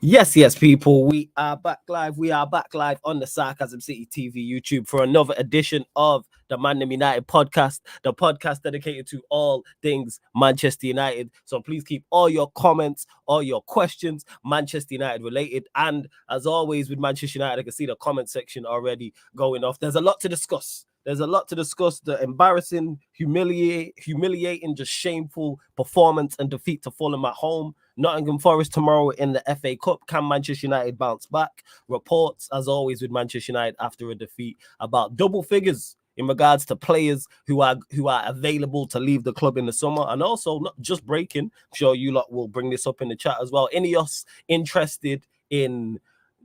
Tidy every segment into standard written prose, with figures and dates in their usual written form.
Yes, people. We are back live. We are back live on the Sarcasm City TV YouTube for another edition of the ManDem United podcast, the podcast dedicated to all things Manchester United. So please keep all your comments, all your questions, Manchester United related. And as always with Manchester United, I can see the comment section already going off. There's a lot to discuss. There's a lot to discuss. The embarrassing, humiliating, just shameful performance and defeat to Fulham at home. Nottingham Forest tomorrow in the FA Cup. Can Manchester United bounce back? Reports, as always, with Manchester United after a defeat about double figures in regards to players who are available to leave the club in the summer, and also not just breaking. I'm sure you lot will bring this up in the chat as well. Ineos interested in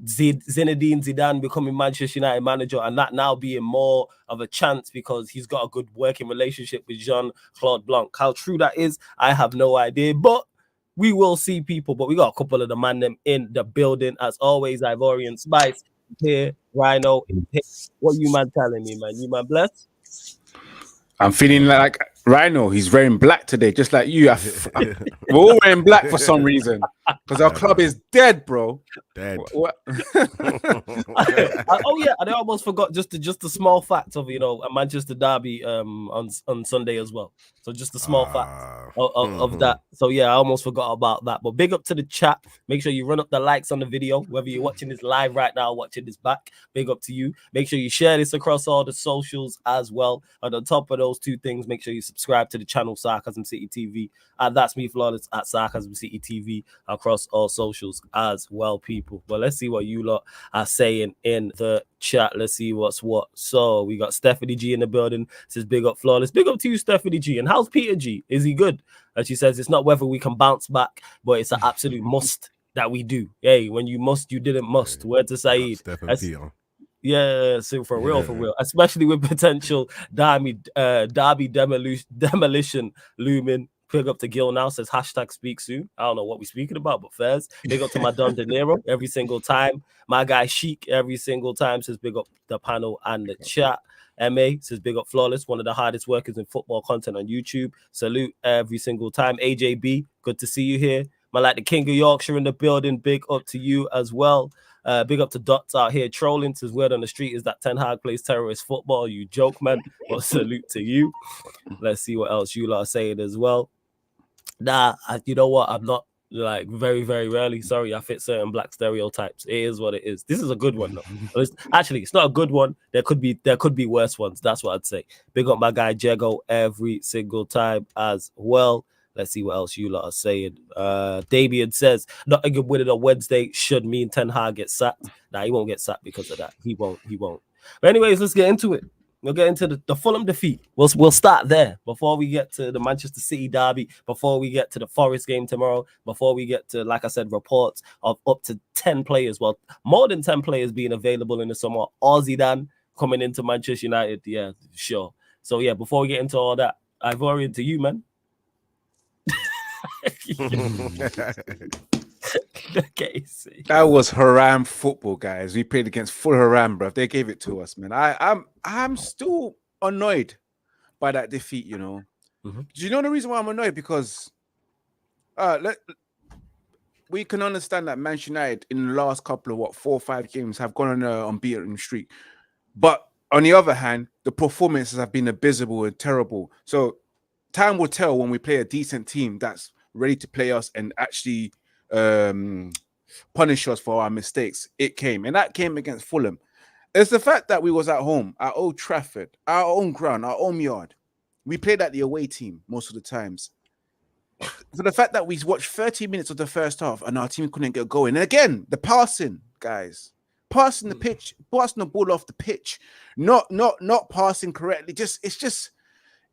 Zinedine Zidane becoming Manchester United manager, and that now being more of a chance because he's got a good working relationship with Jean-Claude Blanc. How true that is, I have no idea, but we will see, people. But we got a couple of the ManDem in the building. As always, Ivorian Spice here, Rhino here. What you man telling me, man? You man blessed? I'm feeling like Rhino. He's wearing black today, just like you. We're all wearing black for some reason because our club is dead, bro. Dead. Oh yeah, and I almost forgot just a small fact of a Manchester derby on Sunday as well. So just a small fact of that. So yeah, I almost forgot about that. But big up to the chat. Make sure you run up the likes on the video, whether you're watching this live right now, watching this back. Big up to you. Make sure you share this across all the socials as well. And on top of those two things, make sure you subscribe to the channel Sarcasm City TV. And that's me, Flawless, at Sarcasm City TV across all socials as well, people. But let's see what you lot are saying in the chat. Let's see what's what. So we got Stephanie G in the building. Says big up, Flawless. Big up to you, Stephanie G. And how's Peter G? Is he good? And she says it's not whether we can bounce back, but it's an absolute must that we do. Hey, when you must, you didn't must. Word to Saeed. Yeah, so for real. Especially with potential derby demolition looming. Big up to Gil now, says hashtag speak soon. I don't know what we're speaking about, but fairs. Big up to my Don De Niro every single time. My guy Chic every single time says big up the panel and the chat. MA says big up Flawless, one of the hardest workers in football content on YouTube. Salute every single time. AJB, good to see you here. My like the King of Yorkshire in the building. Big up to you as well. Big up to Dots out here trolling. Says word on the street is that Ten Hag plays terrorist football. You joke, man. Well, salute to you. Let's see what else you lot are saying as well. Nah, you know what? I'm not like very, very rarely. Sorry, I fit certain black stereotypes. It is what it is. This is a good one, though. It's not a good one. There could be worse ones. That's what I'd say. Big up my guy Jego every single time as well. Let's see what else you lot are saying. Damien says not a good win on Wednesday should mean Ten Hag gets sacked. Nah, he won't get sacked because of that. He won't. But anyways, let's get into it. We'll get into the Fulham defeat. We'll start there before we get to the Manchester City derby, before we get to the Forest game tomorrow, before we get to, like I said, reports of up to 10 players, well, more than 10 players being available in the summer, or Zidane coming into Manchester United. Yeah, sure. So, yeah, before we get into all that, Ivorian, to you, man. That was Haram football, guys. We played against full Haram, bro. They gave it to us, man. I'm still annoyed by that defeat, you know. Mm-hmm. Do you know the reason why I'm annoyed? Because we can understand that Manchester United in the last couple of 4 or 5 games have gone on an unbeaten streak. But on the other hand, the performances have been abysmal and terrible. So time will tell when we play a decent team that's ready to play us and actually punish us for our mistakes. It came, and that came against Fulham. It's the fact that we was at home, at Old Trafford, our own ground, our own yard. We played at the away team most of the times. So the fact that we watched 30 minutes of the first half and our team couldn't get going. And again, the passing, guys. Passing the pitch, passing the ball off the pitch, not passing correctly.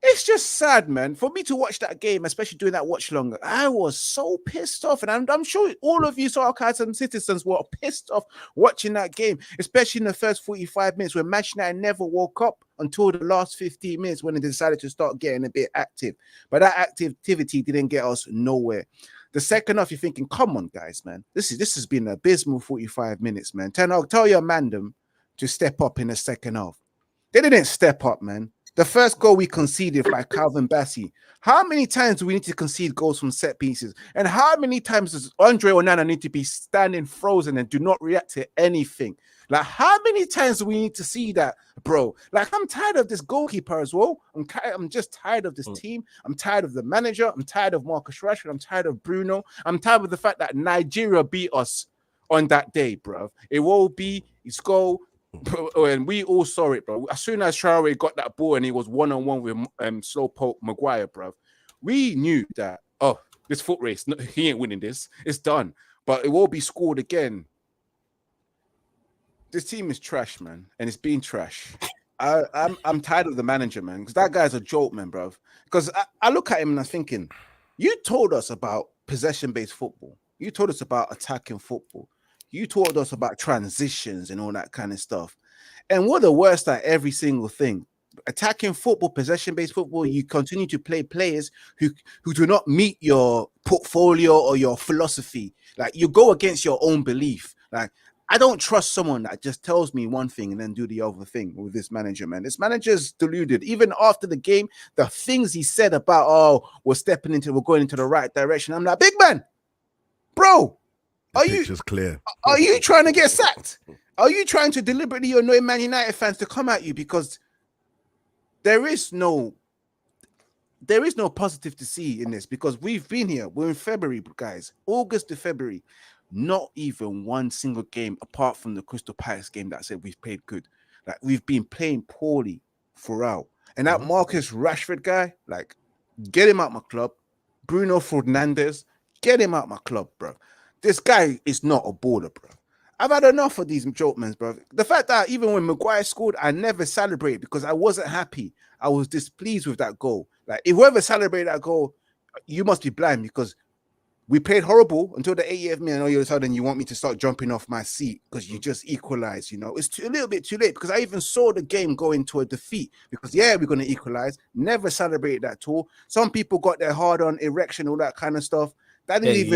It's just sad, man. For me to watch that game, especially doing that watch longer, I was so pissed off. And I'm sure all of you sarcasm citizens were pissed off watching that game, especially in the first 45 minutes when Manchester United never woke up until the last 15 minutes when they decided to start getting a bit active. But that activity didn't get us nowhere. The second half, you're thinking, come on, guys, man. This has been an abysmal 45 minutes, man. Tell your ManDem to step up in the second half. They didn't step up, man. The first goal we conceded by Calvin Bassey. How many times do we need to concede goals from set pieces? And how many times does Andre Onana need to be standing frozen and do not react to anything? Like, how many times do we need to see that, bro? Like, I'm tired of this goalkeeper as well. I'm just tired of this team. I'm tired of the manager. I'm tired of Marcus Rashford. I'm tired of Bruno. I'm tired of the fact that Nigeria beat us on that day, bro. It will be his goal. And we all saw it, bro. As soon as Traore got that ball and he was one-on-one with Slowpoke Maguire, bro, we knew that, this foot race, he ain't winning this. It's done. But it will be scored again. This team is trash, man. And it's been trash. I'm tired of the manager, man, because that guy's a joke, man, bro. Because I look at him and I'm thinking, you told us about possession-based football. You told us about attacking football. You told us about transitions and all that kind of stuff. And we're the worst at every single thing. Attacking football, possession-based football, you continue to play players who do not meet your portfolio or your philosophy. Like, you go against your own belief. Like, I don't trust someone that just tells me one thing and then do the other thing with this manager, man. This manager's deluded. Even after the game, the things he said about, we're going into the right direction. I'm like, big man, bro. Are you trying to get sacked? Are you trying to deliberately annoy Man United fans to come at you? Because there is no positive to see in this, because we've been here. We're in February, guys. August to February. Not even one single game apart from the Crystal Palace game that said we've played good. Like, we've been playing poorly throughout. And that Marcus Rashford guy, like, get him out my club. Bruno Fernandes, get him out my club, bro. This guy is not a baller, bro. I've had enough of these joke men, bro. The fact that even when Maguire scored, I never celebrated because I wasn't happy. I was displeased with that goal. Like, if whoever celebrated that goal, you must be blind, because we played horrible until the 80th minute, and all of a sudden you want me to start jumping off my seat because you just equalized, you know. It's a little bit too late, because I even saw the game go into a defeat, because, we're going to equalize. Never celebrated that at all. Some people got their hard on erection, all that kind of stuff. That didn't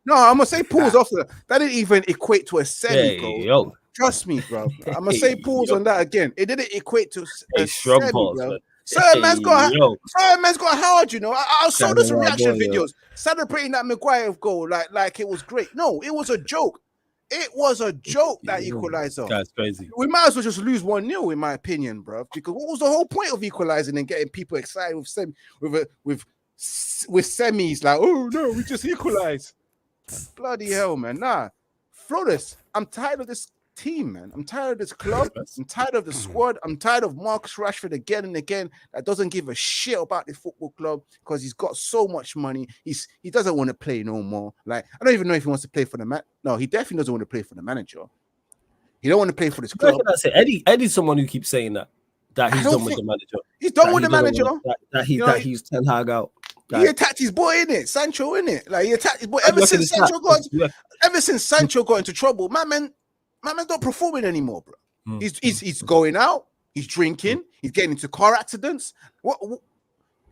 no, I'm gonna say pause after that. That didn't even equate to a semi, bro. Trust me, bro. I'm gonna say pause on that again. It didn't equate to a semi, bro. Certain man's got hard, you know. I saw this reaction videos celebrating that Maguire goal like it was great. No, it was a joke. It was a joke, that equalizer. That's crazy. We might as well just lose 1-0, in my opinion, bro. Because what was the whole point of equalizing and getting people excited with semis? Like, oh no, we just equalized. Bloody hell, man. Nah, flawless. I'm tired of this team, man. I'm tired of this club. I'm tired of the squad. I'm tired of Marcus Rashford again and again that doesn't give a shit about the football club because he's got so much money. He doesn't want to play no more. Like, I don't even know if he wants to play for the man. No, he definitely doesn't want to play for the manager. He don't want to play for this club. I say Eddie's someone who keeps saying that he's done with the manager. He's done with the manager. He's Ten Hag out. He attacked his boy, innit? Sancho, innit? Like, he attacked his boy ever since Sancho got into trouble. My man's not performing anymore, bro. He's going out, he's drinking, he's getting into car accidents. What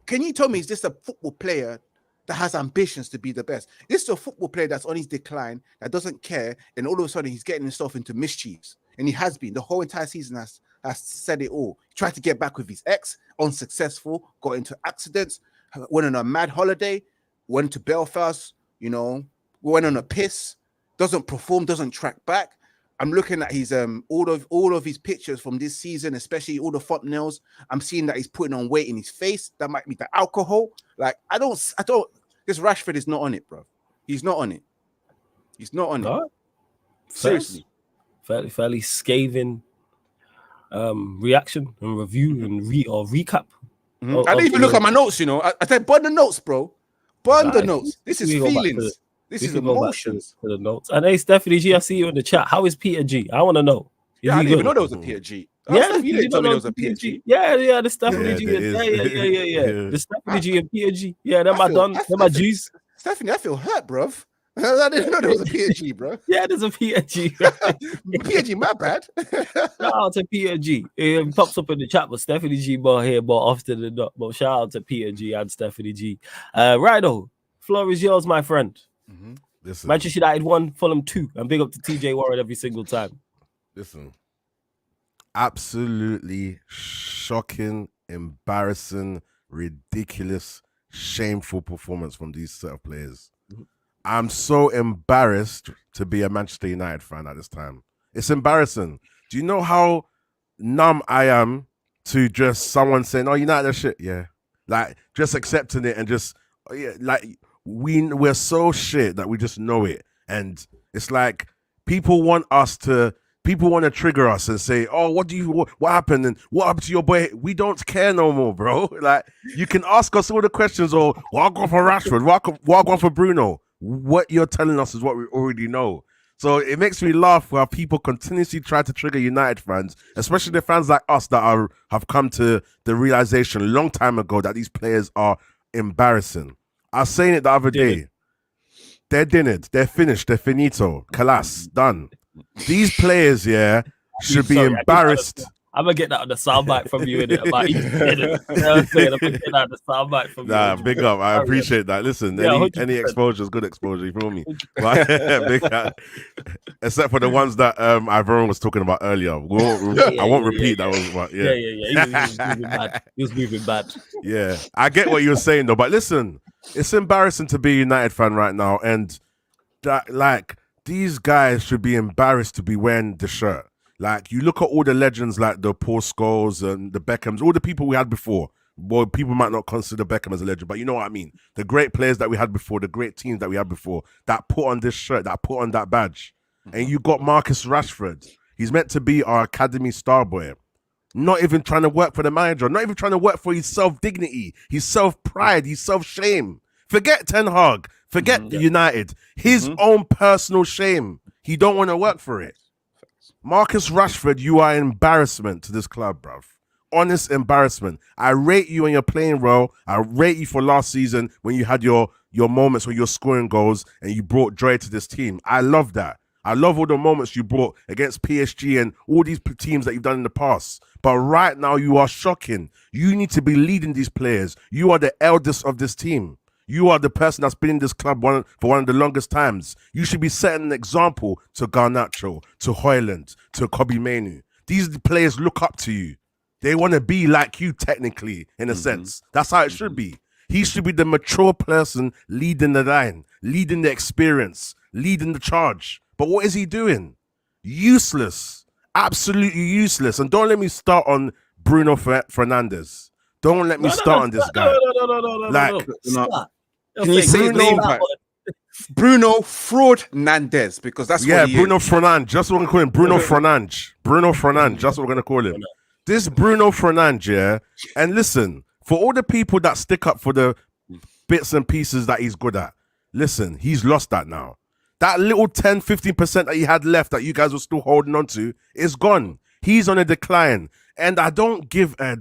can you tell me? Is this a football player that has ambitions to be the best? This is a football player that's on his decline, that doesn't care, and all of a sudden he's getting himself into mischiefs. And he has been the whole entire season. Has said it all. He tried to get back with his ex, unsuccessful, got into accidents, went on a mad holiday, went to Belfast, you know, went on a piss, doesn't perform, doesn't track back. I'm looking at his all of his pictures from this season, especially all the thumbnails. I'm seeing that he's putting on weight in his face. That might be the alcohol. Like, I don't. This Rashford is not on it, bro. He's not on it. He's not on it. Seriously. Fairly scathing reaction and review and recap. I didn't even look at my notes, you know. I said, burn the notes, bro. Burn the notes. This is feelings. This is emotions. To the notes. And hey, Stephanie G, I see you in the chat. How is Peter G? I want to know. I didn't even know there was a Peter G. Yeah, you didn't know there was a Peter G. Yeah, the Stephanie G. Yeah. The Stephanie G and Peter G. Yeah, they're my G's. Stephanie, I feel hurt, bro. I didn't know there was a Peter G, bro. Yeah, there's a Peter G. Peter G, my bad. Shout out to Peter G. It pops up in the chat, but Stephanie G more here more often than not. But shout out to Peter G and Stephanie G. Righto, floor is yours, my friend. Manchester United 1, Fulham 2, and big up to TJ Warren every single time. Listen, absolutely shocking embarrassing, ridiculous, shameful performance from these set of players. I'm so embarrassed to be a Manchester United fan at this time. It's embarrassing. Do you know how numb I am to just someone saying, "Oh, United are shit"? Yeah, like just accepting it and just like we're so shit that we just know it, and it's like people want to trigger us and say, "Oh, what happened and what happened to your boy?" We don't care no more, bro. Like you can ask us all the questions, or walk on for Rashford, walk on for Bruno. What you're telling us is what we already know. So it makes me laugh while people continuously try to trigger United fans, especially the fans like us that have come to the realization a long time ago that these players are embarrassing. I was saying it the other day. They're dinnered. They're finished. They're finito. Kalas. Done. These players, should be embarrassed. I'm gonna get that on the soundbite from you in it about you know what I'm saying? I'm gonna get that on the soundbite from you. Nah, big up. I appreciate that. Listen, any exposure is good exposure, you feel me? But, big up. Except for the ones that Ivan was talking about earlier. I won't repeat that one, but yeah. He was moving bad. Yeah. I get what you're saying though, but listen, it's embarrassing to be a United fan right now, and that like these guys should be embarrassed to be wearing the shirt. Like, you look at all the legends like the Paul Scholes and the Beckhams, all the people we had before. Well, people might not consider Beckham as a legend, but you know what I mean. The great players that we had before, the great teams that we had before, that put on this shirt, that put on that badge. And you got Marcus Rashford. He's meant to be our academy star boy. Not even trying to work for the manager, not even trying to work for his self-dignity, his self-pride, his self-shame. Forget Ten Hag, forget United. His own personal shame. He don't want to work for it. Marcus Rashford, you are an embarrassment to this club, bruv. Honest embarrassment. I rate you when you're playing well. I rate you for last season when you had your moments when you're scoring goals and you brought joy to this team. I love that. I love all the moments you brought against PSG and all these teams that you've done in the past. But right now, you are shocking. You need to be leading these players. You are the eldest of this team. You are the person that's been in this club for one of the longest times. You should be setting an example to Garnacho, to Højlund, to Kobbie Mainoo. These players look up to you. They want to be like you, technically, in a sense. That's how it should be. He should be the mature person leading the line, leading the experience, leading the charge. But what is he doing? Useless. Absolutely useless. And don't let me start on Bruno Fernandes. Don't let me start on this guy. No. Can you say his name back? Bruno Fernandes, because that's what he Bruno is. Fernandes. Just what we're calling Bruno Fernandes. Bruno Fernandes. That's what we're gonna call him. This Bruno Fernandes, yeah. And listen, for all the people that stick up for the bits and pieces that he's good at, listen, he's lost that now. That little 10-15% that he had left that you guys were still holding on to is gone. He's on a decline. And I don't give a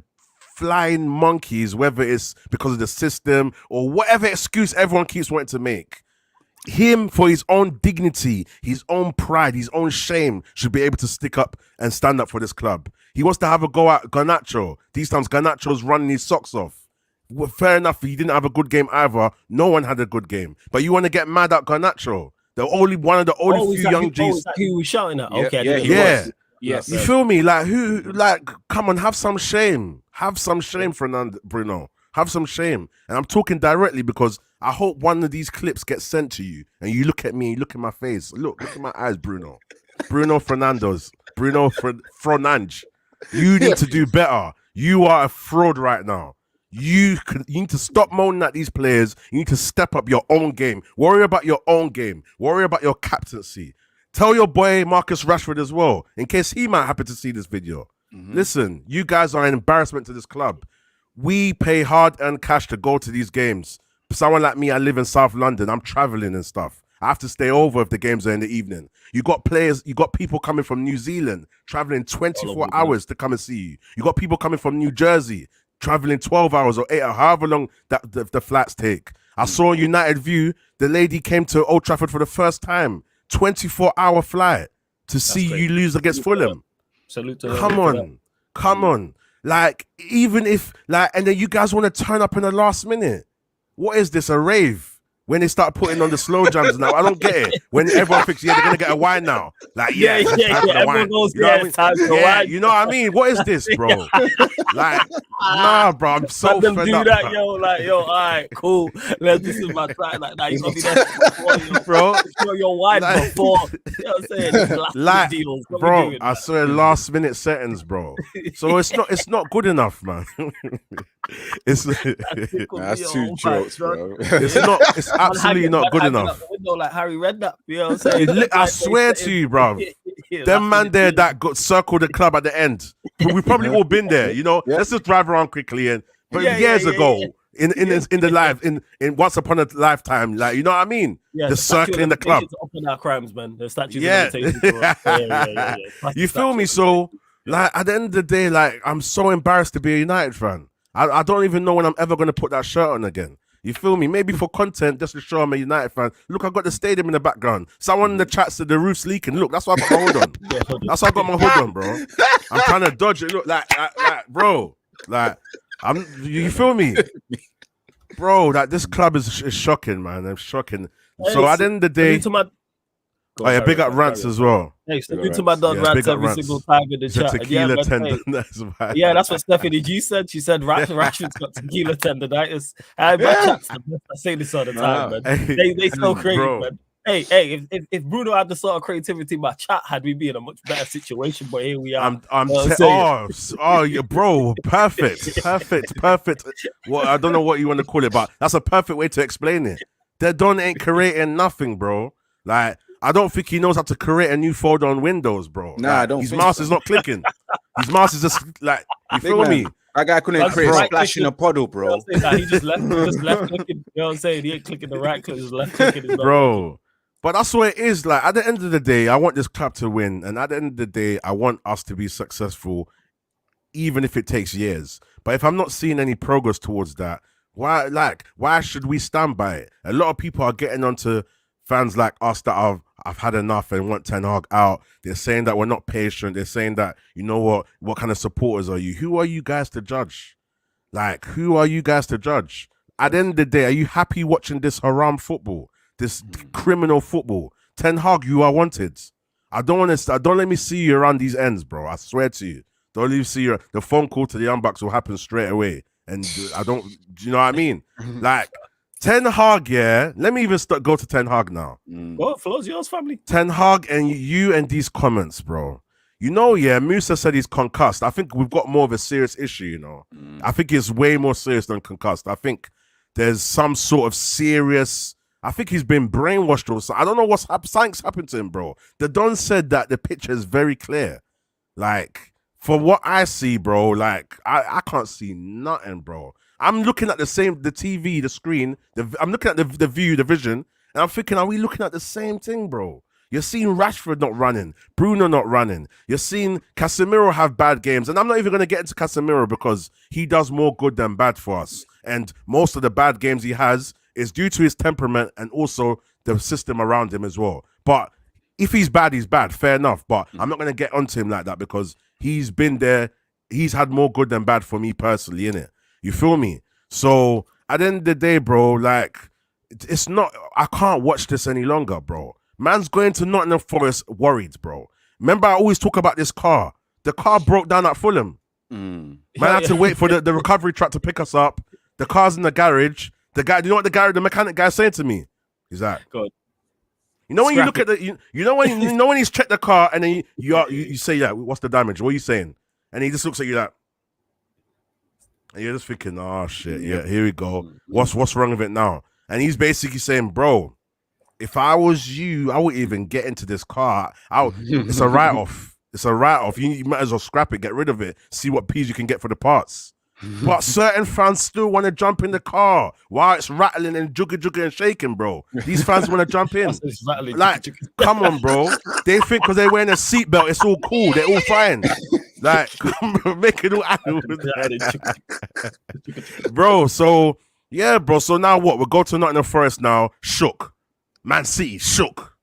flying monkeys whether it's because of the system or whatever excuse everyone keeps wanting to make. Him, for his own dignity, his own pride, his own shame, should be able to stick up and stand up for this club. He wants to have a go at Garnacho. These times Garnacho's running his socks off. Well, fair enough, he didn't have a good game either. No one had a good game. But you want to get mad at Garnacho? The only one of the only few young G's. Is that who was shouting at? Yeah, Okay, was. Yes. You feel me? Like, who, like, come on, have some shame. Have some shame, Bruno. Have some shame. And I'm talking directly because I hope one of these clips gets sent to you and you look at me, you look in my face. Look at my eyes, Bruno. Bruno Fernandes. Bruno Fernandes. You need to do better. You are a fraud right now. You need to stop moaning at these players. You need to step up your own game. Worry about your own game. Worry about your captaincy. Tell your boy Marcus Rashford as well, in case he might happen to see this video. Listen, you guys are an embarrassment to this club. We pay hard-earned cash to go to these games. Someone like me, I live in South London. I'm traveling and stuff. I have to stay over if the games are in the evening. You got players, you got people coming from New Zealand, traveling 24 hours to come and see you. You got people coming from New Jersey, traveling 12 hours or 8 hours, however long that the flights take. I saw on United View, the lady came to Old Trafford for the first time. 24-hour flight to see you lose against Fulham. Salute to Come on. Like, even if, like, and then you guys want to turn up in the last minute. What is this, a rave? when they start putting on the slow jams now. I don't get it. When everyone thinks, yeah, they're gonna get a wine now. Like, yeah, it's time for the wine. Goes, you know what I mean? it's time for Yeah, wine. you know what I mean? What is this, bro? Like, nah, bro. I'm so Let them fed do up, that, bro. yo. Like, yo, all right, cool. This is my track. Like, nah, you gotta be there before, bro. Show your wine Like- before. You know what I'm saying? Like, deals. What we bro, doing, I man? swear, last minute settings, bro. So it's not good enough, man. It's That's two jokes, bro. it's absolutely not good enough. Window like Harry Redknapp, you know what I'm saying? I swear to you, bro. Them man there that got circled the club at the end. We've probably all been there, you know. Yeah. Let's just drive around quickly but Yeah, years yeah, ago. yeah. In the life in Once Upon a Lifetime, like, you know what I mean? Yeah, the circling the club. Up on our crimes, man. The statues Yeah. of limitations. Yeah. You feel me? So, like, at the end of the day, like, I'm so embarrassed to be a United fan. I don't even know when I'm ever going to put that shirt on again. You feel me? Maybe for content, just to show I'm a United fan. Look, I've got the stadium in the background. Someone in the chat said the roof's leaking. Look, that's why I got my hood on. That's why I got my hood on, bro. I'm trying to dodge it. Look, like bro, like, you feel me? Bro, that this club is shocking, man. It's shocking. So at the end of the day, big up Rants as well. Hey, salute to my dog Rants every single time in the chat. Tequila tendon. Yeah, that's what Stephanie G said. She said Rashford's got tequila tendonitis. My chat's the best. I say this all the time, man. They so crazy, man. Hey, if Bruno had the sort of creativity my chat had, we'd be in a much better situation. But here we are. Yeah, bro, perfect. Well, I don't know what you want to call it, but that's a perfect way to explain it. The Don ain't creating nothing, bro. Like, I don't think he knows how to create a new folder on Windows, bro. Nah, like, I don't. His mouse is not clicking. His mouse is just like, you feel me? That guy couldn't create a splash in a puddle, bro. You know he just left clicking. You know what I'm saying? He ain't clicking the right click, just left clicking. Bro. But that's what it is. Like, at the end of the day, I want this club to win. And at the end of the day, I want us to be successful, even if it takes years. But if I'm not seeing any progress towards that, why should we stand by it? A lot of people are getting onto fans like us that I've had enough and want Ten Hag out. They're saying that we're not patient. They're saying that, you know what kind of supporters are you? Who are you guys to judge? Like, who are you guys to judge? At the end of the day, are you happy watching this haram football? This criminal football? Ten Hag, you are wanted. Don't let me see you around these ends, bro. I swear to you. Don't let me see you. The phone call to the Young Bucks will happen straight away. And do you know what I mean? Like, Ten Hag, yeah. Let me even go to Ten Hag now. What? Flows yours, family? Ten Hag and you and these comments, bro. You know, yeah, Musa said he's concussed. I think we've got more of a serious issue, you know. I think it's way more serious than concussed. I think there's some sort of serious... I think he's been brainwashed or something. I don't know what's something's happened to him, bro. The Don said that the picture is very clear. Like, for what I see, bro, like, I can't see nothing, bro. I'm looking at the TV, the screen. I'm looking at the vision, and I'm thinking, are we looking at the same thing, bro? You're seeing Rashford not running, Bruno not running. You're seeing Casemiro have bad games, and I'm not even going to get into Casemiro because he does more good than bad for us. And most of the bad games he has is due to his temperament and also the system around him as well. But if he's bad, he's bad. Fair enough. But I'm not going to get onto him like that because he's been there. He's had more good than bad for me personally, innit? You feel me? So at the end of the day, bro, like, it's not, I can't watch this any longer, bro. Man's going to Nottingham Forest worried, bro. Remember, I always talk about this car. The car broke down at Fulham. Man had to wait for the recovery truck to pick us up. The car's in the garage. The guy, you know what the mechanic guy's saying to me? He's like, God. You know when you look at the, you know when he's checked the car and then you say, yeah, what's the damage? What are you saying? And he just looks at you like, and you're just thinking, oh shit, yeah, here we go. What's wrong with it now? And he's basically saying, bro, if I was you, I wouldn't even get into this car. It's a write-off. It's a write-off. You might as well scrap it, get rid of it, see what P's you can get for the parts. But certain fans still want to jump in the car while it's rattling and jugga and shaking, bro. These fans want to jump in. Like, come on, bro. They think because they're wearing a seatbelt, it's all cool. They're all fine. Like, make it all animals. Bro, so, yeah, bro. So now what? We'll go to Nottingham Forest now. Shook. Man City, shook.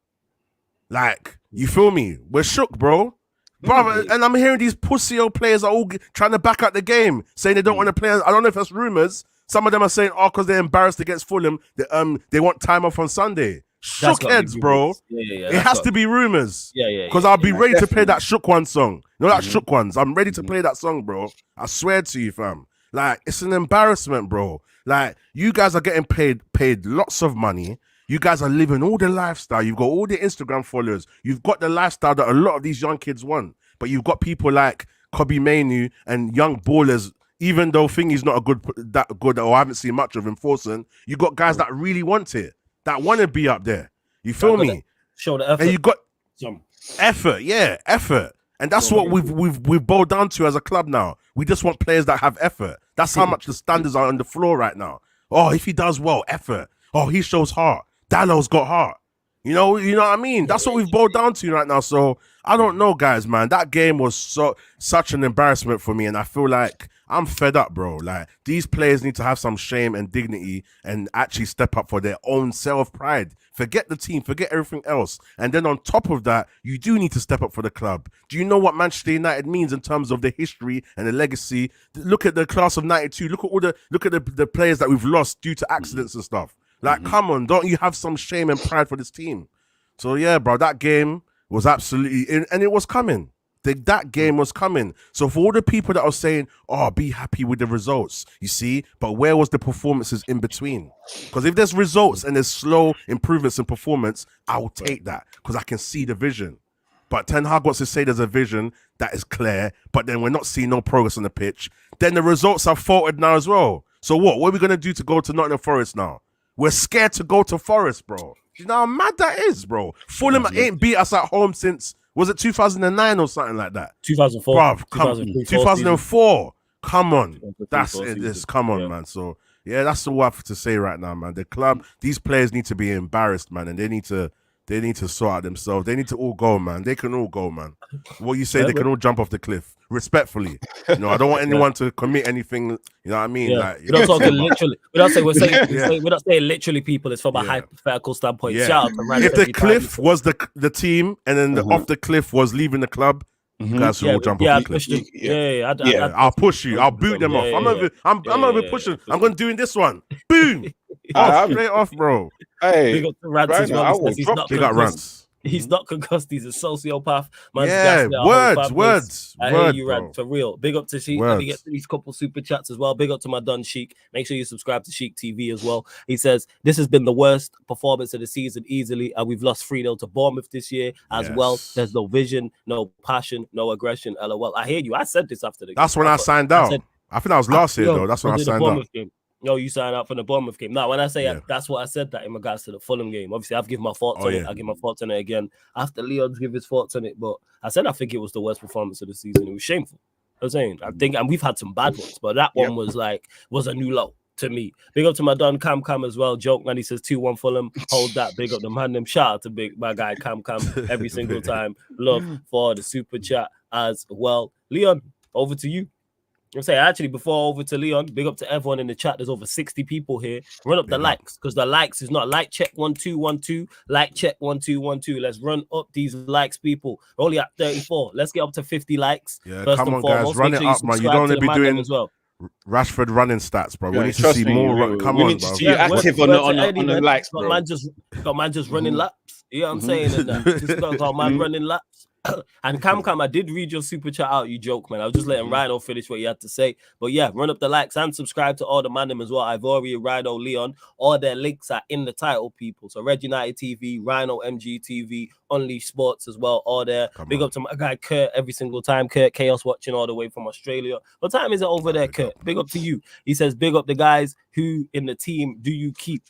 Like, you feel me? We're shook, bro. Brother, and I'm hearing these pussy old players are all trying to back out the game, saying they don't want to play. I don't know if that's rumors, Some of them are saying, oh, because they're embarrassed against Fulham, they want time off on Sunday. Shook heads, bro. Yeah, it has to be rumors. Yeah. Because I'll be ready to play definitely. that Shook One song. You know that Shook Ones? I'm ready to play that song, bro. I swear to you, fam. Like, it's an embarrassment, bro. Like, you guys are getting paid lots of money. You guys are living all the lifestyle. You've got all the Instagram followers. You've got the lifestyle that a lot of these young kids want. But you've got people like Kobe Mainu and young ballers, even though Thingy's not that good, or I haven't seen much of him forcing, you got guys that really want it, that want to be up there. You feel me? Show the effort. And you got effort, effort. And that's what we've bowed down to as a club now. We just want players that have effort. That's how much the standards are on the floor right now. Oh, if he does well, effort. Oh, he shows heart. Dallow's got heart. You know what I mean? That's what we've bowed down to right now. So I don't know, guys, man. That game was such an embarrassment for me, and I feel like I'm fed up, bro. Like, these players need to have some shame and dignity and actually step up for their own self-pride. Forget the team, forget everything else. And then on top of that, you do need to step up for the club. Do you know what Manchester United means in terms of the history and the legacy? Look at the class of 92. Look at the players that we've lost due to accidents and stuff. Like, come on, don't you have some shame and pride for this team? So yeah, bro, that game was absolutely, and it was coming. That game was coming. So for all the people that are saying, oh, be happy with the results, you see, but where was the performances in between? Because if there's results and there's slow improvements in performance, I will take that because I can see the vision. But Ten Hag wants to say there's a vision that is clear, but then we're not seeing no progress on the pitch. Then the results are faulted now as well. So what are we going to do to go to Nottingham Forest now? We're scared to go to Forest, bro. You know how mad that is, bro? Fulham ain't beat us at home since, was it 2009 or something like that? 2004. Bruv, 2004. Come on. That's it. Come on, man. So, yeah, that's all I have to say right now, man. The club, these players need to be embarrassed, man, and they need to sort out themselves. They need to all go, man. They can all go, man. What you say, they can all jump off the cliff. Respectfully. You know, I don't want anyone to commit anything, you know what I mean? Yeah. Like, we're not talking literally. We're not saying literally people. It's from a hypothetical standpoint. Yeah. Shout out to Rand if the cliff was the team and then the off the cliff was leaving the club, you guys should all jump off the cliff. I'll push you. I'll boot them off. I'm over pushing. I'm going to doing this one. Boom. Straight off, bro. Hey, big up to Rants as well. Big up Rants. He's not concussed. He's a sociopath. Words. I hear you, Rant, for real. Big up to Sheik. Let me get these couple super chats as well. Big up to my Dun Sheik. Make sure you subscribe to Sheik TV as well. He says, this has been the worst performance of the season easily. And we've lost 3-0 to Bournemouth this year as well. There's no vision, no passion, no aggression. LOL. I hear you. I said this after the game. That's when I signed out. I think that was last year, though. That's when I signed out. No, you signed up for the Bournemouth game. Now, when I say that's what I said that in regards to the Fulham game. Obviously, I've given my thoughts on it. I'll give my thoughts on it again after Leon's give his thoughts on it. But I said I think it was the worst performance of the season. It was shameful. I'm saying, I think, and we've had some bad ones, but that one was a new low to me. Big up to my Don Cam as well. Joke man, he says 2-1 Fulham. Hold that. Big up the ManDem. Shout out to my guy Cam every single time. Love for the super chat as well. Leon, over to you. I'm saying, actually, before over to Leon, big up to everyone in the chat. There's over 60 people here. Run up the likes, because the likes is not like check 1212, like check 1212. Let's run up these likes, people. We're only at 34. Let's get up to 50 likes. Yeah, come on, guys, run it up, man. You don't want to be doing as well. Trashford running stats, bro. We need to see more. Come on, bro. We need to see you active on the likes, bro. Got man just running laps. You know what I'm saying? Just got man running laps. And Cam, I did read your super chat out, you joke, man. I was just letting Rhino finish what you had to say. But yeah, run up the likes and subscribe to all the ManDem as well. Ivori, Rhino, Leon. All their links are in the title, people. So RedUnitedTV, Rhino, MGTV, Unleash Sports as well. All there. Big up to my guy Kurt every single time. Kurt Chaos watching all the way from Australia. What time is it over there, Kurt? Big up to you. He says, big up the guys who in the team do you keep?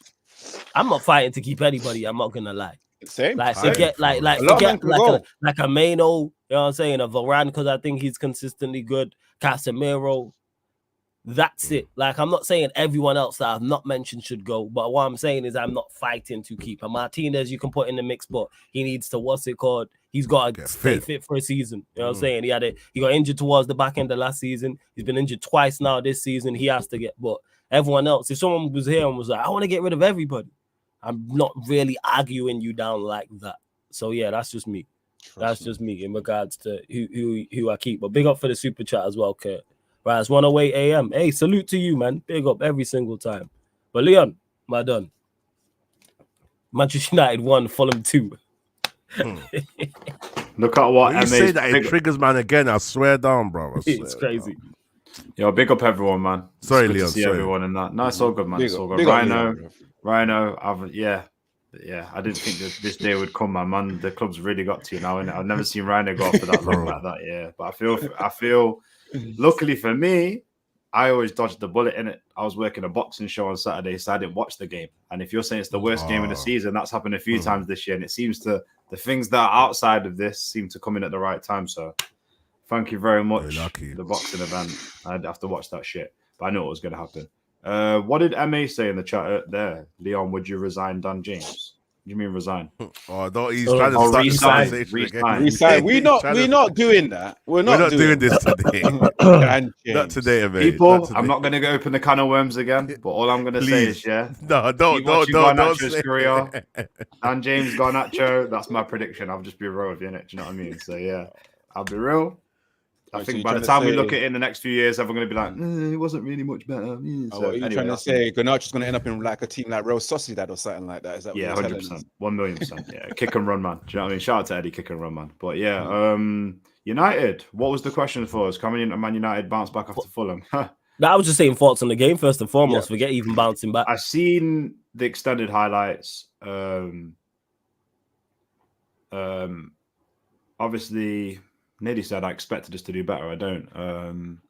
I'm not fighting to keep anybody. I'm not going to lie. Same. Like forget like a Mano, you know what I'm saying, a Varane, because I think he's consistently good. Casemiro, that's it. Like, I'm not saying everyone else that I've not mentioned should go, but what I'm saying is I'm not fighting to keep him. Martinez, you can put in the mix, but he needs to he's got to stay fit for a season. You know what I'm saying? He got injured towards the back end of last season. He's been injured twice now this season. He has to but everyone else, if someone was here and was like, I want to get rid of everybody, I'm not really arguing you down like that. So yeah, that's just me. That's just me in regards to who I keep. But big up for the super chat as well, Kurt. Right, it's 1:08 a.m. Hey, salute to you, man. Big up every single time. But Leon, my done. Manchester United 1, Fulham 2. Look at what When you say that, it triggers man again. I swear down, bro. It's crazy. Down. Yo, big up everyone, man. Sorry, it's good Leon. To see sorry. everyone in that. No, it's all good, man. It's all good. Rhino. Yeah. I didn't think that this day would come, man. The club's really got to you now, and I've never seen Rhino go off for that long like that. Yeah, but I feel. Luckily for me, I always dodged the bullet in it. I was working a boxing show on Saturday, so I didn't watch the game. And if you're saying it's the worst game of the season, that's happened a few times this year, and it seems to the things that are outside of this seem to come in at the right time. So. Thank you very much. The boxing event. I'd have to watch that shit, but I knew it was going to happen. What did MA say in the chat there? Leon, would you resign Dan James? What do you mean resign? Oh, no, he's trying to start the conversation. Resign. We're not doing that. We're not doing this today. Not today, mate. People, I'm not going to open the can of worms again, but all I'm going to say is, don't career. Dan James Garnacho, that's my prediction. I'll just be real with you, innit? Do you know what I mean? So, yeah, I'll be real. I think by the time we look at it in the next few years, everyone's going to be like, it wasn't really much better. So what are you trying to say? Garnacho's going to end up in like a team like Real Sociedad or something like that? Is that what 100%. 1,000,000%. Yeah, kick and run, man. Do you know what I mean? Shout out to Eddie, kick and run, man. But yeah, United, what was the question for us? Coming into Man United, bounce back after Fulham. I was just saying thoughts on the game first and foremost. Forget even bouncing back. I've seen the extended highlights. Obviously... Nearly said I expected us to do better. I don't.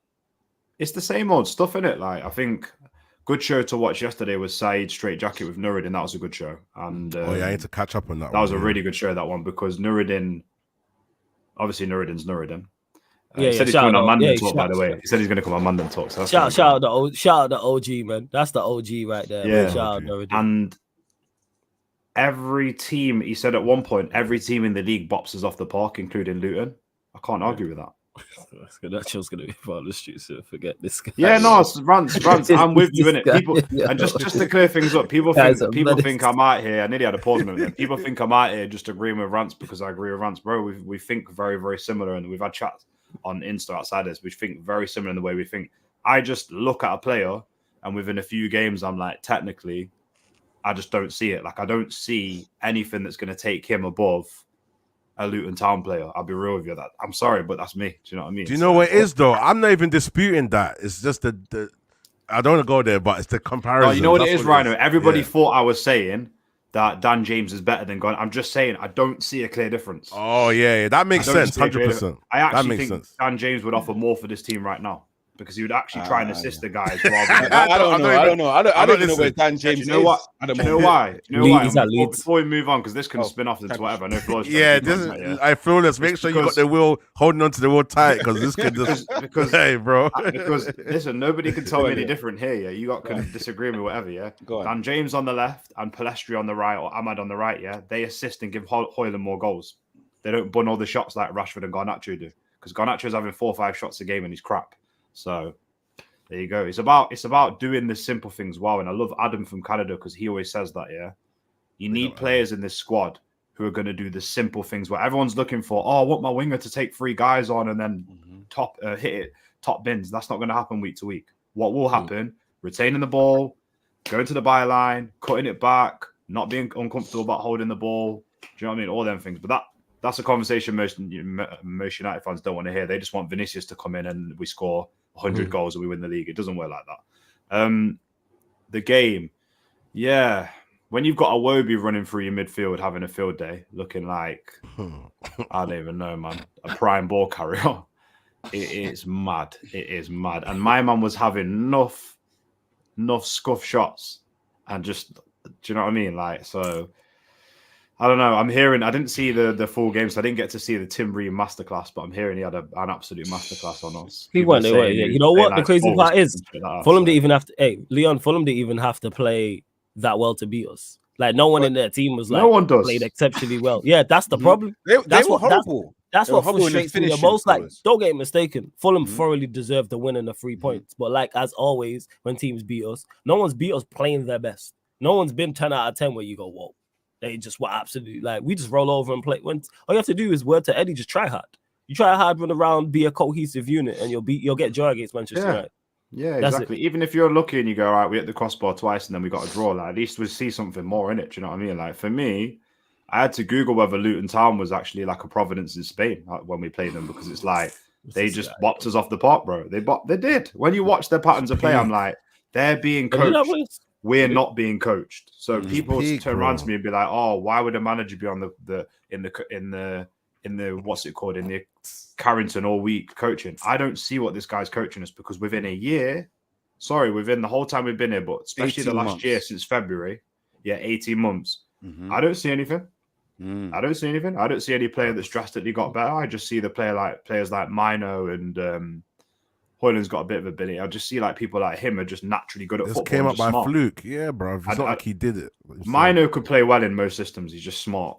It's the same old stuff, isn't it? Like I think good show to watch yesterday was Saeed Straight Jacket with Nuruddin. That was a good show. And I need to catch up on that. That was a really good show, that one, because Nuruddin, obviously Nuruddin's Nuruddin. He said he's coming on ManDem talk, by the way. He said he's going to come on ManDem talk. So shout out the OG, man. That's the OG right there. Yeah, shout out Nuruddin. And every team, he said at one point, every team in the league bops us off the park, including Luton. I can't argue with that. That show's going to be part of the street, so forget this guy. Yeah, no, it's rants. I'm with you in it. People, and just to clear things up, people think I'm out here. I nearly had a pause moment. People think I'm out here just agreeing with rants because I agree with rants, bro. We think very, very similar, and we've had chats on Insta outside this. We think very similar in the way we think. I just look at a player, and within a few games, I'm like, technically, I just don't see it. Like I don't see anything that's going to take him above a Luton Town player. I'll be real with you. That I'm sorry, but that's me. Do you know what I mean? Do you know what it is though? I'm not even disputing that. It's just the I don't want to go there, but it's the comparison. No, you know what it is, Rhino? Everybody thought I was saying that Dan James is better than Gon. I'm just saying I don't see a clear difference. Oh yeah, that makes sense. 100%. I actually think Dan James would offer more for this team right now, because he would actually try and assist the guys. I don't know. I don't even know where Dan James is. You know what? Do you know why? Before we move on, because this can spin off into whatever. No flaws. I feel let's make sure you got the wheel holding onto the wheel tight, because this could just hey, bro. Because listen, nobody can tell me any different here. Yeah, you can disagree with me, whatever. Yeah, Dan James on the left and Palestri on the right, or Ahmad on the right. Yeah, they assist and give Hoyland more goals. They don't bun all the shots like Rashford and Garnacho do, because Garnacho's having 4 or 5 shots a game and he's crap. So there you go. It's about doing the simple things well. And I love Adam from Canada, because he always says that, you need players in this squad who are going to do the simple things where everyone's looking for, I want my winger to take 3 guys on and then hit it, top bins. That's not going to happen week to week. What will happen? Retaining the ball, going to the byline, cutting it back, not being uncomfortable about holding the ball. Do you know what I mean? All them things. But that's a conversation most United fans don't want to hear. They just want Vinicius to come in and we score 100 goals and we win the league. It doesn't work like that. The game, when you've got a Iwobi running through your midfield having a field day, looking like I don't even know, man, a prime ball carrier. It is mad. It is mad. And my man was having enough scuff shots, and just, do you know what I mean? Like, so I don't know. I'm hearing, I didn't see the full game, so I didn't get to see the Tim Ream masterclass, but I'm hearing he had an absolute masterclass on us. He went away. Yeah. You know what? The crazy part is, Fulham didn't even have to, Leon, Fulham didn't even have to play that well to beat us. Like, no one in their team was like, no one played exceptionally well. Yeah, that's the problem. They were horrible. That's what frustrates me the most. Like, don't get mistaken. Fulham thoroughly deserved the win and the 3 points. But like, as always, when teams beat us, no one's beat us playing their best. No one's been 10 out of 10 where you go, whoa. They just were absolutely like, we just roll over and play. When all you have to do is word to Eddie, just try hard. You try hard run around, be a cohesive unit, and you'll get joy against Manchester United. Yeah, That's exactly. Even if you're lucky and you go, all right, we hit the crossbar twice and then we got a draw, like at least we see something more in it. Do you know what I mean? Like for me, I had to Google whether Luton Town was actually like a Providence in Spain when we played them, because it's like they just bopped us off the park, bro. They did. When you watch their patterns of play, I'm like, they're being coached. We're not being coached. So people turn around to me and be like, "Oh, why would a manager be on in the what's it called, in the Carrington all week coaching?" I don't see what this guy's coaching us, because within the whole time we've been here, but especially the last year since February, 18 months, I don't see anything. I don't see anything. I don't see any player that's drastically got better. I just see the players like Mino and Hoyland's got a bit of ability. I just see like people like him are just naturally good at football. Came up by fluke, yeah, bro. It's not like he did it. Mino could play well in most systems. He's just smart.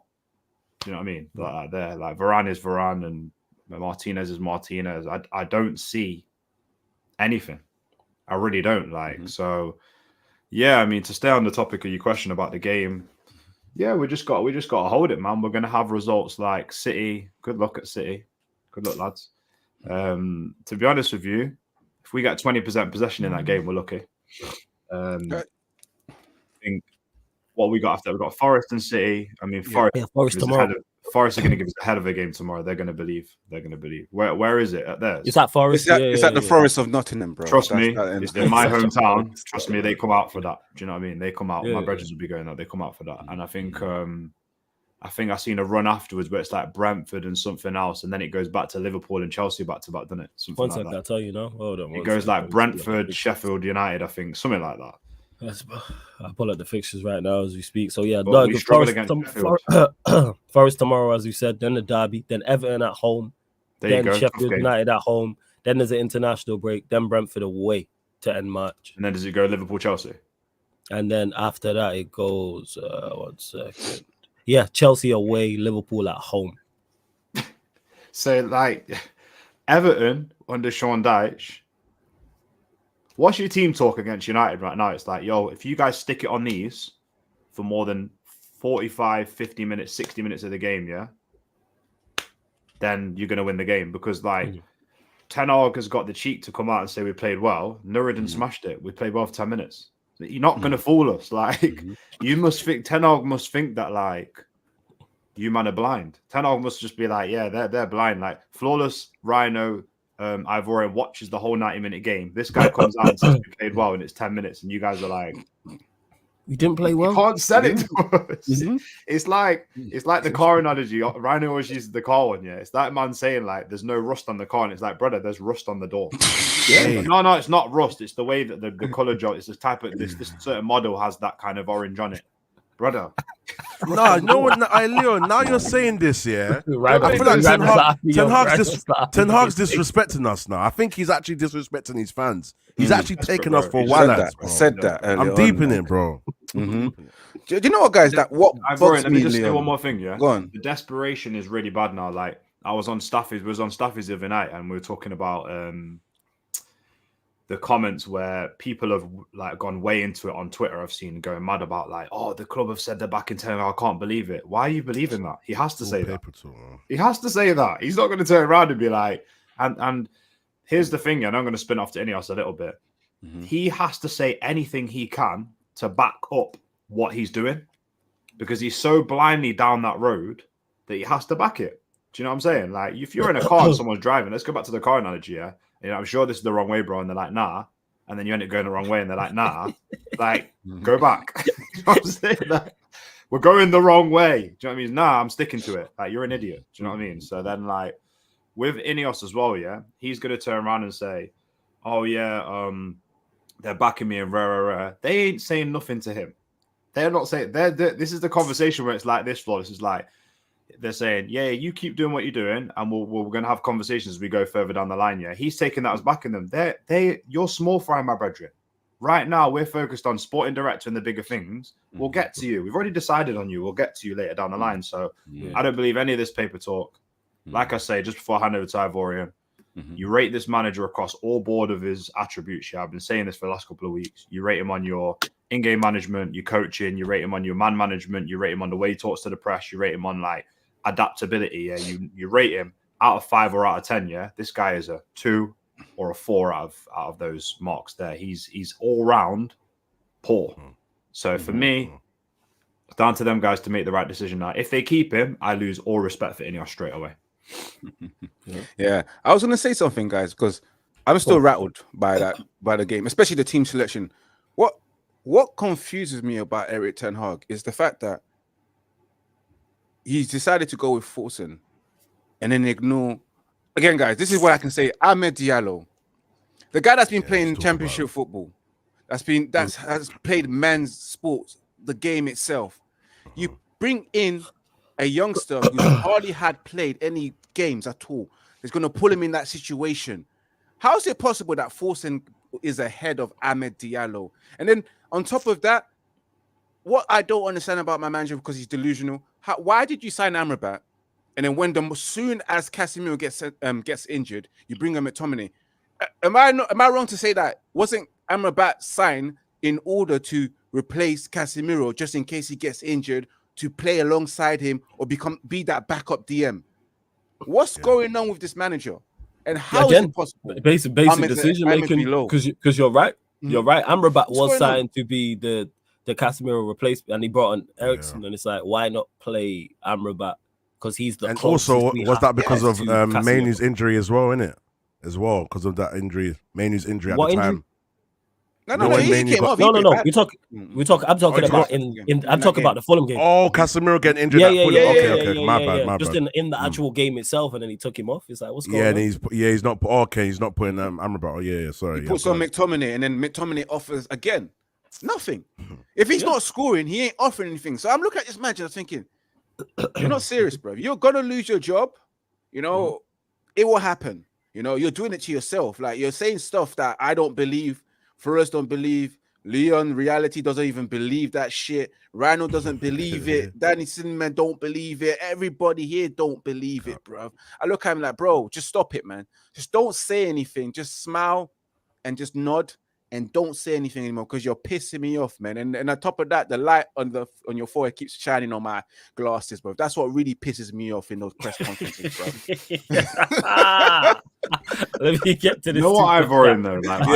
Do you know what I mean? Like Varane is Varane and Martinez is Martinez. I don't see anything. I really don't. So. Yeah, I mean, to stay on the topic of your question about the game, yeah, we just got to hold it, man. We're gonna have results like City. Good luck at City. Good luck, lads. To be honest with you, if we get 20% possession in that game, we're lucky. I think what we got after, we've got Forest and City. I mean, Forest tomorrow. Forest are going to give us a hell of a game tomorrow. They're going to believe. Where is it? At theirs? It's at Forest. It's at the Forest of Nottingham, bro. Trust me, it's in my hometown. Trust me, they come out for that. Do you know what I mean? They come out. My brothers will be going out. They come out for that. And I think I seen a run afterwards where it's like Brentford and something else, and then it goes back to Liverpool and Chelsea back to back, doesn't it? Something One like second, that. I'll tell you now. Hold on. It goes like Brentford, Sheffield United, I think, something like that. I'll pull up the fixtures right now as we speak. So yeah, Forest tomorrow, as we said, then the derby, then Everton at home, then Sheffield United at home, then there's an international break, then Brentford away to end March. And then does it go Liverpool, Chelsea? And then after that it goes 1 second. Yeah, Chelsea away, Liverpool at home. So like Everton under Sean Dyche. What's your team talk against United right now? It's like, yo, if you guys stick it on these for more than 45, 50 minutes, 60 minutes of the game, yeah, then you're going to win the game. Because, like, Ten Hag has got the cheek to come out and say we played well. Nuruddin smashed it. We played well for 10 minutes. You're not going to fool us. Like, you must think, Ten Hag must think that, like, you man are blind. Ten Hag must just be like, yeah, they're blind. Like, flawless, Rhino, Ivorian watches the whole 90-minute game. This guy comes out and says we played well and it's 10 minutes, and you guys are like, we didn't play well. You can't sell it to us. It's like the car analogy. Rhino always uses the car one. Yeah, it's that man saying like, "There's no rust on the car," and it's like, brother, there's rust on the door. No, it's not rust. It's the way that the color job. It's this type of this certain model has that kind of orange on it, brother. No, Leon. Now you're saying this, yeah. I feel like Ten Hag's disrespecting us now. I think he's actually disrespecting his fans. He's actually taking us for a while. I said that. I'm deep in it, bro. Do you know what, guys? Let me just say one more thing. Yeah, go on. The desperation is really bad now. Like I was on Staffy's the other night, and we were talking about the comments where people have like gone way into it on Twitter. I've seen going mad about like, oh, the club have said they're back in turn. I can't believe it. Why are you believing that? He has to say that. He has to say that. He's not going to turn around and be like, and here's the thing, and I'm going to spin off to Ineos a little bit. He has to say anything he can to back up what he's doing, because he's so blindly down that road that he has to back it. Do you know what I'm saying? Like, if you're in a car and someone's driving, let's go back to the car analogy, yeah? You know, I'm sure this is the wrong way, bro. And they're like, nah. And then you end up going the wrong way and they're like, nah. Like, go back. You know what I'm saying? Like, we're going the wrong way. Do you know what I mean? Nah, I'm sticking to it. Like, you're an idiot. Do you know what I mean? So then, like, with Ineos as well, yeah, he's going to turn around and say, oh, yeah, they're backing me and rah. They ain't saying nothing to him. They're not saying, this is the conversation where it's like this, Flawless. It's like, they're saying, yeah, you keep doing what you're doing, and we're going to have conversations as we go further down the line. Yeah, he's taking that as backing them. You're small fry, my brethren. Right now, we're focused on sporting director and the bigger things. We'll get to you. We've already decided on you. We'll get to you later down the line. So I don't believe any of this paper talk. Like I say, just before I hand over to Ivorian, you rate this manager across all board of his attributes. Yeah, I've been saying this for the last couple of weeks. You rate him on your in-game management, your coaching. You rate him on your man management. You rate him on the way he talks to the press. You rate him on like adaptability. Yeah, you rate him, out of 5 or out of 10, yeah, this guy is a 2 or a 4 out of those marks there. He's all round poor. So for me, it's down to them guys to make the right decision now. If they keep him, I lose all respect for Ineos straight away. Yeah, I was going to say something, guys, because I'm still rattled by the game, especially the team selection. What confuses me about Erik ten Hag is the fact that he's decided to go with Fulham and then ignore. Again, guys, this is what I can say. Ahmed Diallo, the guy that's been playing championship football, has played men's sports, the game itself. You bring in a youngster who's hardly had played any games at all. It's going to pull him in that situation. How is it possible that Fulham is ahead of Ahmed Diallo? And then on top of that, what I don't understand about my manager, because he's delusional, why did you sign Amrabat? And then as soon as Casemiro gets injured, you bring him McTominay. Am I wrong to say that wasn't Amrabat signed in order to replace Casemiro just in case he gets injured, to play alongside him or be that backup DM? What's going on with this manager? And how is it possible? Basic decision making, because you're right. You're right. Amrabat was signed to be the Casemiro replacement, and he brought on Eriksen, and it's like, why not play Amrabat? Because he's the closest. And also, was that because of Mainu's injury as well, innit? As well, because of that injury, Mainu's injury at the time. No, he came off. No. We talk. I'm talking about I'm talking about the Fulham game. Oh, Casemiro getting injured. Okay. My bad. Just in the actual game itself, and then he took him off. It's like, what's going on? He's not. Okay, he's not putting Amrabat. Sorry. He puts on McTominay, and then McTominay offers again nothing. If he's not scoring, he ain't offering anything. So I'm looking at this match and I'm thinking, you're not serious, bro. You're gonna lose your job. You know, it will happen. You know, you're doing it to yourself. Like, you're saying stuff that I don't believe. Forrest don't believe. Leon Reality doesn't even believe that shit. Rhino doesn't believe it. Danny Cinnamon don't believe it. Everybody here don't believe it, bro. I look at him like, bro, just stop it, man. Just don't say anything. Just smile and just nod and don't say anything anymore, because you're pissing me off, man. And on top of that, the light on your forehead keeps shining on my glasses, bro. That's what really pisses me off in those press conferences, bro. Let me get to this. You know what I've worried though? Like,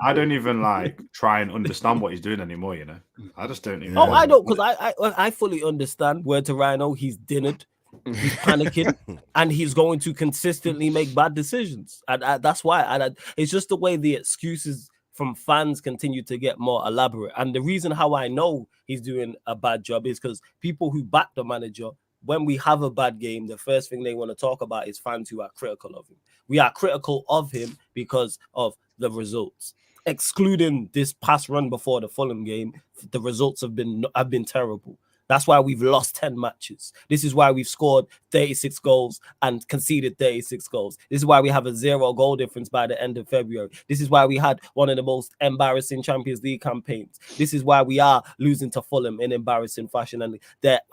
I don't even like try and understand what he's doing anymore. You know, I just don't even. I don't, because I fully understand where to Rhino. He's dinnered. He's panicking, and he's going to consistently make bad decisions. And that's why. It's just the way the excuses from fans continue to get more elaborate. And the reason how I know he's doing a bad job is because people who back the manager, when we have a bad game, the first thing they want to talk about is fans who are critical of him. We are critical of him because of the results. Excluding this past run before the Fulham game, the results have been terrible. That's why we've lost 10 matches. This is why we've scored 36 goals and conceded 36 goals. This is why we have a 0 goal difference by the end of February. This is why we had one of the most embarrassing Champions League campaigns. This is why we are losing to Fulham in embarrassing fashion. And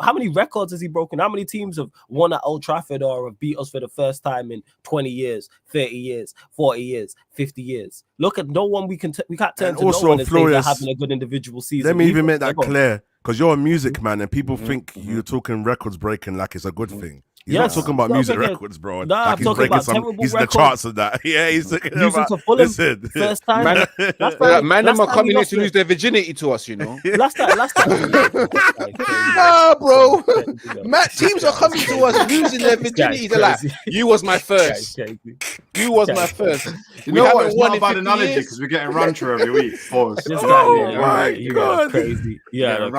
how many records has he broken? How many teams have won at Old Trafford or have beat us for the first time in 20 years, 30 years, 40 years, 50 years? Look at no one we can't turn to no one and say they're having a good individual season. Let me even make that clear. Because you're a music man and people think you're talking records breaking like it's a good thing. He's not talking about music records, bro. Nah, like he's breaking he's in the charts of that. Yeah, he's talking about listen, first time. ManDem are coming in to lose their virginity to us, you know. Last time. Nah, bro. Teams are coming to us losing their virginity. They're like, you was my first. You was my first. You know what? It's not a bad analogy because we're getting run through every week. Oh my God. Crazy. Yeah,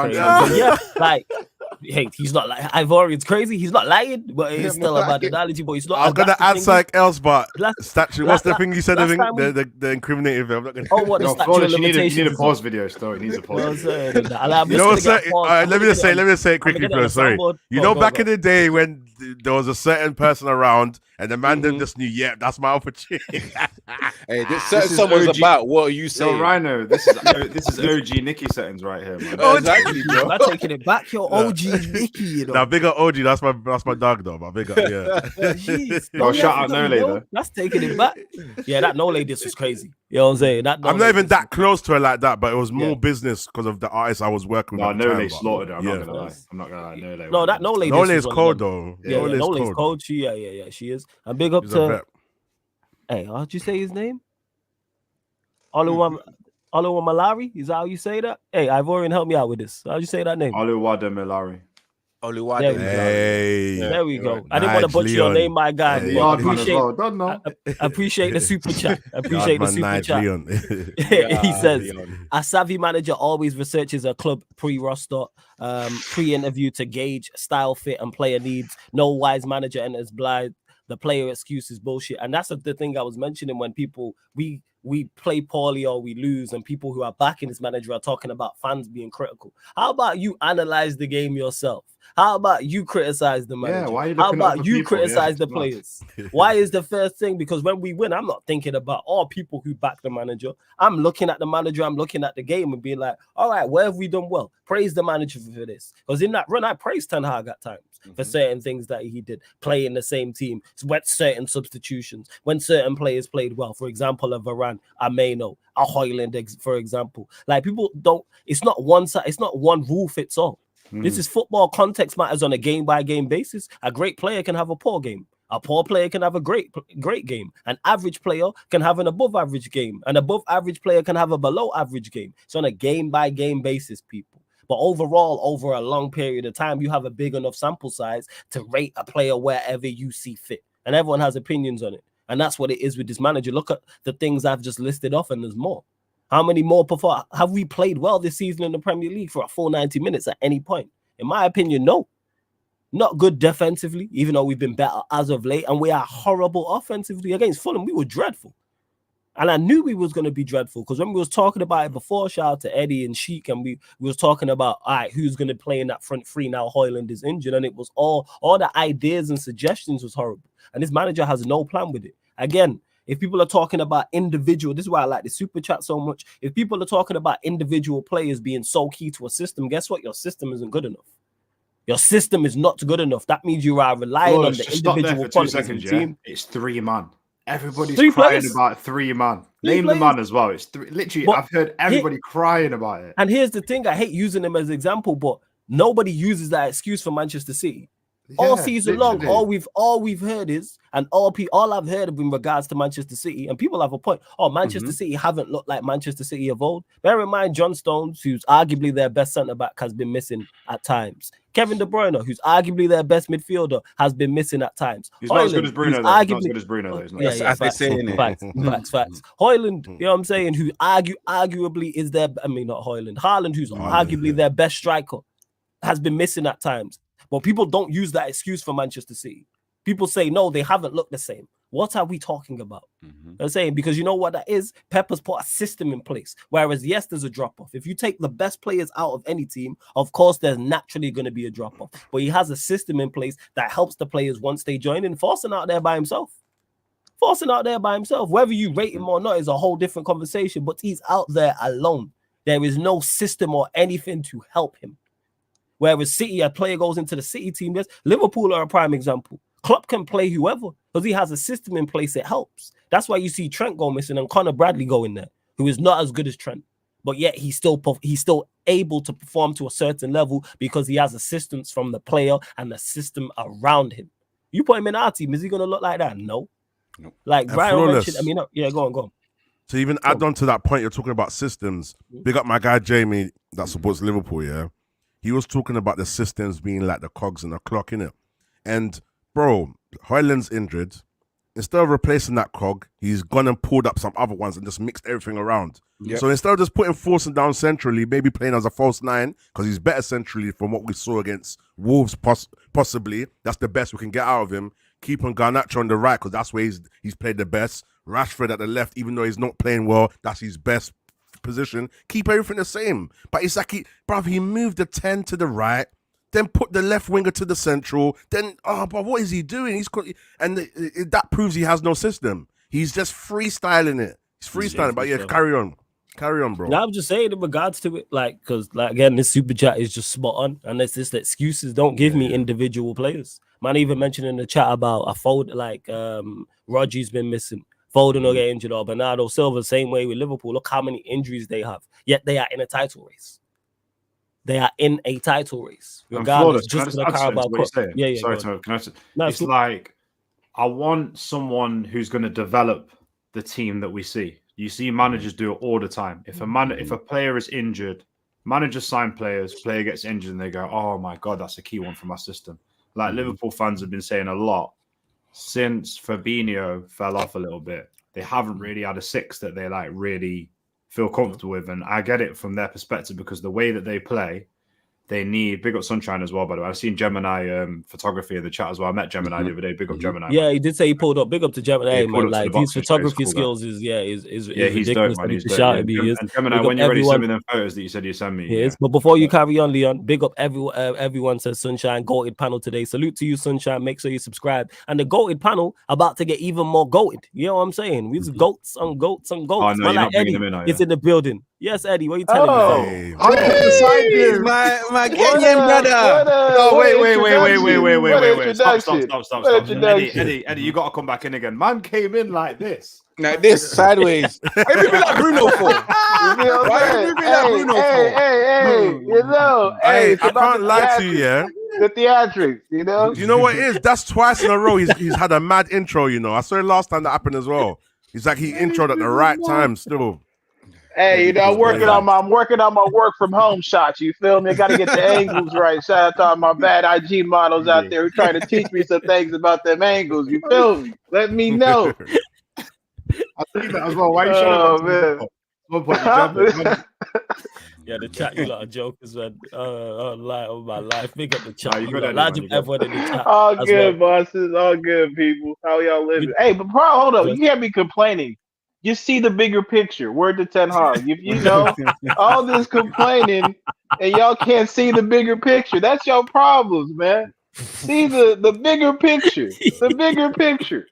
like, hey, he's not like Ivorian's crazy. He's not lying, but it's still a bad analogy. But he's not. I'm gonna add something else, but statue. What's the thing you said? The incriminating. I'm not gonna. Oh, what the statue you need a pause video. Story needs a pause. You know what's that? Let me just say it quickly first. Sorry. You know, back in the day when there was a certain person around and the ManDem just knew, yeah, that's my opportunity. Hey, someone's about. What are you saying? Yo, Rhino, this is OG Nicky settings right here, man. Oh, exactly, bro. I'm taking it back. Your OG Nicky, you know. Now, big up OG. That's my dog, though. But big up, yeah. Jeez. Oh, shout out Nole, though. That's taking it back. Yeah, that Nole this was crazy. You know what I'm saying? I'm not even that close to her like that, but it was more business because of the artist I was working with. No, Nole slaughtered her. I'm not gonna lie. I'm not gonna lie. No, that Nole is cold, though. Yeah, Nole is cold. Yeah, she is. And big up to... Hey, how'd you say his name? Malari? Is that how you say that? Hey, Ivorian, help me out with this. How'd you say that name? Oluwade Malari. There we go. I didn't want to butcher your name, my guy. Hey, I appreciate the super chat. He says, a savvy manager always researches a club pre-roster, pre-interview to gauge style, fit, and player needs. No wise manager enters blind. The player excuse is bullshit. And that's the thing I was mentioning when people, we play poorly or we lose, and people who are backing this manager are talking about fans being critical. How about you analyze the game yourself? How about you criticize the manager? How about you criticize the players? Why is the first thing? Because when we win, I'm not thinking about all people who back the manager. I'm looking at the manager, I'm looking at the game and being like, all right, where have we done well? Praise the manager for this. Because in that run, I praised Ten Hag at times for certain things that he did, play in the same team, with certain substitutions, when certain players played well. For example, a Varane, a Maino, a Højlund, for example. Like, people don't, it's not one side, it's not one rule fits all. This is football. Context matters on a game-by-game basis. A great player can have a poor game. A poor player can have a great game. An average player can have an above-average game. An above-average player can have a below-average game. It's on a game-by-game basis, people. But overall, over a long period of time, you have a big enough sample size to rate a player wherever you see fit. And everyone has opinions on it. And that's what it is with this manager. Look at the things I've just listed off, and there's more. How many more have we played well this season in the Premier League for a full 90 minutes at any point? In my opinion, no. Not good defensively, even though we've been better as of late. And we are horrible offensively. Against Fulham, we were dreadful. And I knew we was going to be dreadful, because when we was talking about it before, shout out to Eddie and Sheik, and we was talking about, all right, who's going to play in that front three now Højlund is injured, and it was all the ideas and suggestions was horrible. And this manager has no plan with it. Again, if people are talking about individual, this is why I like the super chat so much. If people are talking about individual players being so key to a system, guess what? Your system isn't good enough. Your system is not good enough. That means you are relying on the individual qualities of the team. It's 3 man. Everybody's crying about 3 man. Name the man as well. It's literally, I've heard everybody crying about it. And here's the thing, I hate using them as an example, but nobody uses that excuse for Manchester City. All season long, all we've heard is, and all I've heard in regards to Manchester City, and people have a point. Oh, Manchester City haven't looked like Manchester City of old. Bear in mind, John Stones, who's arguably their best centre back, has been missing at times. Kevin De Bruyne, who's arguably their best midfielder, has been missing at times. He's not as good as Bruno. Not as good as Bruno. As they say in it. Facts. Højlund, you know what I'm saying? Who arguably is their, not Højlund, Haaland, who's arguably their best striker, has been missing at times. But people don't use that excuse for Manchester City. People say, no, they haven't looked the same. What are we talking about? I'm saying, because you know what that is? Pepper's put a system in place. Whereas, yes, there's a drop-off. If you take the best players out of any team, of course, there's naturally going to be a drop-off. But he has a system in place that helps the players once they join in, forcing out there by himself. Whether you rate him or not is a whole different conversation, but he's out there alone. There is no system or anything to help him. Whereas City, a player goes into the City team, Liverpool are a prime example. Klopp can play whoever because he has a system in place that helps. That's why you see Trent go missing and Conor Bradley go in there, who is not as good as Trent, but yet he's still able to perform to a certain level because he has assistance from the player and the system around him. You put him in our team, is he going to look like that? No. Like Brian mentioned, go on. To even add on to that point, you're talking about systems. Big up my guy Jamie that supports Liverpool, yeah? He was talking about the systems being like the cogs in a clock, innit? And, bro, Højlund's injured. Instead of replacing that cog, he's gone and pulled up some other ones and just mixed everything around. Yep. So instead of just putting Forsen down centrally, maybe playing as a false 9, because he's better centrally from what we saw against Wolves, possibly. That's the best we can get out of him. Keeping Garnacho on the right, because that's where he's played the best. Rashford at the left, even though he's not playing well, that's his best position. Keep everything the same. But it's like he moved the 10 to the right, then put the left winger to the central, then but what is he doing? That proves he has no system. He's just freestyling it. He's freestyling, but yeah, carry on. Carry on, bro. Now I'm just saying in regards to it, like, because like again, this super chat is just spot on, and it's just excuses. Don't give me individual players. Man, even mentioned in the chat about a fold like Rodri's been missing. Foden will get injured, or Bernardo Silva, same way with Liverpool. Look how many injuries they have. Yet they are in a title race. They are in a title race. Regardless, just for the Carabao Cup. Yeah. Sorry, it's like I want someone who's going to develop the team that we see. You see managers do it all the time. If a player is injured, managers sign players, player gets injured, and they go, "Oh my God, that's a key one for my system." Like Liverpool fans have been saying a lot since Fabinho fell off a little bit. They haven't really had a six that they like really feel comfortable with, and I get it from their perspective because the way that they play, they need big up Sunshine as well. By the way, I've seen Gemini photography in the chat as well. I met Gemini the other day. Big up Gemini. Yeah, man. He did say he pulled up. Big up to Gemini, man. Like his photography skills is he's ridiculous. Dope, man. He's dope. And Gemini, when you're ready to send me them photos that you said you send me. Yes, but before you carry on, Leon, big up everyone says Sunshine goated panel today. Salute to you, Sunshine. Make sure you subscribe. And the goated panel about to get even more goated. You know what I'm saying? We're goats on goats on goats. Oh, no, you're not bringing them in, are you? It's in the building. Yes, Eddie. What are you telling me? My Kenyan brother. Oh, wait. Stop. Eddie, you gotta come back in again. Man came in like this. Like this, sideways. Why you moving like Bruno for? Why you moving like Bruno for? Hey, you know. Hey, I can't lie to you, yeah. The theatrics, you know. You know what it is? That's twice in a row he's had a mad intro, you know. I saw it last time that happened as well. He's like he introed at the right time still. Hey, you know, I'm working on my work from home shots. You feel me? I got to get the angles right. Shout out to all my bad IG models out there who trying to teach me some things about them angles. You feel me? Let me know. I see that as well. Why are you showing up? Yeah, the chat, you lot of jokers, man. Lie of my life. Big up the chat. You large of everyone in the chat. All good, bosses. All good, people. How y'all living? Hey, but bro, hold on. You can't be complaining. You see the bigger picture. Word to Ten Hag. You know, all this complaining, and y'all can't see the bigger picture. That's your problems, man. See the bigger picture. The bigger picture.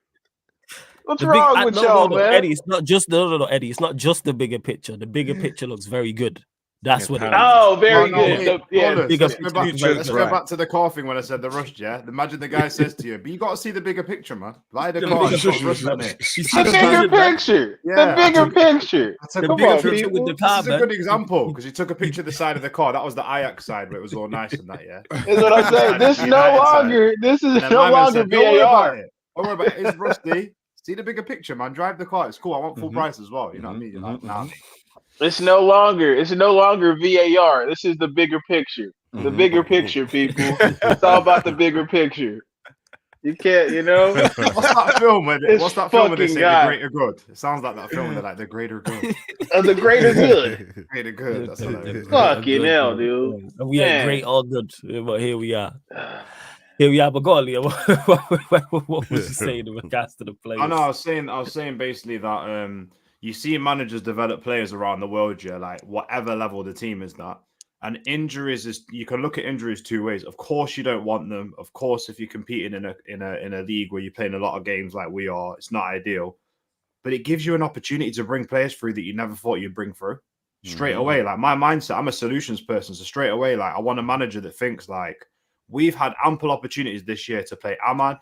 What's wrong with y'all, man? Eddie, it's not just Eddie. It's not just the bigger picture. The bigger picture looks very good. That's what it is. Oh, very good. Let's go back to the car thing when I said the rush, yeah? Imagine the guy says to you, but you got to see the bigger picture, man. Buy the car. The bigger picture. The bigger picture. This is a good example because he took a picture of the side of the car. That was the Ajax side where it was all nice and that, yeah? That's what I'm saying. This is no longer VAR. Don't worry about it. It's rusty. See the bigger picture, man. Drive the car. It's cool. I want full price as well. You know what I mean? You're like, nah. It's no longer VAR. This is the bigger picture. The bigger picture, people. It's all about the bigger picture. You can't, you know. What's that film? What's that film where they say the greater good? It sounds like that film where they're like the greater good. The greater good. Greater good. That's what it is. Fucking hell, dude. We are great, all good. But here we are. Here we are, but go on, Leo. What was you saying in regards to the players? I know. I was saying basically that you see managers develop players around the world, yeah, like whatever level the team is that. And injuries is you can look at injuries two ways. Of course, you don't want them. Of course, if you're competing in a league where you're playing a lot of games like we are, it's not ideal. But it gives you an opportunity to bring players through that you never thought you'd bring through straight away. Like my mindset, I'm a solutions person, so straight away, like I want a manager that thinks like we've had ample opportunities this year to play Ahmad,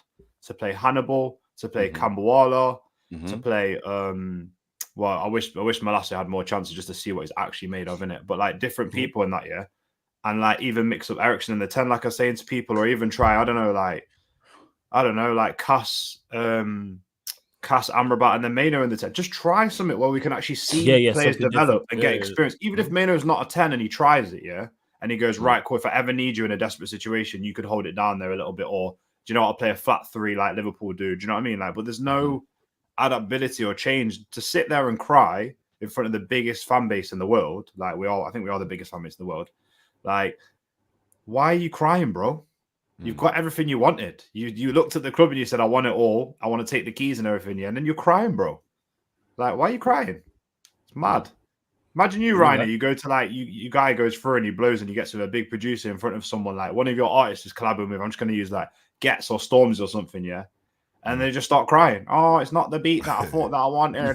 to play Hannibal, to play Kambuwala, to play. Well, I wish Malacia had more chances just to see what he's actually made of in it. But like different people in that year, and like even mix up Ericsson in the 10, like I was saying to people, or even try like Cass Amrabat and then Mano in the 10. Just try something where we can actually see players develop and get experience. Even if Mano's not a 10 and he tries it, and he goes, right, cool, if I ever need you in a desperate situation, you could hold it down there a little bit, or do you know what, I'll play a flat 3 like Liverpool do. Do you know what I mean? Like, but there's no adaptability or change to sit there and cry in front of the biggest fan base in the world. Like I think we are the biggest fan base in the world. Like, why are you crying, bro? You've got everything you wanted. You looked at the club and you said, I want it all. I want to take the keys and everything. Yeah. And then you're crying, bro. Like, why are you crying? It's mad. Imagine you, Reiner, you go to like, you guy goes through and he blows and he gets with a big producer in front of someone, like one of your artists is collabing with, I'm just going to use like Gets or Storms or something, yeah? and they just start crying. Oh, it's not the beat that I thought that I wanted. And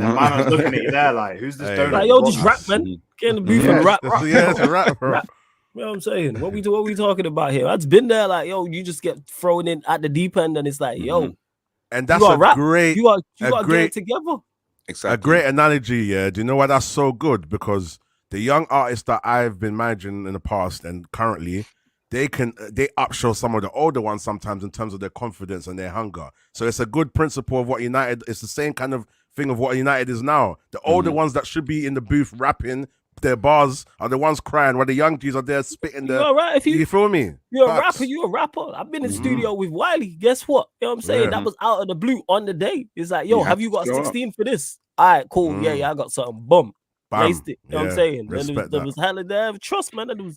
then man was looking at you there like, who's this donut? Like, yo, just rap, man. Get in the booth and rap. Yeah, it's a rap, bro. Rap. You know what I'm saying? What we talking about here? I've been there, like, yo, you just get thrown in at the deep end, and it's like, yo, and that's a great, you gotta get it together. Exactly. A great analogy. Yeah, do you know why that's so good? Because the young artists that I've been managing in the past and currently, they upshow some of the older ones sometimes in terms of their confidence and their hunger. So it's a good principle of what United. It's the same kind of thing of what United is now. The older ones that should be in the booth rapping their bars are the ones crying, while the young G's are there spitting the. Right. If you feel me? You're a rapper. You're a rapper. I've been in the studio with Wiley. Guess what? You know what I'm saying? That was out of the blue on the day. It's like, yo, have you got 16 for this? All right, cool. Yeah, I got something. Boom. Placed it. You know what I'm saying? And there was hella there. Trust, man. And there was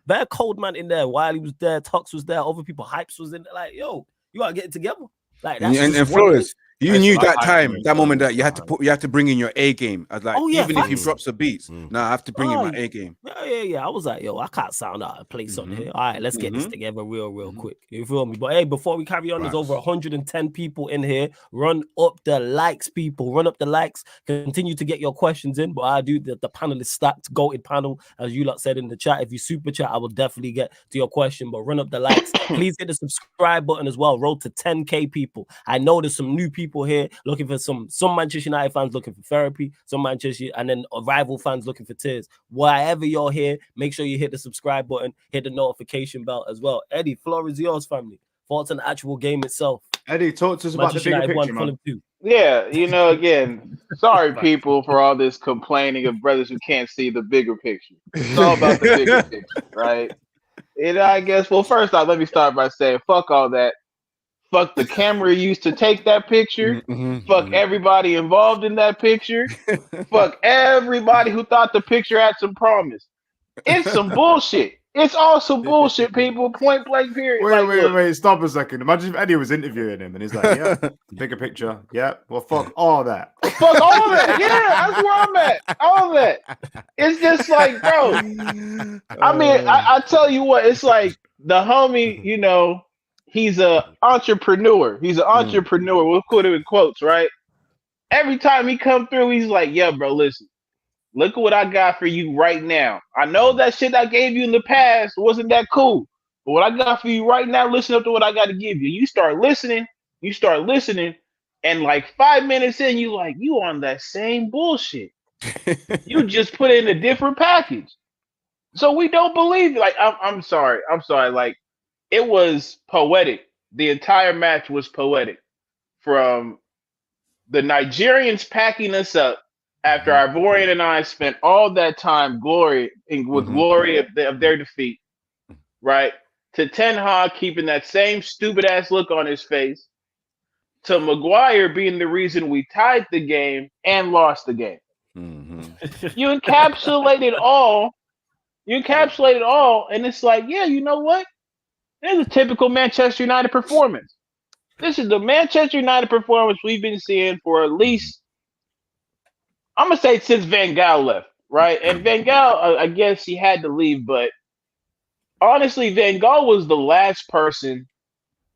bad cold man in there. Wiley was there. Tux was there. Other people, Hypes was in there. Like, yo, you gotta get it together. Like, that's and Flores, you knew that moment that you had to bring in your A game. I was like, even if you drop some beats, I have to bring in my A game. Yeah. I was like, yo, I can't sound out of place on here. All right, let's get this together real quick. You feel me? But hey, before we carry on, there's over 110 people in here. Run up the likes, people. Run up the likes. Continue to get your questions in. But I do the panel is stacked, goated panel, as you lot said in the chat. If you super chat, I will definitely get to your question. But run up the likes. Please hit the subscribe button as well. Road to 10K people. I know there's some new people here looking for some Manchester United fans looking for therapy, some Manchester, and then rival fans looking for tears. Wherever you're here, make sure you hit the subscribe button, hit the notification bell as well. Eddie, floor is yours, family. Thoughts on the actual game itself. Eddie, talk to us about the bigger picture, man. Yeah, again, sorry people for all this complaining of brothers who can't see the bigger picture. It's all about the bigger picture, right? And I guess, well, first off, let me start by saying, fuck all that. Fuck the camera used to take that picture. Fuck everybody involved in that picture. Fuck everybody who thought the picture had some promise. It's some bullshit. It's all some bullshit, people. Point blank, period. Wait. Stop a second. Imagine if Eddie was interviewing him and he's like, yeah, bigger picture. Yeah, well, fuck all that. Fuck all that. Yeah, that's where I'm at. All that. It's just like, bro. I mean, I tell you what, it's like the homie, he's an entrepreneur. He's an entrepreneur. We'll put it in quotes, right? Every time he come through, he's like, yeah, bro, listen. Look at what I got for you right now. I know that shit I gave you in the past wasn't that cool. But what I got for you right now, listen up to what I got to give you. You start listening, and like 5 minutes in, you on that same bullshit. You just put it in a different package. So we don't believe you. Like, I'm sorry. Like, it was poetic. The entire match was poetic. From the Nigerians packing us up after Ivorian and I spent all that time glory of their defeat, right? To Ten Hag keeping that same stupid ass look on his face, to Maguire being the reason we tied the game and lost the game. You encapsulate it all. And it's like, yeah, you know what? This is a typical Manchester United performance. This is the Manchester United performance we've been seeing for at least, I'm going to say, since Van Gaal left, right? And Van Gaal, I guess he had to leave, but honestly, Van Gaal was the last person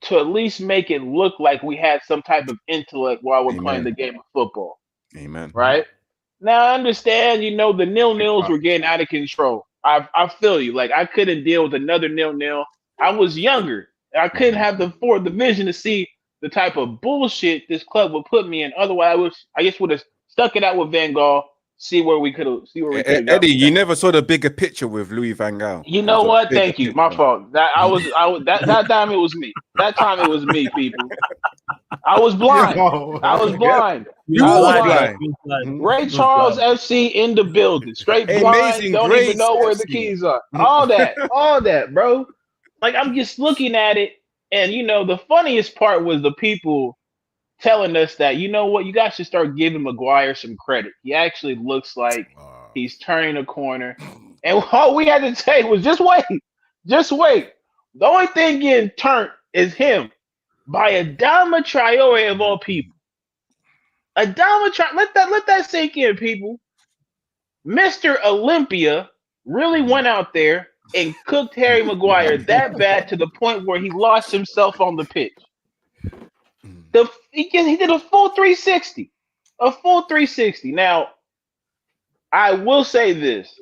to at least make it look like we had some type of intellect while we're playing the game of football. Amen. Right? Now, I understand, the 0-0s were getting out of control. I feel you. Like, I couldn't deal with another 0-0. I was younger. I couldn't have the vision to see the type of bullshit this club would put me in. Otherwise, I guess would have stuck it out with Van Gaal. See where we could have. Eddie, you never saw the bigger picture with Louis Van Gaal. You know what? Thank you. My fault. That time it was me. That time it was me, people. I was blind. You were blind. Ray Charles FC in the building. Straight blind. Don't even know where the keys are. All that, bro. Like, I'm just looking at it, and the funniest part was the people telling us that, you know what, you guys should start giving Maguire some credit. He actually looks like he's turning a corner. And all we had to say was just wait. The only thing getting turned is him by Adama Traore of all people. Adama Traore, let that sink in, people. Mr. Olympia really went out there and cooked Harry Maguire that bad to the point where he lost himself on the pitch. He did a full 360. A full 360. Now, I will say this.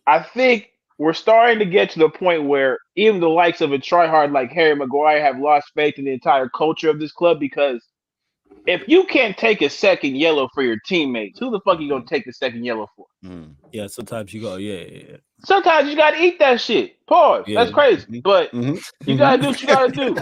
I think we're starting to get to the point where even the likes of a tryhard like Harry Maguire have lost faith in the entire culture of this club, because if you can't take a second yellow for your teammates, who the fuck you gonna take the second yellow for? Yeah, sometimes you go, yeah. Sometimes you gotta eat that shit. Pause. Yeah. That's crazy. But you gotta do what you gotta do.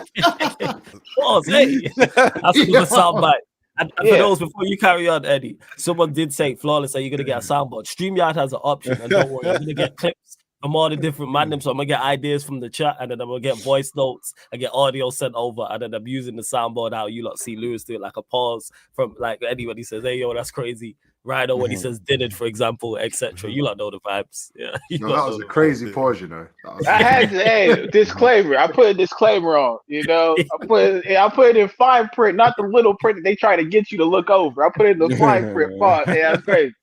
Pause. Hey, that's a soundbite. And for those, before you carry on, Eddie, someone did say Flawless, are you gonna get a soundboard? StreamYard has an option, and don't worry, I'm gonna get clips from all the different ManDem. So I'm gonna get ideas from the chat, and then I'm gonna get voice notes, I get audio sent over, and then I'm using the soundboard out. You lot see Lewis do it like a pause from like Eddie when he says, "Hey yo, that's crazy." Rhino when he says "did it," for example, etc. You lot know the vibes. Yeah, that was a crazy pause, you know. I had to disclaimer. I put a disclaimer on. You know, I put it in fine print, not the little print that they try to get you to look over. I put it in the fine print font. Yeah, that's crazy.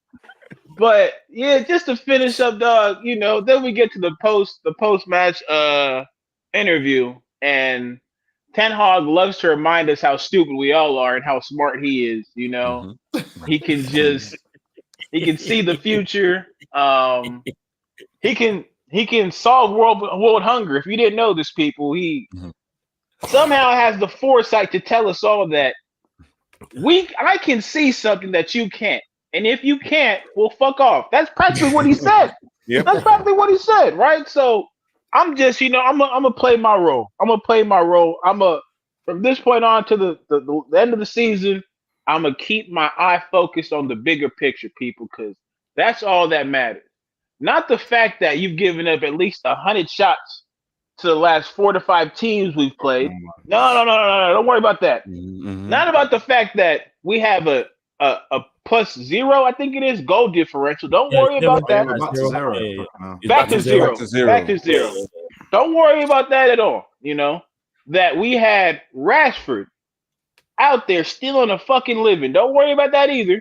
But yeah, just to finish up, dog. You know, then we get to the post match interview, and Ten Hag loves to remind us how stupid we all are and how smart he is. You know, he can see the future. He can solve world hunger. If you didn't know this, people, he somehow has the foresight to tell us all that I can see something that you can't. And if you can't, well, fuck off. That's practically what he said. That's practically what he said, right? So I'm just, I'm gonna play my role. From this point on to the end of the season, I'm gonna keep my eye focused on the bigger picture, people, because that's all that matters. Not the fact that you've given up at least 100 shots to the last 4 to 5 teams we've played. No. Don't worry about that. Not about the fact that we have a +0, I think it is, goal differential. Don't worry about that. Back to zero. Don't worry about that at all. You know, that we had Rashford out there stealing a fucking living. Don't worry about that either.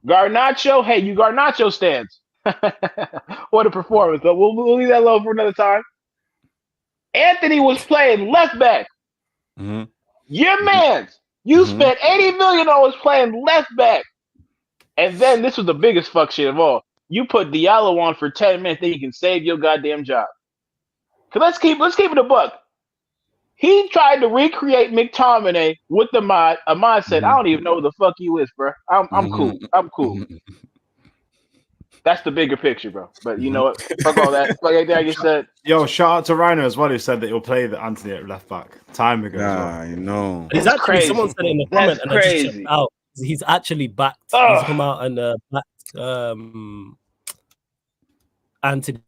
Garnacho, hey, you Garnacho stands. What a performance. But we'll leave that alone for another time. Anthony was playing left back. Your man's. You spent $80 million playing left back. And then this was the biggest fuck shit of all. You put Diallo on for 10 minutes, then you can save your goddamn job. Cause let's keep it a buck. He tried to recreate McTominay with the mod. Ahmad said, I don't even know who the fuck you is, bro. I'm cool. I'm cool. That's the bigger picture, bro. But you know what? Fuck all that. Fuck everything I just said. Yo, shout out to Rhino as well, who said that he'll play the Anthony at left back time ago. I know. He's actually crazy. Someone said in the comment, and I just checked out. He's actually backed. He's come out and backed Anthony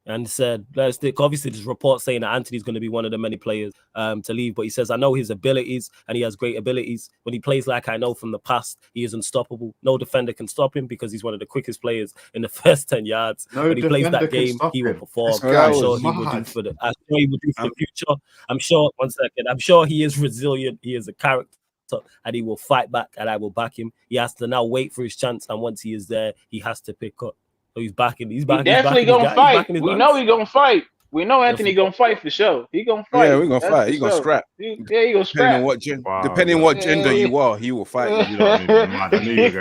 and said, let's stick. Obviously, there's reports saying that Anthony's going to be one of the many players to leave, but he says, I know his abilities and he has great abilities. When he plays like I know from the past, he is unstoppable. No defender can stop him because he's one of the quickest players in the first 10 yards. When he plays that game, he will perform. I'm sure he will do for the future. I'm sure, one second, I'm sure he is resilient. He is a character. And he will fight back, and I will back him. He has to now wait for his chance, and once he is there, he has to pick up. So he's backing. He's definitely gonna fight. We know he's gonna fight. We know Anthony gonna fight for sure. He gonna fight. Yeah, we're gonna fight. He gonna scrap. He gonna scrap. Depending on what gender you are, he will fight. You know what I mean?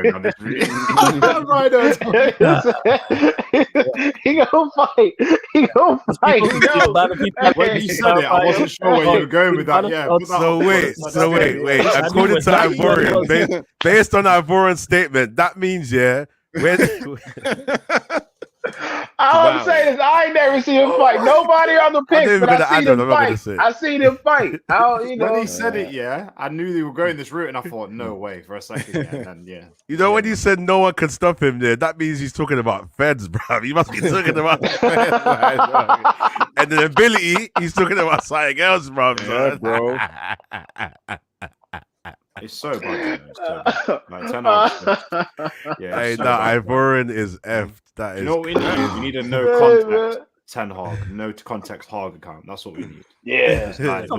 He gonna fight. He gonna fight. When you said it, I wasn't sure where you were going with that. Yeah. So wait. According to Ivorian, based on Ivorian's statement, that means all I'm saying is I ain't never seen him fight. Nobody on the pitch, but I seen him fight. I seen him fight. When he said it, I knew they were going this route, and I thought, no way, for a second. When he said no one can stop him there, that means he's talking about feds, bro. He must be talking about feds, and the ability, he's talking about something else, bro. Yeah, bro. It's so bad. Like 10 hours. Ivorian is effed. That is. You know what we need? We need a no contact Ten Hag, no context Hag account. That's what we need. Yeah. Out of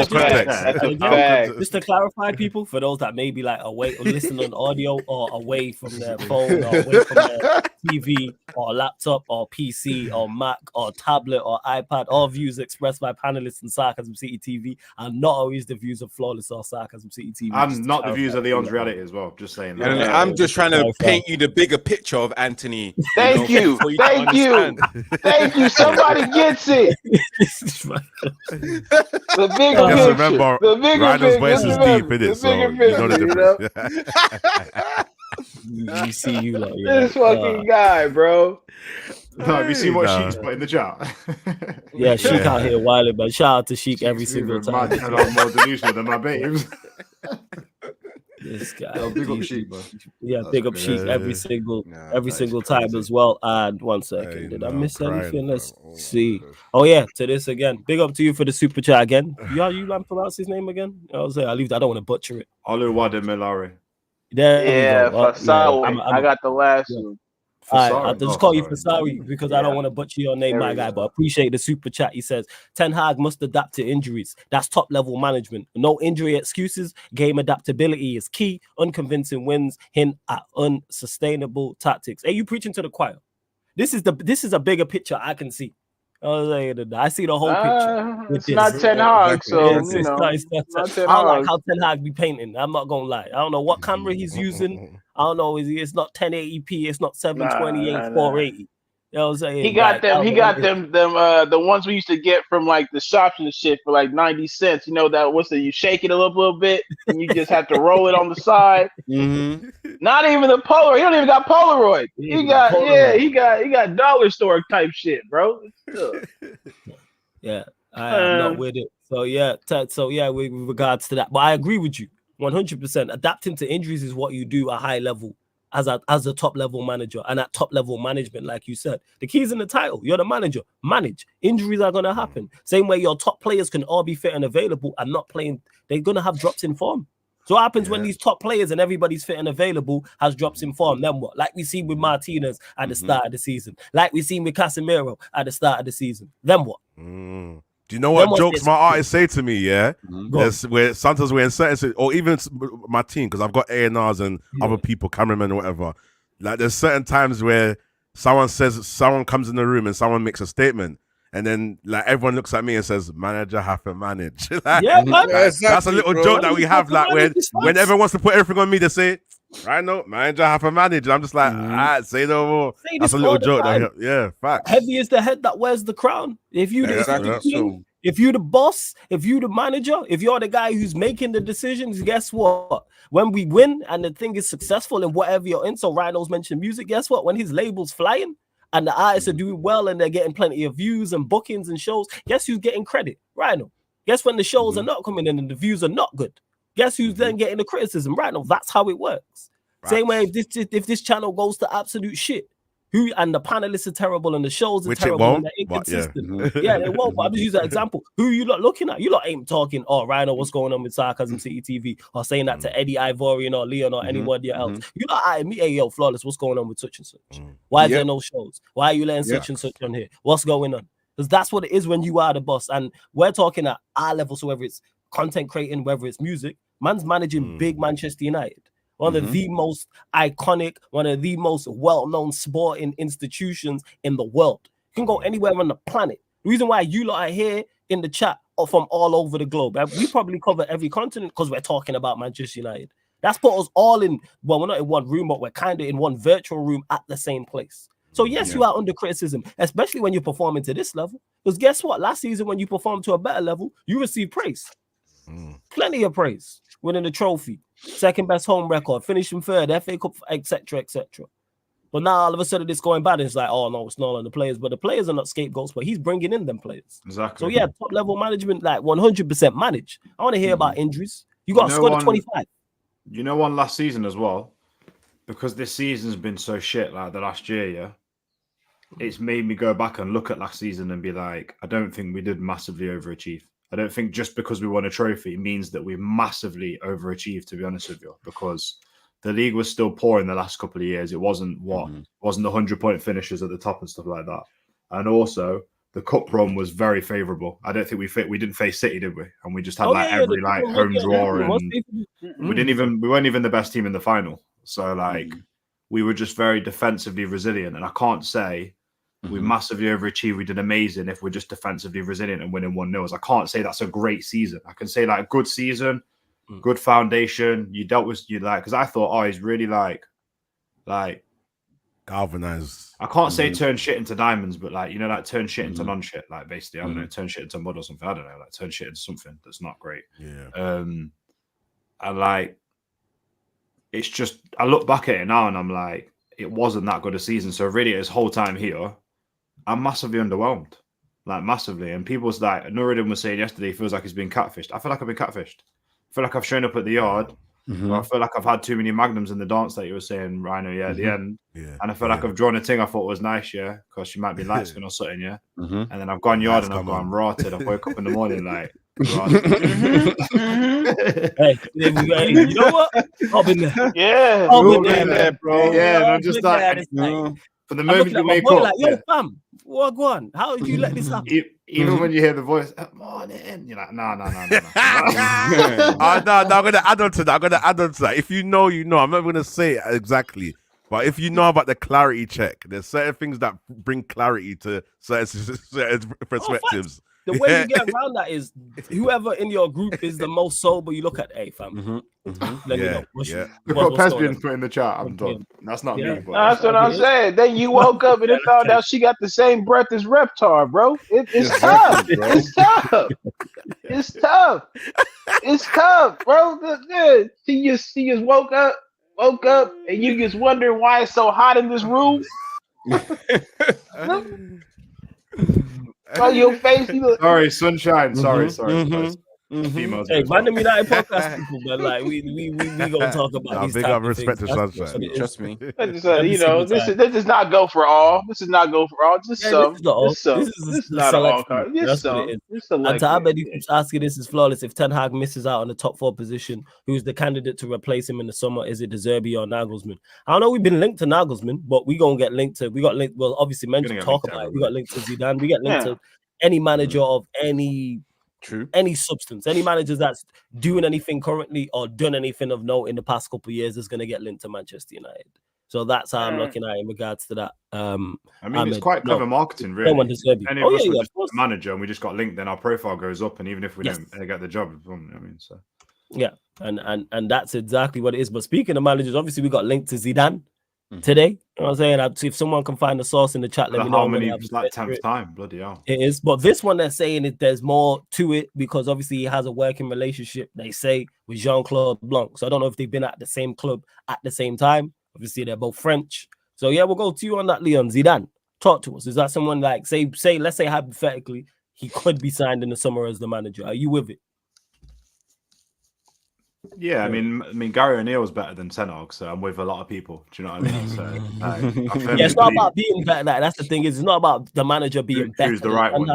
context. That's a fact. Just to clarify, people, for those that may be like away or listen on audio or away from their phone or away from their TV or laptop or PC or Mac or tablet or iPad, all views expressed by panelists in Sarcasm City TV are not always the views of Flawless or Sarcasm City TV. And not the views of Leon's reality as well. Just saying that. And I'm just trying to paint you the bigger picture of Anthony. Thank you. Thank you. Thank you. Somebody gets it. The bigger picture. Remember, the bigger Rhino's picture. voice is deep in it, so you know the difference. You see you like This fucking guy, bro. No, have you seen what Sheik's put in the chat? Yeah, Sheik out here wilding, but shout out to Sheik every single time. A lot more delusional than my babes. This guy, big up Sheik, bro. Yeah, big up Sheik every single time as well. And 1 second, did I miss anything? Let's see. Oh yeah, to this again. Big up to you for the super chat again. You man pronounce his name again? I was saying I don't want to butcher it. Oluwade Milari. There Fasari. I got the last one. I'll just call you Fasari because I don't want to butcher your name, my guy. But I appreciate the super chat. He says Ten Hag must adapt to injuries. That's top level management. No injury excuses. Game adaptability is key. Unconvincing wins hint at unsustainable tactics. Hey, you preaching to the choir? This is a bigger picture I can see. I see the whole picture. It's not Ten Hag, so I like how Ten Hag be painting. I'm not gonna lie. I don't know what camera he's using. I don't know. It's not 1080p. It's not 728, 480. You know what I'm saying? He got them. The ones we used to get from like the shops and shit for like 90 cents. You know that you shake it a little bit and you just have to roll it on the side. Mm-hmm. Not even the Polaroid. He don't even got Polaroid. He got dollar store type shit, bro. Yeah, I'm not with it. So with regards to that, but I agree with you 100%. Adapting to injuries is what you do at high level as a top level manager, and at top level management, like you said, the key's in the title. You're the manager. Manage. Injuries are gonna happen. Same way your top players can all be fit and available and not playing. They're gonna have drops in form. So what happens when these top players and everybody's fit and available has drops in form? Then what? Like we seen with Martinez at the start of the season. Like we seen with Casemiro at the start of the season. Then what? Do you know what jokes my artists say to me? Yeah, where sometimes we're in certain, or even my team, because I've got A&Rs and other people, cameramen or whatever. Like there's certain times where someone comes in the room and someone makes a statement, and then like everyone looks at me and says, "Manager have to manage." Like, that's a little joke that we have. Like when everyone wants to put everything on me, they say, "Right, no, manager have to manage." And I'm just like, say no more. That's a little joke. Yeah, facts. Heavy is the head that wears the crown. If you if you the boss, if you the manager, if you're the guy who's making the decisions, guess what? When we win and the thing is successful in whatever you're in, so Rhino's mentioned music, guess what? When his label's flying and the artists are doing well and they're getting plenty of views and bookings and shows, guess who's getting credit? Rhino. Guess when the shows are not coming in and the views are not good? Guess who's then getting the criticism? Rhino. That's how it works. Right. Same way if this channel goes to absolute shit, and the panelists are terrible and the shows are terrible and they're inconsistent. Yeah, they won't. But I'm just using that example. Who you lot looking at? You lot ain't talking, Rhino, what's going on with Sarcasm City TV? Or saying that to Eddie Ivorian or Leon or anybody else. You lot at me, hey, yo, Flawless, what's going on with such and such? Why is there no shows? Why are you letting such and such on here? What's going on? Because that's what it is when you are the boss. And we're talking at our level, so whether it's content creating, whether it's music, man's managing big Manchester United. One of the most iconic, one of the most well-known sporting institutions in the world. You can go anywhere on the planet. The reason why you lot are here in the chat or from all over the globe, we probably cover every continent because we're talking about Manchester United. That's put us all in, well, we're not in one room, but we're kind of in one virtual room at the same place. So yes, you are under criticism, especially when you're performing to this level. Because guess what? Last season, when you performed to a better level, you received praise. Plenty of praise. Winning the trophy, second best home record, finishing third, FA Cup, etc., etc. But now all of a sudden it's going bad. And it's like, oh no, it's not on the players, but the players are not scapegoats. But he's bringing in them players. Exactly. So yeah, top level management, like 100% manage. I want to hear about injuries. You got to score the 25. You know, one last season as well, because this season's been so shit. Like the last year, yeah, it's made me go back and look at last season and be like, I don't think we did massively overachieve. I don't think just because we won a trophy means that we massively overachieved, to be honest with you, because the league was still poor in the last couple of years. It wasn't wasn't the 100-point finishers at the top and stuff like that. And also, the cup run was very favourable. I don't think we didn't face City, did we? And we just had every home draw, and we weren't even the best team in the final. So we were just very defensively resilient, and I can't say we massively overachieved. We did amazing if we're just defensively resilient and winning 1-0. I can't say that's a great season. I can say a good season, good foundation. You dealt with because I thought, he's really like galvanized. I can't say turn shit into diamonds, but turn shit into non-shit. Basically, I don't know, turn shit into mud or something. I don't know, turn shit into something that's not great. Yeah. And it's just, I look back at it now and I'm like, it wasn't that good a season. So really, this whole time here, I'm massively underwhelmed, massively. And people's Nuruddin was saying yesterday, he feels like he's been catfished. I feel like I've been catfished. I feel like I've shown up at the yard. I feel like I've had too many magnums in the dance that you were saying, Rhino, at the end. Yeah. And I feel like I've drawn a thing I thought was nice, because she might be light skin or something, And then I've gone yard and I've gone rotted. I woke up in the morning Hey, you know what? I'll be there. Yeah, I'll be there, bro. Yeah, and I'm just for the moment you wake up, yo, fam, what go on? How did you let this happen? Even when you hear the voice, morning, you're like, no. No, I'm gonna add on to that. If you know, you know. I'm not gonna say it exactly, but if you know about the clarity check, there's certain things that bring clarity to certain perspectives. The way you get around that is whoever in your group is the most sober. You look at, hey, fam. Let me know. Look what Pesbian's put in the chat. I'm done. That's not me. But that's what I'm saying. Then you woke up and then found out she got the same breath as Reptar, bro. It's tough. It's tough. It's tough. It's tough, bro. She just woke up, and you just wondering why it's so hot in this room. Oh, your face. Sorry, sunshine. Sorry. Hey, ManDem United podcast people, but we gonna talk about these big up respect to sunshine. Trust me. This does not go for all. This is not go for all. Just some. This is not all. Just some. And to Abed, keeps asking, this is flawless. If Ten Hag misses out on the top 4 position, who's the candidate to replace him in the summer? Is it De Zerbi or Nagelsmann? I don't know. We've been linked to Nagelsmann, but we gonna get linked to. We got linked. Well, obviously, mentioned talk about it. We got linked to Zidane. We get linked to any manager of any. True. Any substance, any managers that's doing anything currently or done anything of note in the past couple of years is going to get linked to Manchester United. So that's how I'm looking at it in regards to that. I mean, it's quite clever marketing, really. No one deserves it. Any of us were just a manager and we just got linked, then our profile goes up, and even if we don't get the job, I mean, so yeah, and that's exactly what it is. But speaking of managers, obviously we got linked to Zidane today. You know what I'm saying? If someone can find the source in the chat, let me know. How many? It's like 10th time. Bloody hell. It is. But this one, they're saying that there's more to it because obviously he has a working relationship, they say, with Jean-Claude Blanc. So I don't know if they've been at the same club at the same time. Obviously, they're both French. So yeah, we'll go to you on that, Leon. Zidane, talk to us. Is that someone like, say, let's say hypothetically, he could be signed in the summer as the manager? Are you with it? Yeah, I mean, Gary O'Neill's better than Ten Hag, so I'm with a lot of people. Do you know what I mean? So, it's not about being better. That's the thing. It's not about the manager being better. Choose the right one.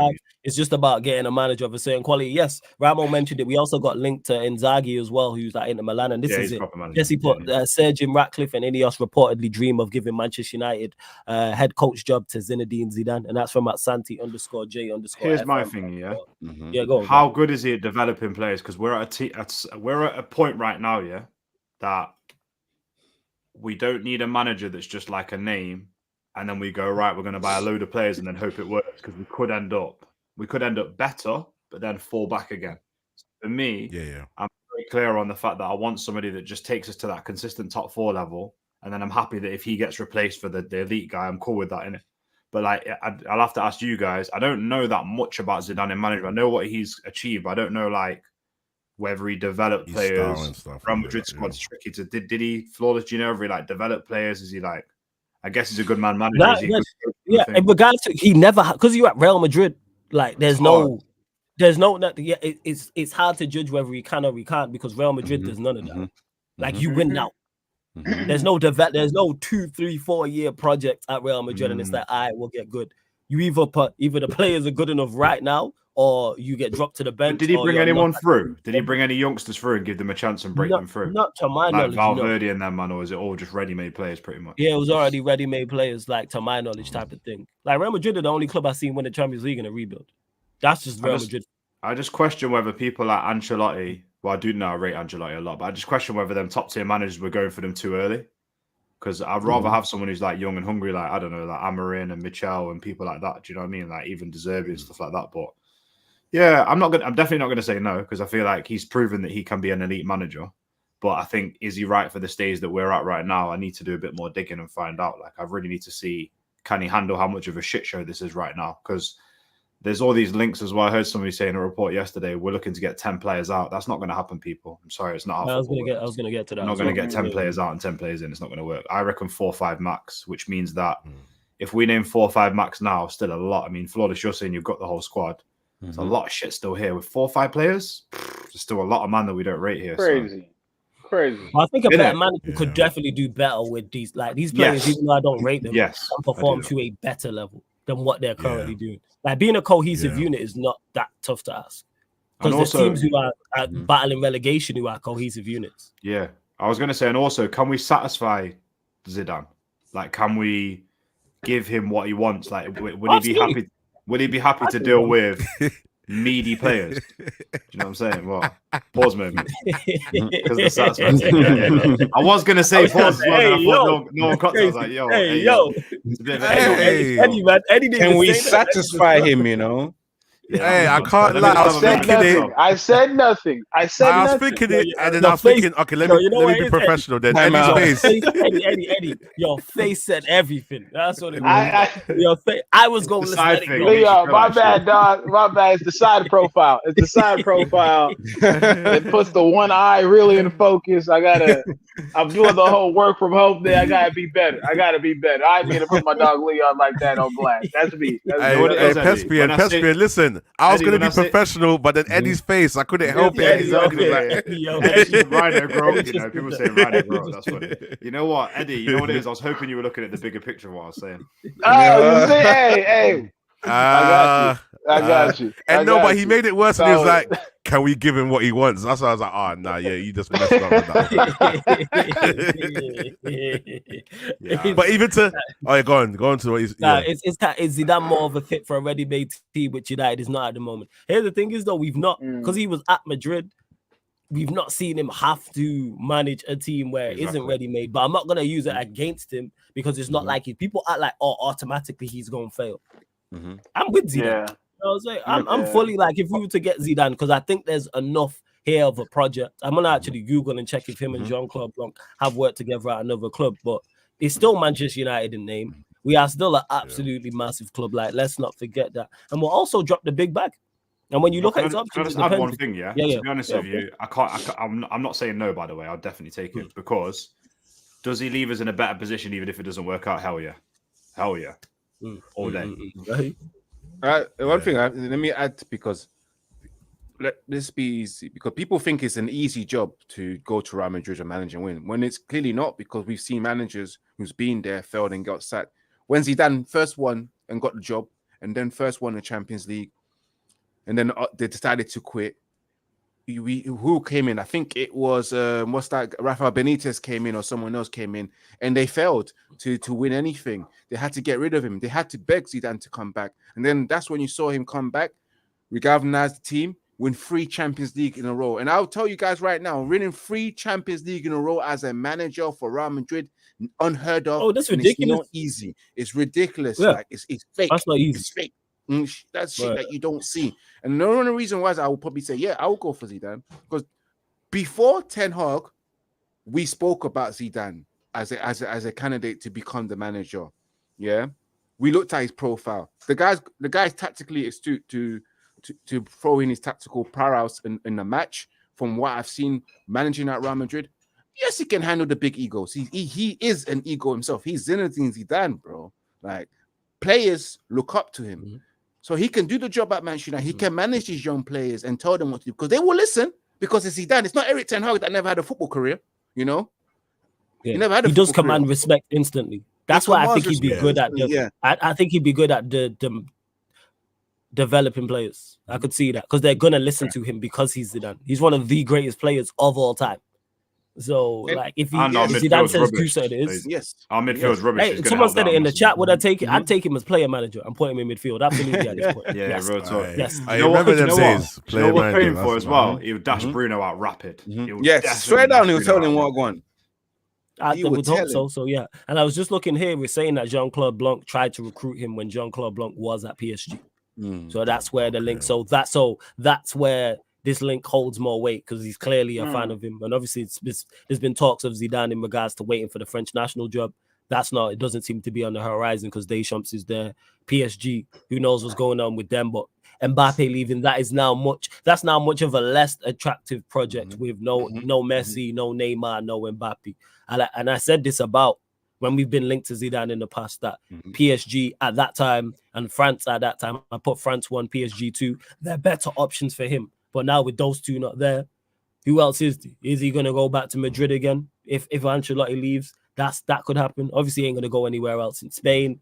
It's just about getting a manager of a certain quality. Yes, Ramo mentioned it. We also got linked to Inzaghi as well, who's like Inter Milan, and this is it. Jesse put Sir Jim Ratcliffe and Ineos reportedly dream of giving Manchester United head coach job to Zinedine Zidane, and that's from @Santi_J_. Here's my thing, yeah, go on. How good is he at developing players? Because we're at a point right now, that we don't need a manager that's just like a name, and then we go, right, we're going to buy a load of players and then hope it works, because we could end up better, but then fall back again. For me, I'm very clear on the fact that I want somebody that just takes us to that consistent top 4 level, and then I'm happy that if he gets replaced for the elite guy, I'm cool with that, innit? But I'll have to ask you guys. I don't know that much about Zidane in management. I know what he's achieved, but I don't know whether he developed players. And stuff, Real Madrid squad's tricky to. Did he flawless? Do you know if he develop players? Is he I guess he's a good man manager. In regards to he never because you're at Real Madrid. It's hard to judge whether he can or he can't because Real Madrid does none of that. You win now. There's no 2, 3, 4 year project at Real Madrid, and it's all right, we'll get good. you either the players are good enough right now, or you get dropped to the bench. But did he bring anyone through? Did he bring any youngsters through and give them a chance and break them through? Not to my knowledge. Valverde and them, man, or is it all just ready-made players pretty much? Yeah, it was already ready-made players, like to my knowledge, type of thing. Like Real Madrid are the only club I've seen win the Champions League in a rebuild. That's just Real Madrid. I just question whether people like Ancelotti, well, I do know I rate Ancelotti a lot, but I just question whether them top-tier managers were going for them too early. Because I'd rather have someone who's like young and hungry, like, I don't know, like Amarin and Michel and people like that. Do you know what I mean? Like even De Zerbi and stuff like that. But yeah, I'm definitely not gonna say no, because I feel like he's proven that he can be an elite manager. But I think, is he right for the stage that we're at right now? I need to do a bit more digging and find out. Like, I really need to see, can he handle how much of a shit show this is right now? Because there's all these links as well. I heard somebody say in a report yesterday, we're looking to get 10 players out. That's not going to happen, people. I'm sorry, it's not. I was going to get to that. I'm not going to get 10 players out and 10 players in. It's not going to work. I reckon 4 or 5 max, which means that if we name 4 or 5 max now, still a lot. I mean, Flawless, you're saying you've got the whole squad. There's a lot of shit still here. With 4 or 5 players, there's still a lot of man that we don't rate here. Crazy. I think a better manager could definitely do better with these players, even though I don't rate them, and perform to a better level than what they're currently doing. Like, being a cohesive unit is not that tough to ask. Because there's teams who are battling relegation who are cohesive units. Yeah. I was going to say, and also, can we satisfy Zidane? Like, can we give him what he wants? Like, would he be happy? Would he be happy to deal with meaty players? Do you know what I'm saying? What? Pause moment. Because I was going to say pause as well. I thought no one cut. I was like, Eddie, can we satisfy him, you know? Hey, I can't lie. I said nothing. I was thinking it, and then I was thinking, okay, let me be professional then. Eddie's face. Eddie, your face said everything. That's what it was. Your face. I was going to let it go. Leon, my bad, dog. My bad. It's the side profile. It's the side profile. It puts the one eye really in focus. I'm doing the whole work from home thing. I gotta be better. I mean to put my dog Leon like that on blast. That's me. Pespian, listen. I was going to be professional, but then Eddie's face, I couldn't help it. Eddie's Rhino Grow. You know, people say Rhino Grow. That's funny. You know what, Eddie? You know what it is? I was hoping you were looking at the bigger picture of what I was saying. Hey. I got you. But he made it worse, and he was like, "Can we give him what he wants?" That's why I was like, "Oh no, you just messed up with that." But even to go on to what he's. Is Zidane more of a fit for a ready-made team, which United is not at the moment? Here the thing is though, we've not, because he was at Madrid. We've not seen him have to manage a team where it isn't ready-made. But I'm not gonna use it against him, because it's not like it. People act like, automatically he's gonna fail. I'm with Zidane. Yeah. I was like, I'm fully like, if we were to get Zidane, because I think there's enough here of a project. I'm gonna actually Google and check if him and Jean-Claude Blanc have worked together at another club, but it's still Manchester United in name. We are still an absolutely massive club. Like, let's not forget that. And we'll also drop the big bag. And when you look at his options, can I just add one thing? To be honest with you, I'm not saying no. By the way, I'll definitely take it, because does he leave us in a better position even if it doesn't work out? Hell yeah. All day. One thing, let me add, because let this be easy, because people think it's an easy job to go to Real Madrid and manage and win, when it's clearly not, because we've seen managers who's been there, failed, and got sacked. When Zidane first won and got the job, and then first won the Champions League, and then they decided to quit. Who came in? I think it was Rafa Benitez came in, or someone else came in, and they failed to win anything. They had to get rid of him. They had to beg Zidane to come back, and then that's when you saw him come back, regalvanize the team, win 3 Champions League in a row. And I'll tell you guys right now, winning 3 Champions League in a row as a manager for Real Madrid, unheard of. Oh, that's ridiculous. It's not easy. It's ridiculous. Yeah. Like it's fake. That's not easy. It's fake. That's shit that you don't see. And the only reason why is I will probably say, I will go for Zidane, because before Ten Hag, we spoke about Zidane as a candidate to become the manager. Yeah, we looked at his profile. The guy's tactically astute to throw in his tactical prowess in the match. From what I've seen managing at Real Madrid, yes, he can handle the big egos. He is an ego himself. He's Zinedine Zidane, bro. Like, players look up to him. So he can do the job at Manchester United. He can manage these young players and tell them what to do, because they will listen, because it's Zidane. It's not Eric Ten Hag that never had a football career, you know? Yeah. He never had a He does command respect instantly. That's why I think he'd be good at I think he'd be good at the developing players. I could see that because they're gonna listen to him because he's Zidane. He's one of the greatest players of all time. So, like, if Zidane says do so, it is. Yes, our midfield's rubbish. Hey, someone said it in the chat. Would I take it? I'd take him as player manager and put him in midfield. Absolutely, at this point. Yes. Real talk. Yes. I remember them days. You know what paying for as well? He would dash Bruno out rapid. Yes, straight down. He was telling him what going. I would hope so. So yeah, and I was just looking here. We're saying that Jean-Claude Blanc tried to recruit him when Jean-Claude Blanc was at PSG. So that's where the link. So that's where this link holds more weight because he's clearly a fan of him. And obviously, there's been talks of Zidane in regards to waiting for the French national job. It doesn't seem to be on the horizon because Deschamps is there. PSG, who knows what's going on with them? But Mbappe leaving, that's now much of a less attractive project with no Messi, no Neymar, no Mbappe. And I said this about when we've been linked to Zidane in the past, that PSG at that time and France at that time, I put France 1, PSG 2, they're better options for him. But now with those two not there, who else is he? Is he going to go back to Madrid again? If Ancelotti leaves, that could happen. Obviously, he ain't going to go anywhere else in Spain.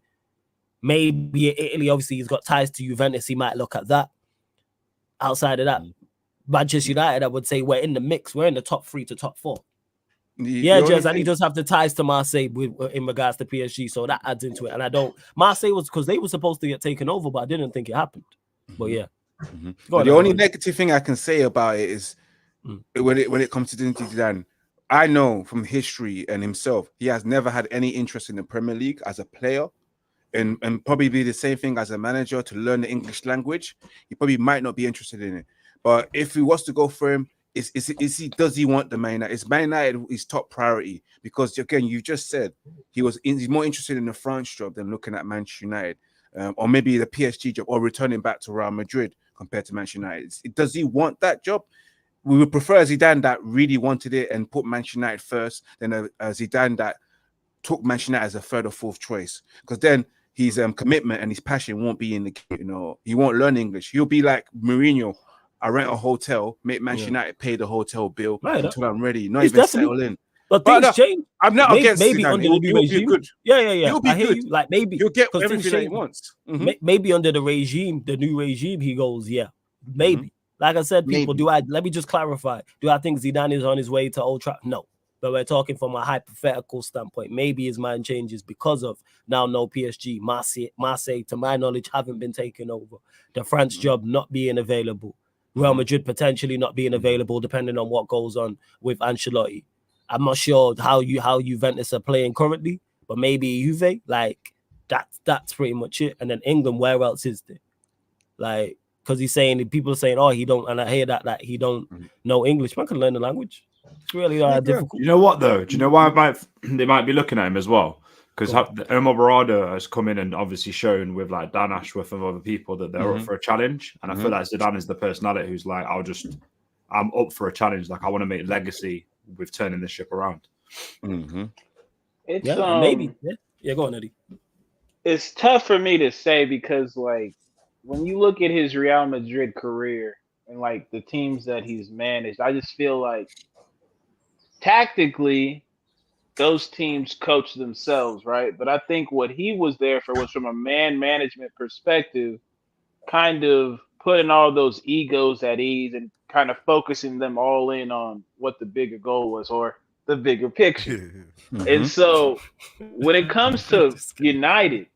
Maybe Italy, obviously, he's got ties to Juventus. He might look at that. Outside of that, Manchester United, I would say we're in the mix. We're in the top 3 to top 4. Jez, and he does have the ties to Marseille in regards to PSG, so that adds into it. And Marseille was because they were supposed to get taken over, but I didn't think it happened. But yeah. The only negative thing I can say about it is when it comes to Zidane, I know from history and himself, he has never had any interest in the Premier League as a player, and probably be the same thing as a manager to learn the English language. He probably might not be interested in it. But if he was to go for him, does he want the Man United? Is Man United his top priority? Because again, you just said he's more interested in the France job than looking at Manchester United, or maybe the PSG job, or returning back to Real Madrid compared to Manchester United. Does he want that job? We would prefer a Zidane that really wanted it and put Manchester United first, than a Zidane that took Manchester United as a third or fourth choice. Because then his commitment and his passion won't be in the he won't learn English. He'll be like Mourinho. I rent a hotel, make Manchester United pay the hotel bill until I'm ready. Not even settle in. But things change. I'm not against maybe Zidane. under the new regime. Good. Yeah. He'll be good. You. Like maybe he'll get everything that he wants. Maybe under the new regime, he goes, maybe. Like I said, people, let me just clarify. Do I think Zidane is on his way to Old Trafford? No. But we're talking from a hypothetical standpoint. Maybe his mind changes because of now no PSG, Marseille, to my knowledge, haven't been taken over. The France job not being available. Real Madrid potentially not being available, depending on what goes on with Ancelotti. I'm not sure how Juventus are playing currently, but maybe Juve, like that's pretty much it. And then England, where else is there? Like, because people are saying, oh, he don't, and I hear that he don't know English. Man can learn the language. It's really difficult. You know what though? Do you know why they might be looking at him as well? Because Omar Barada has come in and obviously shown with like Dan Ashworth and other people that they're up for a challenge. And I feel like Zidane is the personality who's like, I'm up for a challenge. Like I want to make legacy with turning this ship around. It's maybe. Yeah, go on, Eddie. It's tough for me to say because like when you look at his Real Madrid career and like the teams that he's managed, I just feel like tactically those teams coach themselves, right? But I think what he was there for was from a man management perspective, kind of putting all those egos at ease and kind of focusing them all in on what the bigger goal was or the bigger picture. And so when it comes to United,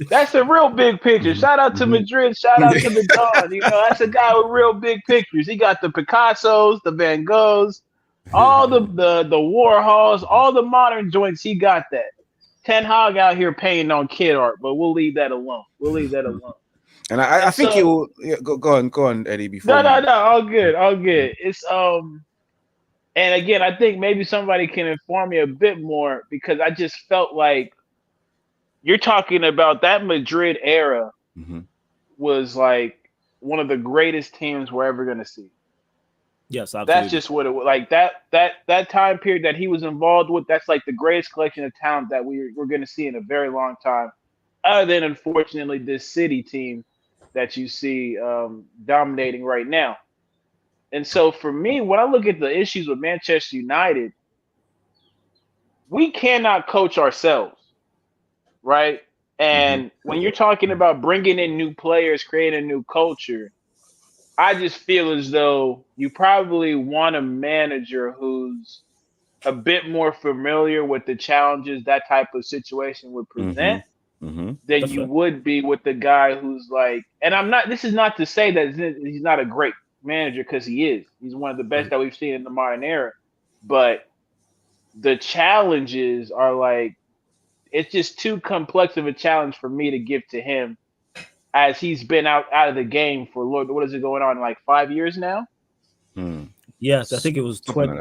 that's a real big picture. Shout out to Madrid. Shout out to the Don. That's a guy with real big pictures. He got the Picassos, the Van Goghs, all the Warhols, all the modern joints. He got that. Ten Hag out here painting on kid art, but we'll leave that alone. And I think he will. Yeah, go on, Eddie. Before no, all good. It's and again, I think maybe somebody can inform me a bit more because I just felt like you're talking about that Madrid era was like one of the greatest teams we're ever going to see. Yes, absolutely. That's just what it was like. That time period that he was involved with, that's like the greatest collection of talent that we're going to see in a very long time. Other than, unfortunately, this City team that you see dominating right now. And so for me, when I look at the issues with Manchester United, we cannot coach ourselves. right? And when you're talking about bringing in new players, creating a new culture, I just feel as though you probably want a manager who's a bit more familiar with the challenges that type of situation would present than you would be with the guy who's like, and this is not to say that he's not a great manager, because he is. He's one of the best that we've seen in the modern era. But the challenges are like, it's just too complex of a challenge for me to give to him, as he's been out of the game for what is it going on, like 5 years now? Yes, I think it was 20.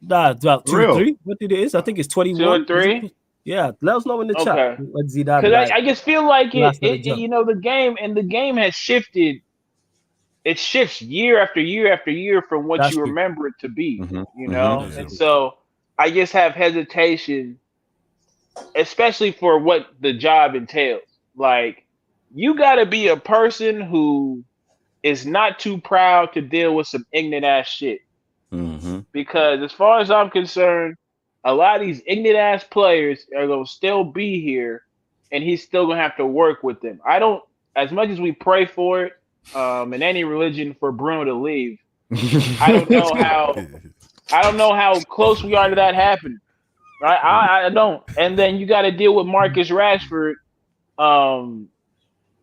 About 2 or 3. What it is? I think it's 21. 2 or 3. Yeah, let us know in the chat. What Zidane, because I just feel like the game has shifted. It shifts year after year after year from what you remember it to be. And so I just have hesitation, especially for what the job entails. Like, you got to be a person who is not too proud to deal with some ignorant ass shit. Because as far as I'm concerned, a lot of these ignorant ass players are going to still be here, and he's still going to have to work with them. As much as we pray for it, in any religion, for Bruno to leave, I don't know how close we are to that happening. Right? I don't. And then you got to deal with Marcus Rashford,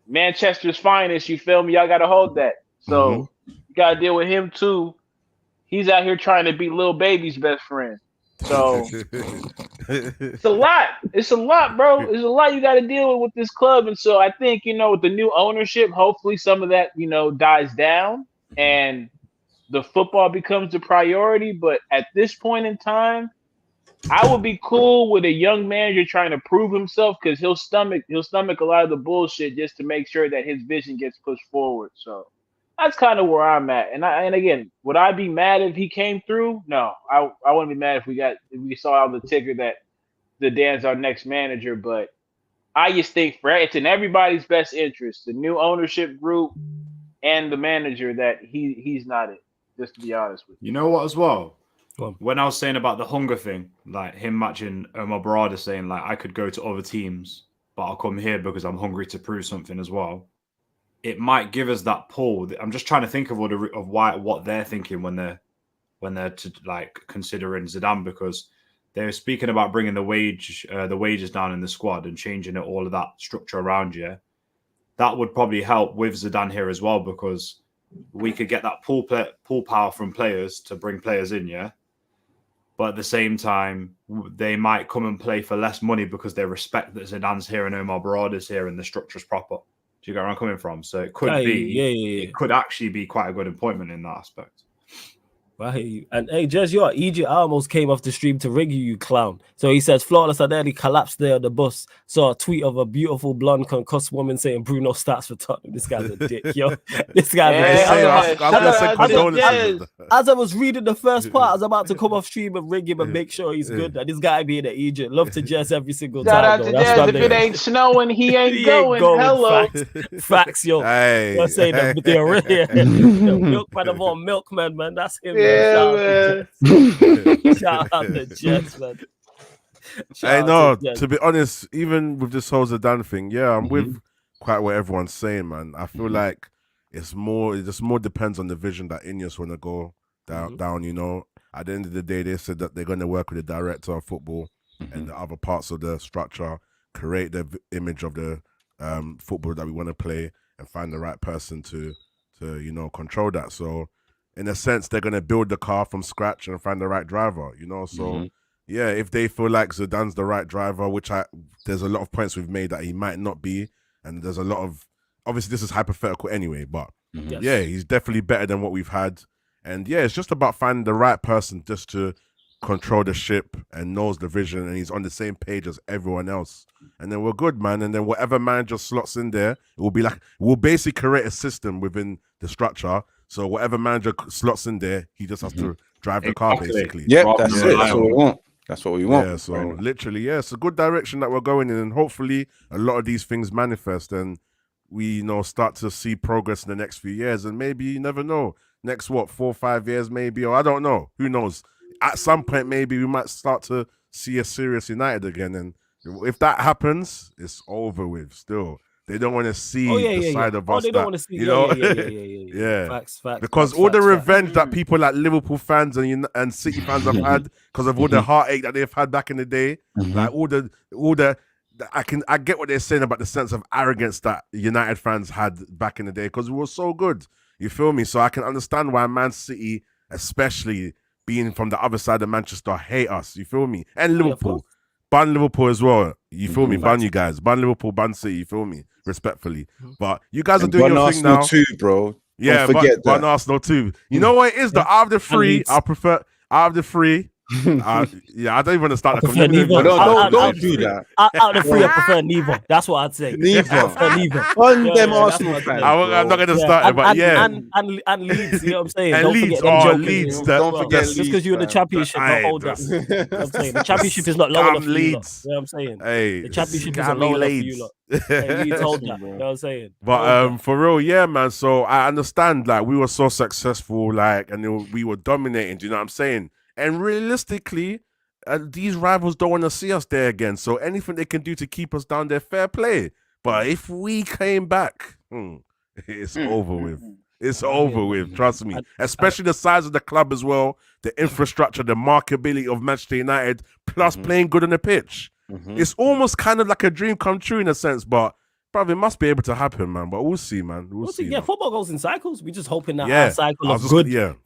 Manchester's finest. You feel me? Y'all got to hold that. So you got to deal with him too. He's out here trying to be Lil Baby's best friend. So it's a lot. It's a lot, bro. It's a lot you got to deal with this club. And so I think, with the new ownership, hopefully some of that, dies down and the football becomes the priority. But at this point in time, I would be cool with a young manager trying to prove himself, because he'll stomach a lot of the bullshit just to make sure that his vision gets pushed forward. So that's kind of where I'm at. And again, would I be mad if he came through? No, I wouldn't be mad if we saw on the ticker that Zidane's our next manager. But I just think it's in everybody's best interest, the new ownership group and the manager, that he's not it. Just to be honest with you. You know what, as well? When I was saying about the hunger thing, like him matching Omar Barada saying, like, I could go to other teams, but I'll come here because I'm hungry to prove something as well. It might give us that pull. I'm just trying to think of what they're thinking when they're considering Zidane, because they're speaking about bringing the wages down in the squad and changing all of that structure around you. That would probably help with Zidane here as well, because we could get that pull power from players to bring players in, yeah. But at the same time, they might come and play for less money because they respect that Zidane's here and Omar Barada's here and the structure's proper. Do you get where I'm coming from? So it could it could actually be quite a good appointment in that aspect. I hear you. And hey, Jez, you're Egypt. I almost came off the stream to rig you clown. So he says, flawless, I nearly collapsed there on the bus. Saw a tweet of a beautiful blonde concussed woman saying Bruno starts for Tottenham. This guy's a dick, yo. This guy's a dick. As I was reading the first part, I was about to come off stream and rig him and make sure he's good. And this guy being an Egypt. Love to Jez every single time. Shout out to Jez. If it ain't snowing, he ain't going. Hello. Facts, yo. Hey. I say the milkman of all milkmen, man. That's him. Yeah, man. Shout out to Jets, man. To be honest, even with this whole Zidane thing, I'm with quite what everyone's saying, man. I feel like it just more depends on the vision that Ineos want to go down. At the end of the day, they said that they're going to work with the director of football and the other parts of the structure, create the image of the football that we want to play, and find the right person to control that. So in a sense, they're going to build the car from scratch and find the right driver, So, if they feel like Zidane's the right driver, which there's a lot of points we've made that he might not be, and there's a lot of, obviously this is hypothetical anyway, but he's definitely better than what we've had. And it's just about finding the right person just to control the ship and knows the vision, and he's on the same page as everyone else. And then we're good, man. And then whatever manager slots in there, we'll basically create a system within the structure. So whatever manager slots in there, he just has to drive the car, basically. Yep, that's it. That's what we want. That's what we want. Yeah, so literally, it's a good direction that we're going in, and hopefully a lot of these things manifest, and we start to see progress in the next few years. And maybe, you never know, next 4 or 5 years, maybe, or I don't know. Who knows? At some point, maybe we might start to see a serious United again, and If that happens, it's over with. Still, they don't want to see the side of us. They don't want to see. Yeah. Facts. Because all the revenge that people like Liverpool fans and City fans have had because of all the heartache that they've had back in the day, like all the I get what they're saying about the sense of arrogance that United fans had back in the day because we were so good. You feel me? So I can understand why Man City, especially being from the other side of Manchester, hate us. You feel me? And Liverpool. Ban Liverpool as well. You feel me? Ban you guys. Ban Liverpool, ban City. You feel me? Respectfully. But you guys are doing your thing now. Too, bro. Yeah, ban Arsenal too. You know what it is? Out of the three, I prefer out of the three. I don't even want to start the conversation. Don't do that. Out of the three, I prefer neither. That's what I'd say. Neither. ManDem Arsenal fans. I'm not going to start it, but and Leeds, you know what I'm saying? And don't Leeds, forget them Leeds. Don't forget Leeds. Just because you're in the championship, don't hold that. You know what I'm saying? The championship is not low enough for you lot. You know what I'm saying? Hey, the championship isn't low enough for you lot. Hey, Leeds hold that. You know what I'm saying? But for real, yeah, man. So I understand, like, we were so successful, like, and we were dominating. Do you know what I'm saying? And realistically, these rivals don't want to see us there again. So anything they can do to keep us down there, fair play. But if we came back, it's over with. It's over with. Trust me. Especially the size of the club as well, the infrastructure, the marketability of Manchester United, plus playing good on the pitch. It's almost kind of like a dream come true in a sense, but probably must be able to happen, man. But we'll see, man. We'll see. Yeah, football goes in cycles. We're just hoping that our cycle of good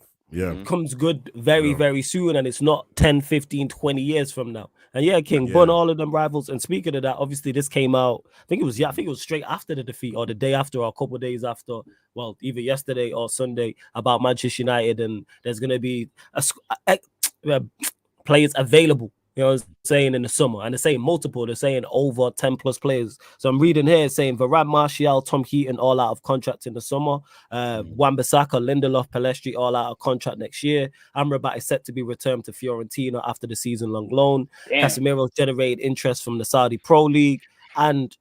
comes good very soon, and it's not 10, 15, 20 years from now. And burn all of them rivals. And speaking of that, obviously this came out, I think it was straight after the defeat or the day after or a couple of days after, well, either yesterday or Sunday, about Manchester United, and there's going to be players available. You know what I'm saying, in the summer, and they're saying multiple. They're saying over 10 plus players. So I'm reading here saying Varane, Martial, Tom Heaton all out of contract in the summer. Wan-Bissaka, Lindelof, Pellistri all out of contract next year. Amrabat is set to be returned to Fiorentina after the season-long loan. Casemiro's generated interest from the Saudi Pro League. And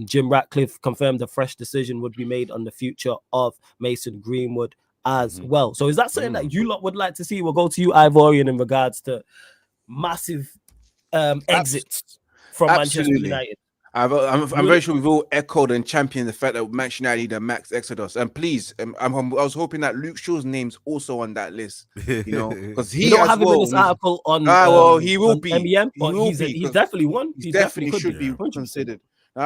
Jim Ratcliffe confirmed a fresh decision would be made on the future of Mason Greenwood as well. So is that something that you lot would like to see? We'll go to you, Ivorian, in regards to massive exits from Manchester United. I'm very sure we've all echoed and championed the fact that Manchester United need a max exodus. And please, I was hoping that Luke Shaw's name's also on that list. You know, because he don't have him in this article on. He will be. MEM, he's definitely one. He definitely should be considered.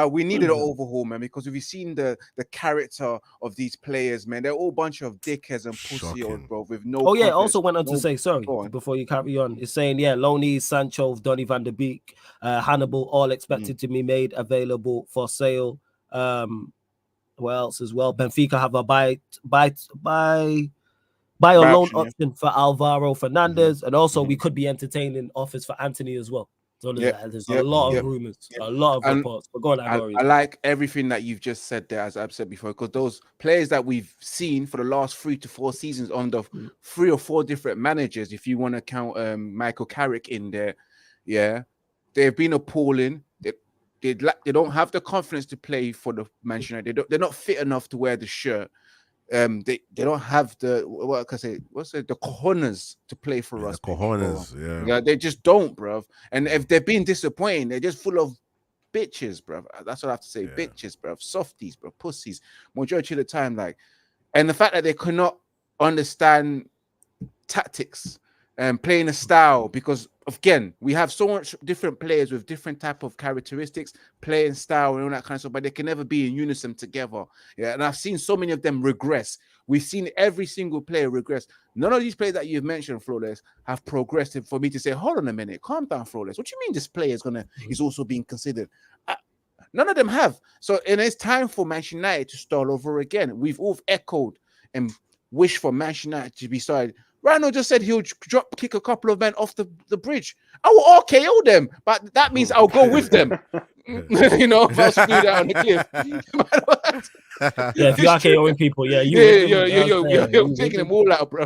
We needed an overhaul, man, because we've seen the character of these players, man. They're all a bunch of dickheads and pussy-old, bro, with no. Oh, yeah, also went on to say, sorry, before you carry on, it's saying, Loney, Sancho, Donny van der Beek, Hannibal, all expected to be made available for sale. What else as well? Benfica have a buy or loan option for Alvaro Fernandez, and also we could be entertaining offers for Anthony as well. So there's a lot of rumors, a lot of reports. But go on, I like everything that you've just said there, as I've said before, because those players that we've seen for the last 3 to 4 seasons on the 3 or 4 different managers, if you want to count Michael Carrick in there, they've been appalling. They don't have the confidence to play for the Manchester United. They're not fit enough to wear the shirt. They don't have the the cojones to play for us. Cojones, they just don't, bro. And if they're being disappointing, they're just full of bitches, bro. That's what I have to say. Bitches, bro. Softies, bro. Pussies. Majority of the time, like, and the fact that they cannot understand tactics and playing a style, because again, we have so much different players with different type of characteristics, playing style and all that kind of stuff, but they can never be in unison together. And I've seen so many of them regress. We've seen every single player regress. None of these players that you've mentioned, Flawless, have progressed for me to say, hold on a minute, calm down, Flawless. What do you mean this player is also being considered? None of them have. So, and it's time for Manchester United to start over again. We've all echoed and wished for Manchester United to be started. Rano just said he'll kick a couple of men off the bridge. I will RKO them, but that means I'll go with them. You know, if I was to do that on the cliff. If you're RKOing people, you're taking them all out, bro.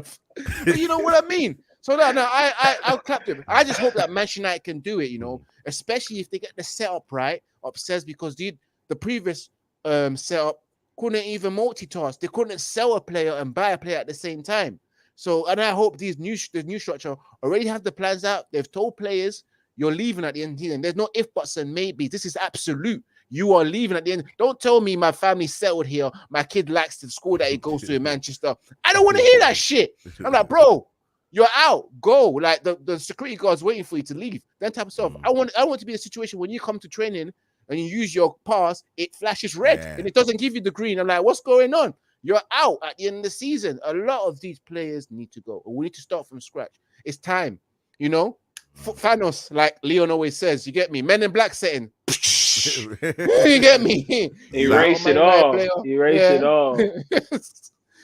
But you know what I mean? So I'll clap them. I just hope that Manchester United can do it, you know, especially if they get the setup right upstairs, because the previous setup couldn't even multitask. They couldn't sell a player and buy a player at the same time. So, and I hope the new structure already have the plans out. They've told players, You're leaving at the end of the season. There's no if, buts, and maybes. This is absolute. You are leaving at the end. Don't tell me my family settled here. My kid likes the school that he goes to in Manchester. I don't want to hear that shit. I'm like, bro, you're out. Go. Like the security guard's waiting for you to leave. That type of stuff. I want to be a situation when you come to training and you use your pass, it flashes red and it doesn't give you the green. I'm like, what's going on? You're out at the end of the season. A lot of these players need to go. We need to start from scratch. It's time. You know, Thanos, like Leon always says, you get me? Men in Black setting. You get me? Erase it all. Erase it all.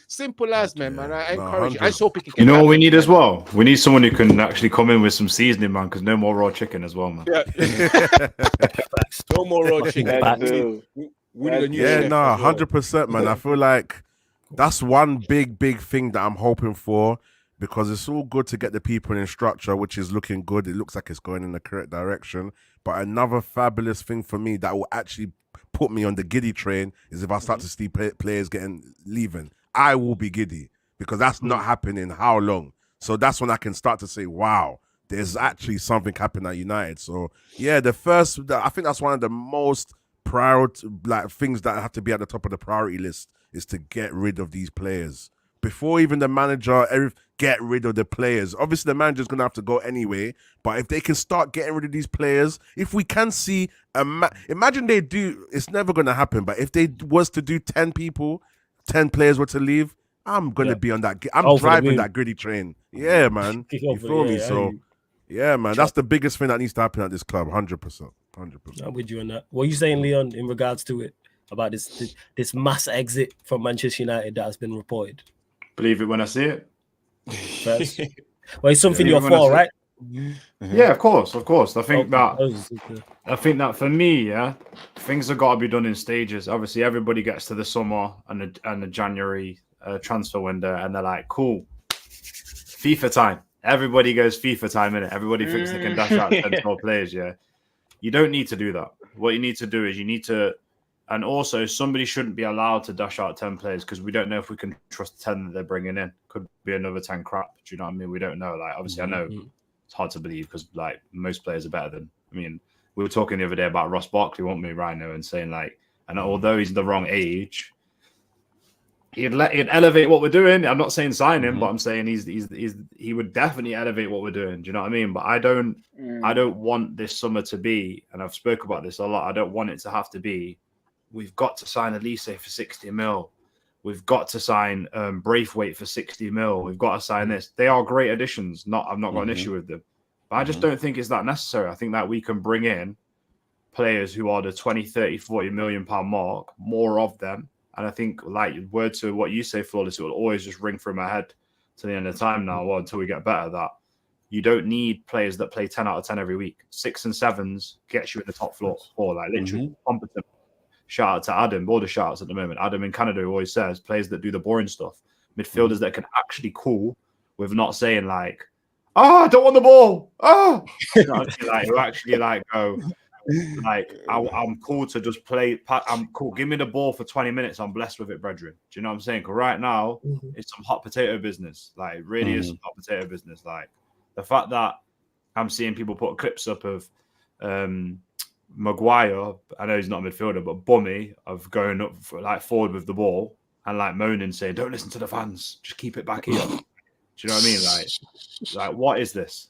Simple as, man. I encourage you. I just hope it can. You know what we need as well? We need someone who can actually come in with some seasoning, man, because no more raw chicken as well, man. Yeah. No more raw chicken. Yeah, 100%, man. I feel like that's one big thing that I'm hoping for, because it's all good to get the people in structure, which is looking good. It looks like it's going in the correct direction. But another fabulous thing for me that will actually put me on the giddy train is if I start to see players leaving. I will be giddy, because that's not happening how long? So that's when I can start to say, wow, there's actually something happening at United. So yeah, I think that's one of the most priority things that have to be at the top of the priority list, is to get rid of these players. Before even the manager, get rid of the players. Obviously, the manager's going to have to go anyway, but if they can start getting rid of these players, if we can see, imagine they do, it's never going to happen, but if they was to do 10 players were to leave, I'm going to be on that. I'm driving that gritty train. Yeah, man. You feel me? So, yeah, man, that's the biggest thing that needs to happen at this club, 100%. I'm with you on that. What are you saying, Leon, in regards to it, about this mass exit from Manchester United that has been reported? Believe it when I see it. First. Well, it's something you're for, right? Yeah, of course. I think that for me, things have got to be done in stages. Obviously, everybody gets to the summer and the January transfer window, and they're like, cool, FIFA time. Everybody goes FIFA time, innit? Everybody thinks they can dash out 10 more players, yeah. You don't need to do that. What you need to do is and also somebody shouldn't be allowed to dash out 10 players, because we don't know if we can trust the 10 that they're bringing in. Could be another 10 crap. Do you know what I mean? We don't know. Like, obviously, I know it's hard to believe, because like most players are better than. I mean, we were talking the other day about Ross Barkley, weren't we, Rhino, and saying like, and although he's the wrong age, he'd elevate what we're doing. I'm not saying sign him, but I'm saying he would definitely elevate what we're doing. Do you know what I mean? But I don't want this summer to be, and I've spoke about this a lot, I don't want it to have to be, we've got to sign Elise for 60 mil. We've got to sign Braithwaite for 60 mil. We've got to sign this. They are great additions. I've not got an issue with them. But I just don't think it's that necessary. I think that we can bring in players who are the 20, 30, 40 million pound mark, more of them. And I think, like, word to what you say, Flawless, it will always just ring through my head to the end of time now, or until we get better at that. You don't need players that play 10 out of 10 every week. 6 and 7s gets you in the top four, like literally competent. Shout out to Adam, all the shout outs at the moment. Adam in Canada, who always says players that do the boring stuff, midfielders that can actually call with not saying like, I don't want the ball. You know, like, who actually like go, like, I'm cool to just play. I'm cool. Give me the ball for 20 minutes. I'm blessed with it, brethren. Do you know what I'm saying? Because right now, it's some hot potato business. Like, it really is some hot potato business. Like, the fact that I'm seeing people put clips up of Maguire, I know he's not a midfielder, but Bummy, of going up forward with the ball and like moaning, saying, "Don't listen to the fans, just keep it back here." Do you know what I mean? Like what is this?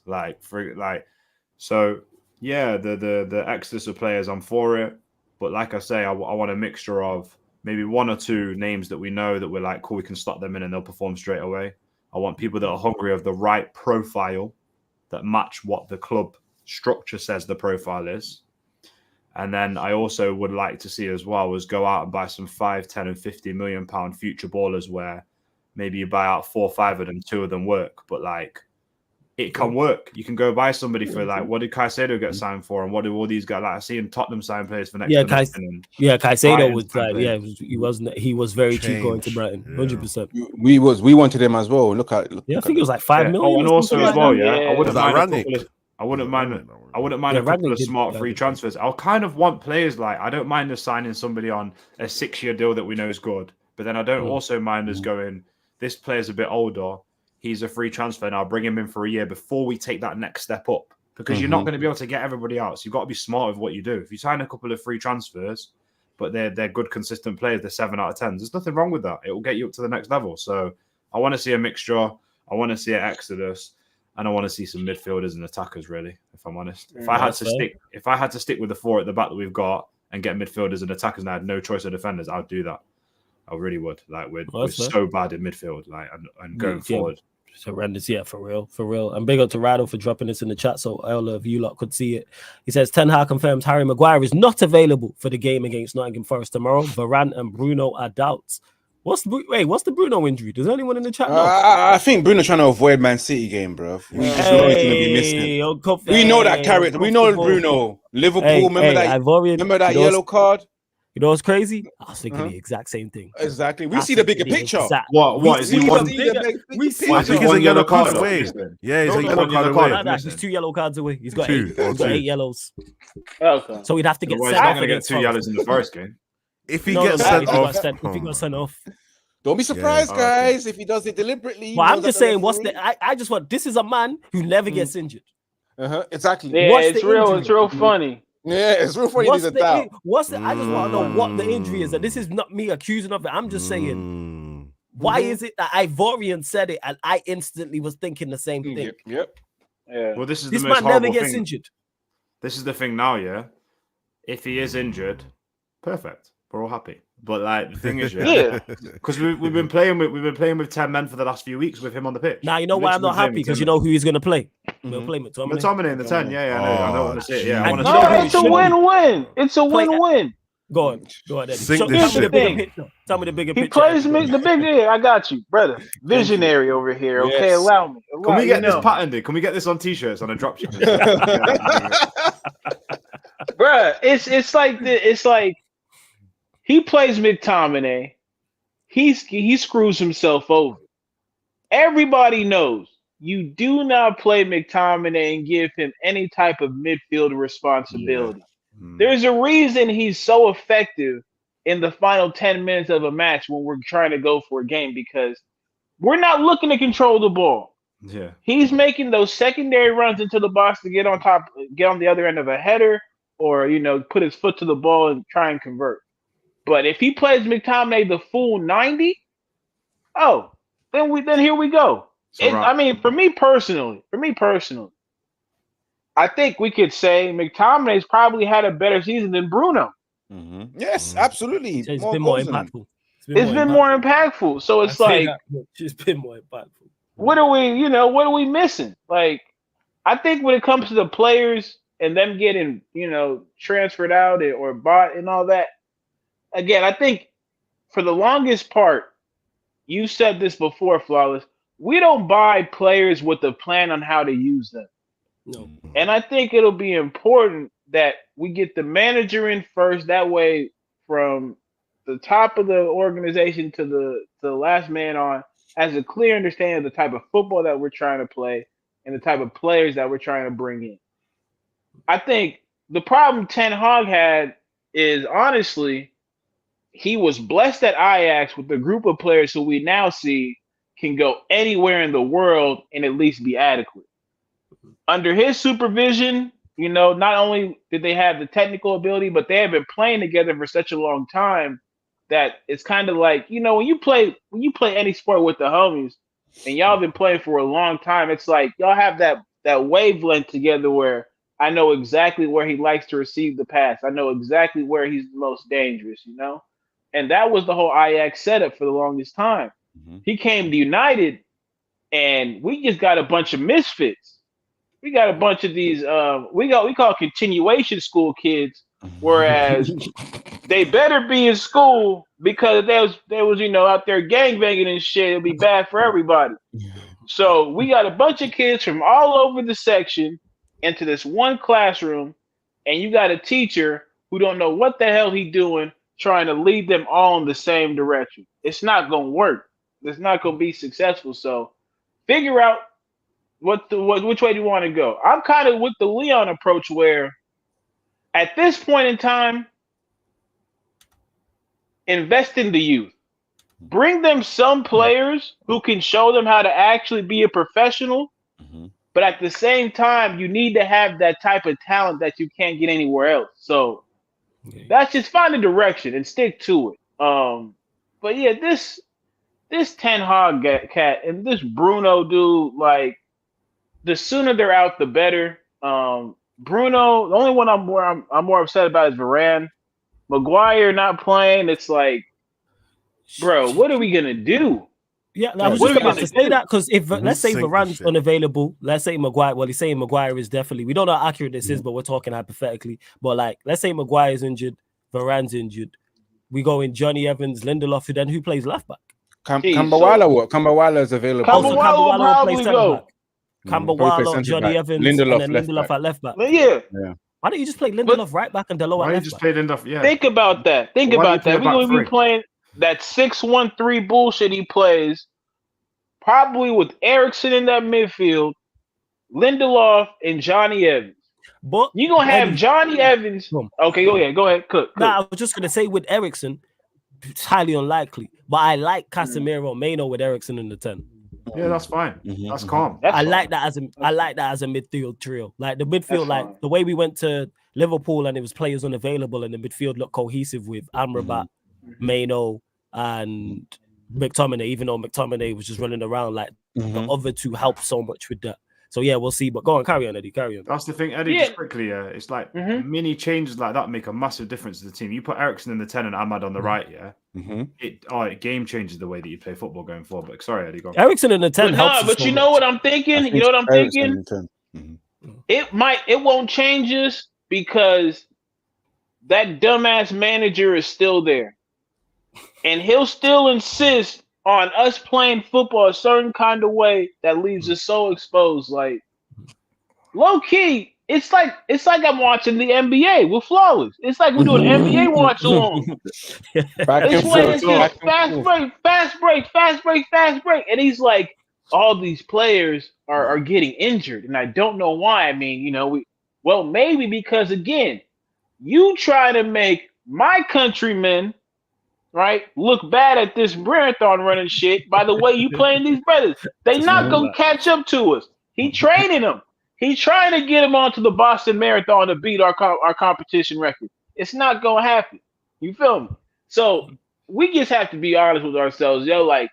So yeah, the exodus of players, I'm for it, but like I say, I want a mixture of maybe 1 or 2 names that we know that we're like, cool, we can slot them in and they'll perform straight away. I want people that are hungry of the right profile that match what the club structure says the profile is. And then I also would like to see as well is go out and buy some 5, 10 and 50 million pound future ballers, where maybe you buy out 4 or 5 of them, 2 of them work, but like it can work. You can go buy somebody for like, what did Caicedo get signed for? And what do all these guys, like I see in Tottenham sign players for next Caicedo was like, he was very cheap going to Brighton, 100%. We wanted him as well. Look at I think it was like 5 million. And also as well, I wouldn't mind a couple of smart free transfers. I'll kind of want players like, I don't mind us signing somebody on a 6-year deal that we know is good, but then I don't also mind us going, this player's a bit older, he's a free transfer, and I'll bring him in for a year before we take that next step up. because you're not going to be able to get everybody out. So you've got to be smart with what you do. If you sign a couple of free transfers, but they're good, consistent players, they're 7 out of 10. There's nothing wrong with that. It will get you up to the next level. So I want to see a mixture. I want to see an exodus, and I want to see some midfielders and attackers. Really, if I'm honest, if I had to stick with the 4 at the back that we've got and get midfielders and attackers, and I had no choice of defenders, I'd do that. I really would. Like we're so bad in midfield, like and going forward. It's horrendous, for real. And big up to Rado for dropping this in the chat so all of you lot could see it. He says Ten Hag confirms Harry Maguire is not available for the game against Nottingham Forest tomorrow. Varane and Bruno are doubts. What's the Bruno injury? Does anyone in the chat know? I think Bruno's trying to avoid Man City game, bro. We just know he's gonna be missing. We know that character. We know Bruno. Liverpool. Remember that yellow card? You know what's crazy? I was thinking the exact same thing. Exactly. We see the bigger picture. What is he one? We see a yellow card away. Yeah, he's a yellow card away. He's 2 yellow cards away. He's got 8 yellows. Okay. So he'd have to get sent off. He's not going to get 2 yellows in the first game. If he gets sent off, if he got sent off. Don't be surprised, guys, if he does it deliberately. Well, I'm just saying, I just want, this is a man who never gets injured. Exactly. Yeah, it's real funny. Yeah, it's real funny. I just want to know what the injury is. And this is not me accusing of it. I'm just saying, why is it that Ivorian said it and I instantly was thinking the same thing? Yep. Yeah. Well, this this the most man never horrible gets thing. injured. This is the thing now, yeah. If he is injured, perfect. We're all happy. But like the thing is, because we've been playing with 10 men for the last few weeks with him on the pitch. Now you know why I'm not happy, because you know who he's going to play. We'll play McTominay. McTominay in the 10, I don't want to see it. Yeah, I want to no, it's a win-win. It's a win-win. Go on, Eddie. Sink this shit. Tell me the bigger he picture. Plays the big. I got you, brother. Visionary over here. Okay, Yes. allow me. Can we get this patented? Can we get this on t-shirts on a dropship? Bruh, it's like he plays McTominay. He screws himself over. Everybody knows you do not play McTominay and give him any type of midfield responsibility. Yeah. There's a reason he's so effective in the final 10 minutes of a match when we're trying to go for a game, because we're not looking to control the ball. Yeah, he's making those secondary runs into the box to get on the other end of a header, or put his foot to the ball and try and convert. But if he plays McTominay the full 90, then here we go. I mean, for me personally, I think we could say McTominay's probably had a better season than Bruno. Mm-hmm. Yes, absolutely. It's been more impactful. It's been more impactful. So it's like it's been more impactful. What are we missing? Like, I think when it comes to the players and them getting, transferred out or bought and all that, again, I think for the longest part, you said this before, Flawless, we don't buy players with a plan on how to use them. No. And I think it'll be important that we get the manager in first. That way, from the top of the organization to the last man on, has a clear understanding of the type of football that we're trying to play and the type of players that we're trying to bring in. I think the problem Ten Hag had is, honestly, he was blessed at Ajax with a group of players who we now see can go anywhere in the world and at least be adequate. Under his supervision, not only did they have the technical ability, but they have been playing together for such a long time that it's kind of like, when you play any sport with the homies and y'all been playing for a long time, it's like y'all have that wavelength together where I know exactly where he likes to receive the pass. I know exactly where he's the most dangerous, And that was the whole Ajax setup for the longest time. Mm-hmm. He came to United and we just got a bunch of misfits. We got a bunch of these we call continuation school kids, whereas they better be in school, because there was out there gangbanging and shit. It'll be bad for everybody. So we got a bunch of kids from all over the section into this one classroom, and you got a teacher who don't know what the hell he doing, trying to lead them all in the same direction. It's not gonna work. It's not gonna be successful. So figure out which way do you want to go. I'm kind of with the Leon approach, where at this point in time, invest in the youth. Bring them some players who can show them how to actually be a professional, But at the same time, you need to have that type of talent that you can't get anywhere else. So that's just find a direction and stick to it. But yeah, this Ten Hag cat and this Bruno dude, like the sooner they're out, the better. Bruno, the only one I'm more upset about is Varane. Maguire not playing. It's like, bro, what are we gonna do? Yeah, I was just about to say that because if let's say Varane's unavailable, let's say Maguire. Well, he's saying Maguire is definitely. We don't know how accurate this is, but we're talking hypothetically. But like, let's say Maguire's injured, Varane's injured. We go in Johnny Evans, Lindelof. Then who plays left back? Kambawala, what? Kambawala's available. Kambawala will probably go. Kambawala, Johnny Evans, Lindelof, and then Lindelof at left back. Yeah. Why don't you just play Lindelof right back and Delo at left back? Play Lindelof? Yeah. Think about that. We're going to be playing that 6-1-3 bullshit he plays, probably with Eriksen in that midfield, Lindelof, and Johnny Evans. But you're going to have Johnny Evans. Okay, go ahead. Cook. Nah, I was just going to say with Eriksen, it's highly unlikely. But I like Casemiro, Maino with Eriksen in the 10. Yeah, that's fine. That's calm. I like that as a midfield trio. Like the midfield, like the way we went to Liverpool and it was players unavailable and the midfield looked cohesive with Amrabat, Maino, and McTominay, even though McTominay was just running around, like the other two helped so much with that. So yeah, we'll see. But go on, carry on, Eddie. Carry on. That's the thing, Eddie. Just quickly, it's like mini changes like that make a massive difference to the team. You put Eriksen in the 10 and Ahmad on the right, it game changes the way that you play football going forward. But sorry, Eddie, go. Eriksen in the 10 helps. But you know what I'm thinking? It won't change us because that dumbass manager is still there, and he'll still insist on us playing football a certain kind of way that leaves us so exposed. Like low key, it's like I'm watching the NBA with Flawless. It's like we're doing NBA watch along. It's fast break. And he's like, all these players are getting injured, and I don't know why. I mean, maybe because again, you try to make my countrymen right look bad at this marathon running shit by the way you playing these brothers. They not gonna catch up to us. He training them. He trying to get them onto the Boston Marathon to beat our competition record. It's not gonna happen. You feel me? So we just have to be honest with ourselves, like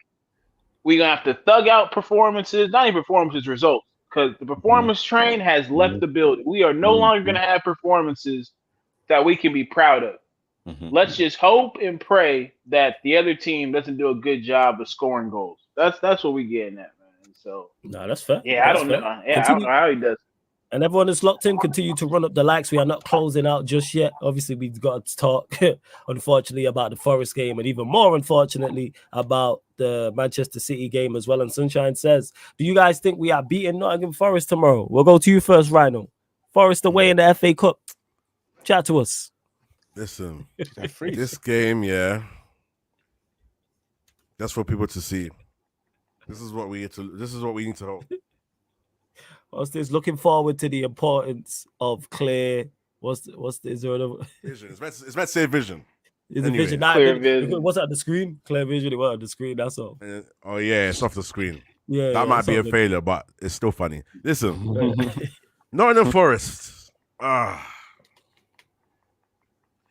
we gonna have to thug out performances, not even performances, results, because the performance train has left the building. We are no longer gonna have performances that we can be proud of. Let's just hope and pray that the other team doesn't do a good job of scoring goals. That's what we getting at, man. So no, that's fair. Yeah, I don't know. Yeah, I don't know how he does. And everyone is locked in. Continue to run up the likes. We are not closing out just yet. Obviously, we've got to talk, unfortunately, about the Forest game, and even more, unfortunately, about the Manchester City game as well. And Sunshine says, "Do you guys think we are beating Nottingham Forest tomorrow?" We'll go to you first, Rhino. Forest away in the FA Cup. Chat to us. Listen, this game, that's for people to see. This is what we need to hope. What's this? Looking forward to the importance of clear. Is there another vision? It's meant to say vision. Is the vision? Clear vision. What's at the screen? Clear vision. It was on the screen. That's all. It's off the screen. Yeah, that might be a failure, but it's still funny. Listen, Nottingham Forest.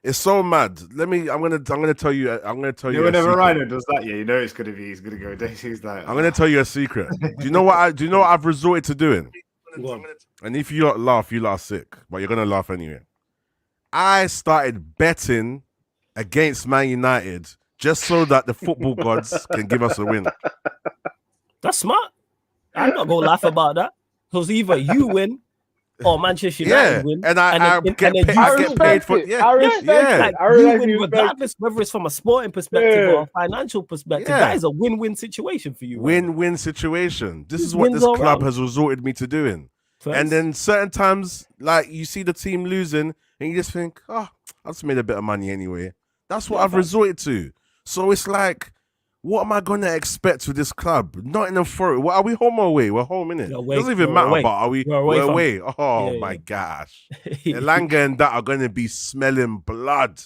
It's so mad. I'm gonna tell you. Whenever Rhino does that, he's gonna go. He's like, I'm gonna tell you a secret. Do you know what I've resorted to doing? And if you lot laugh, you lot are sick, but you're gonna laugh anyway. I started betting against Man United just so that the football gods can give us a win. That's smart. I'm not gonna laugh about that. Because either you win or Manchester United win, and I get paid for it. I respect it. You win regardless, whether it's from a sporting perspective or a financial perspective. That is a win-win situation for you. Win-win situation. This is what this club has resorted me to doing. And then certain times, like you see the team losing, and you just think, I just made a bit of money anyway. That's what I've resorted to. So it's like, what am I going to expect with this club? Nottingham Forest. Are we home or away? We're home, innit? It doesn't even matter, but are we? We're away. Oh, my gosh. Elanga and that are going to be smelling blood.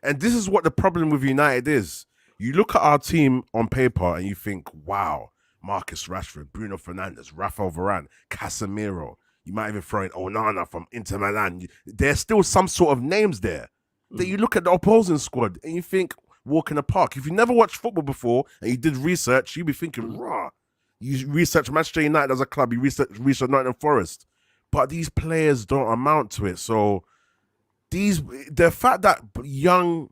And this is what the problem with United is. You look at our team on paper and you think, wow, Marcus Rashford, Bruno Fernandes, Rafael Varane, Casemiro. You might even throw in Onana from Inter Milan. There's still some sort of names there that you look at the opposing squad and you think, walk in the park. If you never watched football before and you did research, you'd be thinking, rah. You research Manchester United as a club, you research Nottingham Forest. But these players don't amount to it. So the fact that young,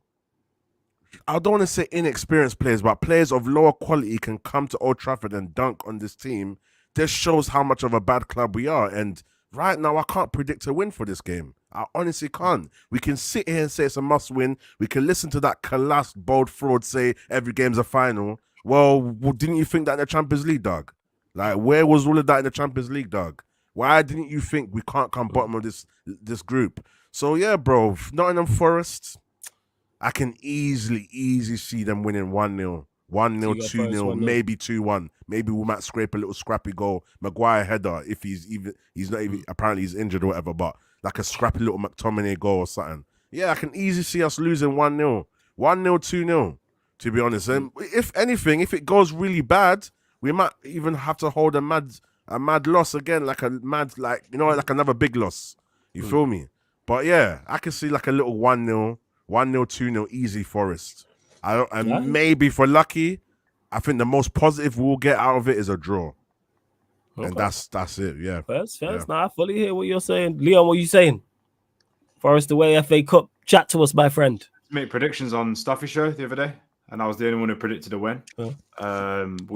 I don't want to say inexperienced players, but players of lower quality can come to Old Trafford and dunk on this team, this shows how much of a bad club we are. And right now, I can't predict a win for this game. I honestly can't. We can sit here and say it's a must win. We can listen to that collapsed, bold fraud say every game's a final. Well, didn't you think that in the Champions League, dog? Like, where was all of that in the Champions League, dog? Why didn't you think we can't come bottom of this group? So, yeah, bro, Nottingham Forest, I can easily see them winning 1-0. 1-0, 2-0, maybe 2-1. Maybe we might scrape a little scrappy goal. Maguire header, if he's not even, apparently he's injured or whatever, but like a scrappy little McTominay goal or something. Yeah, I can easily see us losing 1-0. 1-0, 2-0, to be honest. And if anything, if it goes really bad, we might even have to hold a mad loss again, like another big loss. You feel me? But yeah, I can see like a little 1-0, 2-0, easy Forest. Maybe for lucky, I think the most positive we'll get out of it is a draw. Okay. And that's it, yeah. First. Now I fully hear what you're saying. Leon, what are you saying? Forest away, FA Cup. Chat to us, my friend. Made predictions on Stuffy Show the other day, and I was the only one who predicted a win. We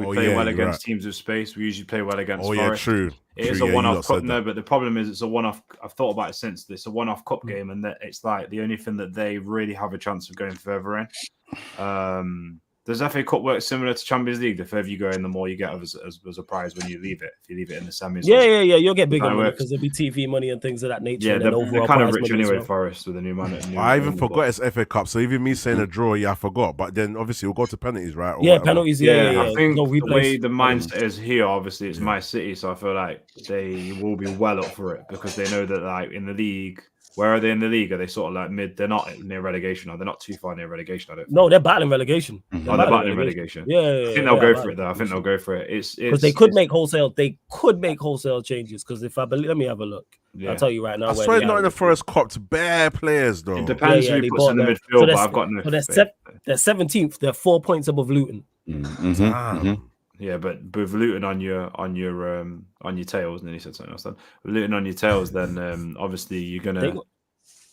play well against teams with space. We usually play well against Forest. Yeah, true. It is a one-off cup, but the problem is it's a one-off. I've thought about it since. It's a one-off cup game, and that it's like the only thing that they really have a chance of going further in. Does FA Cup work similar to Champions League? The further you go in, the more you get as a prize when you leave it. If you leave it in the semis. Yeah. You'll get bigger money because there'll be TV money and things of that nature. Yeah, they're kind of rich anyway, Forest, with a new man. I even forgot it's FA Cup. So even me saying a draw, I forgot. But then obviously we'll go to penalties, right? Penalties. Yeah. I think the way the mindset is here, obviously it's my city, so I feel like they will be well up for it because they know that like in the league. Where are they in the league? Are they sort of like mid? They're not near relegation. They're not too far near relegation. I don't. No, they're battling relegation. They're battling relegation. Yeah, I think they'll go for it though. I think they'll go for it. It's because they could make wholesale. They could make wholesale changes. Because if I believe, let me have a look. I'll tell you right now. I swear, not in the Forest copped bare players though. It depends who he puts in the midfield. But I've got no. They're 17th. They're 4 points above Luton. Yeah, but with Luton on your tails, and then he said something else. Then with Luton on your tails, then obviously you're gonna.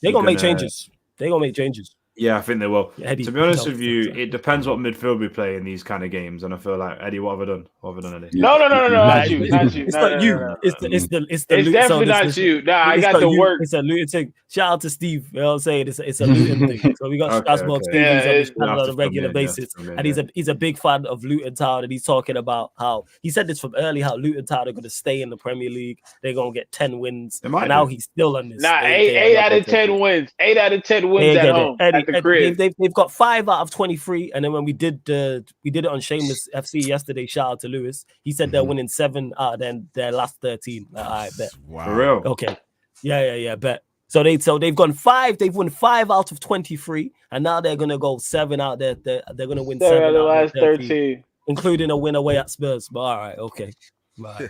They're going to make changes. Yeah, I think they will. Eddie, to be honest with you, it depends what midfield we play in these kind of games. And I feel like, Eddie, what have I done? What have I done, Eddie? No, not you. It's not you. It's definitely not you. Nah, I got the work. It's a Luton thing. Shout out to Steve. You know what I'm saying? It's a Luton thing. So we got Strasbourg Steve on a regular basis. And he's a big fan of Luton Town. And he's talking about how, he said this from early, how Luton Town are going to stay in the Premier League. They're going to get 10 wins. And now he's still on this. Nah, 8 out of 10 wins. 8 out of 10 wins at home. At the crib. They've got 5 out of 23, and then when we did it on Shameless FC yesterday, shout out to Lewis. He said they're winning 7 out of their last 13. I bet. Wow. For real? Okay. Yeah, bet. So they've gone 5. They've won 5 out of 23, and now they're gonna go 7 out there. They're gonna win 7 out of the last 13, including a win away at Spurs. But all right, okay. Right.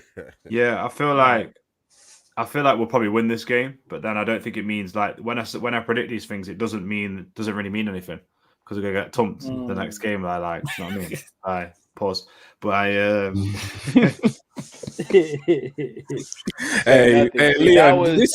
Yeah, I feel like we'll probably win this game, but then I don't think it means like when I predict these things, it doesn't really mean anything because we're gonna get thumped the next game. You know what I mean? I pause, but hey, Leon,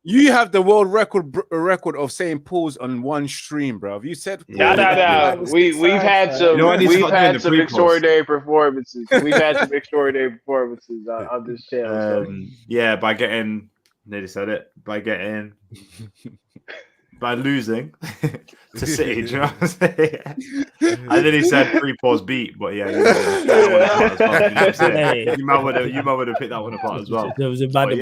you have the world record of saying pause on one stream, bro. You said no. We've had some extraordinary performances. We've had some extraordinary performances on this channel. Yeah, nearly said it. By losing to City, do you know what I'm saying? And then he said 3-pause beat, but yeah, you might would have picked that one apart as well. There was a bad sorry,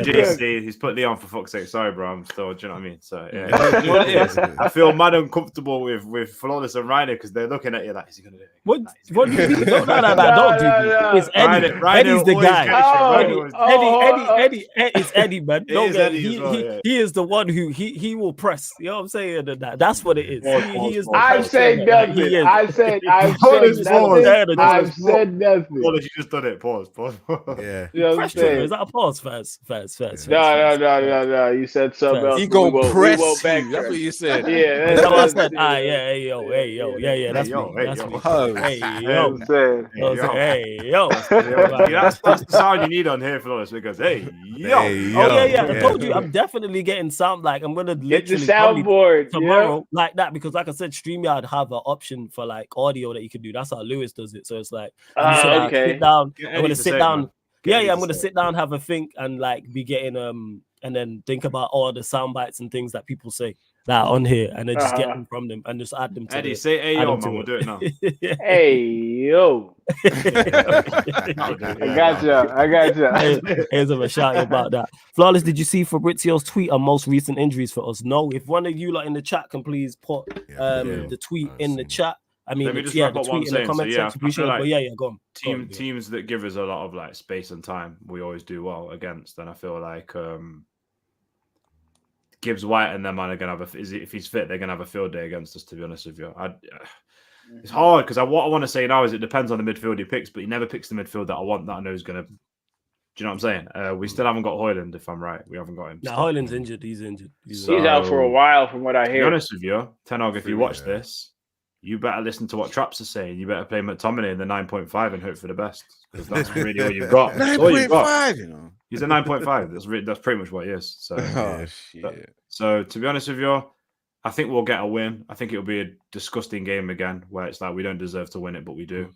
JC. He's put Leon for fuck's sake. Sorry, bro. I'm still, do you know what I mean? So yeah, what it is, I feel mad uncomfortable with Flawless and Ryder because they're looking at you like, is he gonna do it? What do you mean? No, don't do it. It's Eddie. Eddie's the guy. Eddie, it's Eddie, man. He is the one who he will press. You know what I'm saying? And that's what it is. He is. I say nothing. He is. I said nothing. I've said nothing. You just done it. Pause. Yeah. You know what I'm saying? Is that a pause? Fast. No. You said something else. He gonna press you. Back That's what you said. Yeah. That's what I said. Hey, yo. That's me. That's me. Hey, yo. That's the sound you need on here for this because hey, yo. I told you, I'm definitely getting sound. Like I'm gonna get the literally soundboard tomorrow like that because, like I said, StreamYard have an option for like audio that you can do. That's how Lewis does it. So it's like sit down. I'm gonna sit down. I'm gonna sit down, have a think, and like be getting and then think about all the sound bites and things that people say that are on here, and then just get them from them and just add them to Eddie, say hey yo, man, we'll do it now. Hey yo. I got you. Here's a shout about that. Flawless, did you see Fabrizio's tweet on most recent injuries for us? No. If one of you lot in the chat can please put the tweet in the chat. I mean, the tweet in the comment section. Appreciate it. But go on. Teams that give us a lot of like space and time, we always do well against. And I feel like Gibbs White and them man are gonna have if he's fit, they're gonna have a field day against us. To be honest with you, it's hard because what I want to say now is it depends on the midfield he picks, but he never picks the midfield that I want that I know is gonna. Do you know what I'm saying? We still haven't got Højlund, if I'm right. We haven't got him. No, Højlund's injured. He's injured. He's out for a while, from what I hear. To be honest with you, Ten Hag, if you watch this, you better listen to what Traps are saying. You better play McTominay in the 9.5 and hope for the best because that's really all you've got. 9.5, you know. He's a 9.5. That's pretty much what he is. So, shit. So to be honest with you, I think we'll get a win. I think it'll be a disgusting game again where it's like we don't deserve to win it, but we do.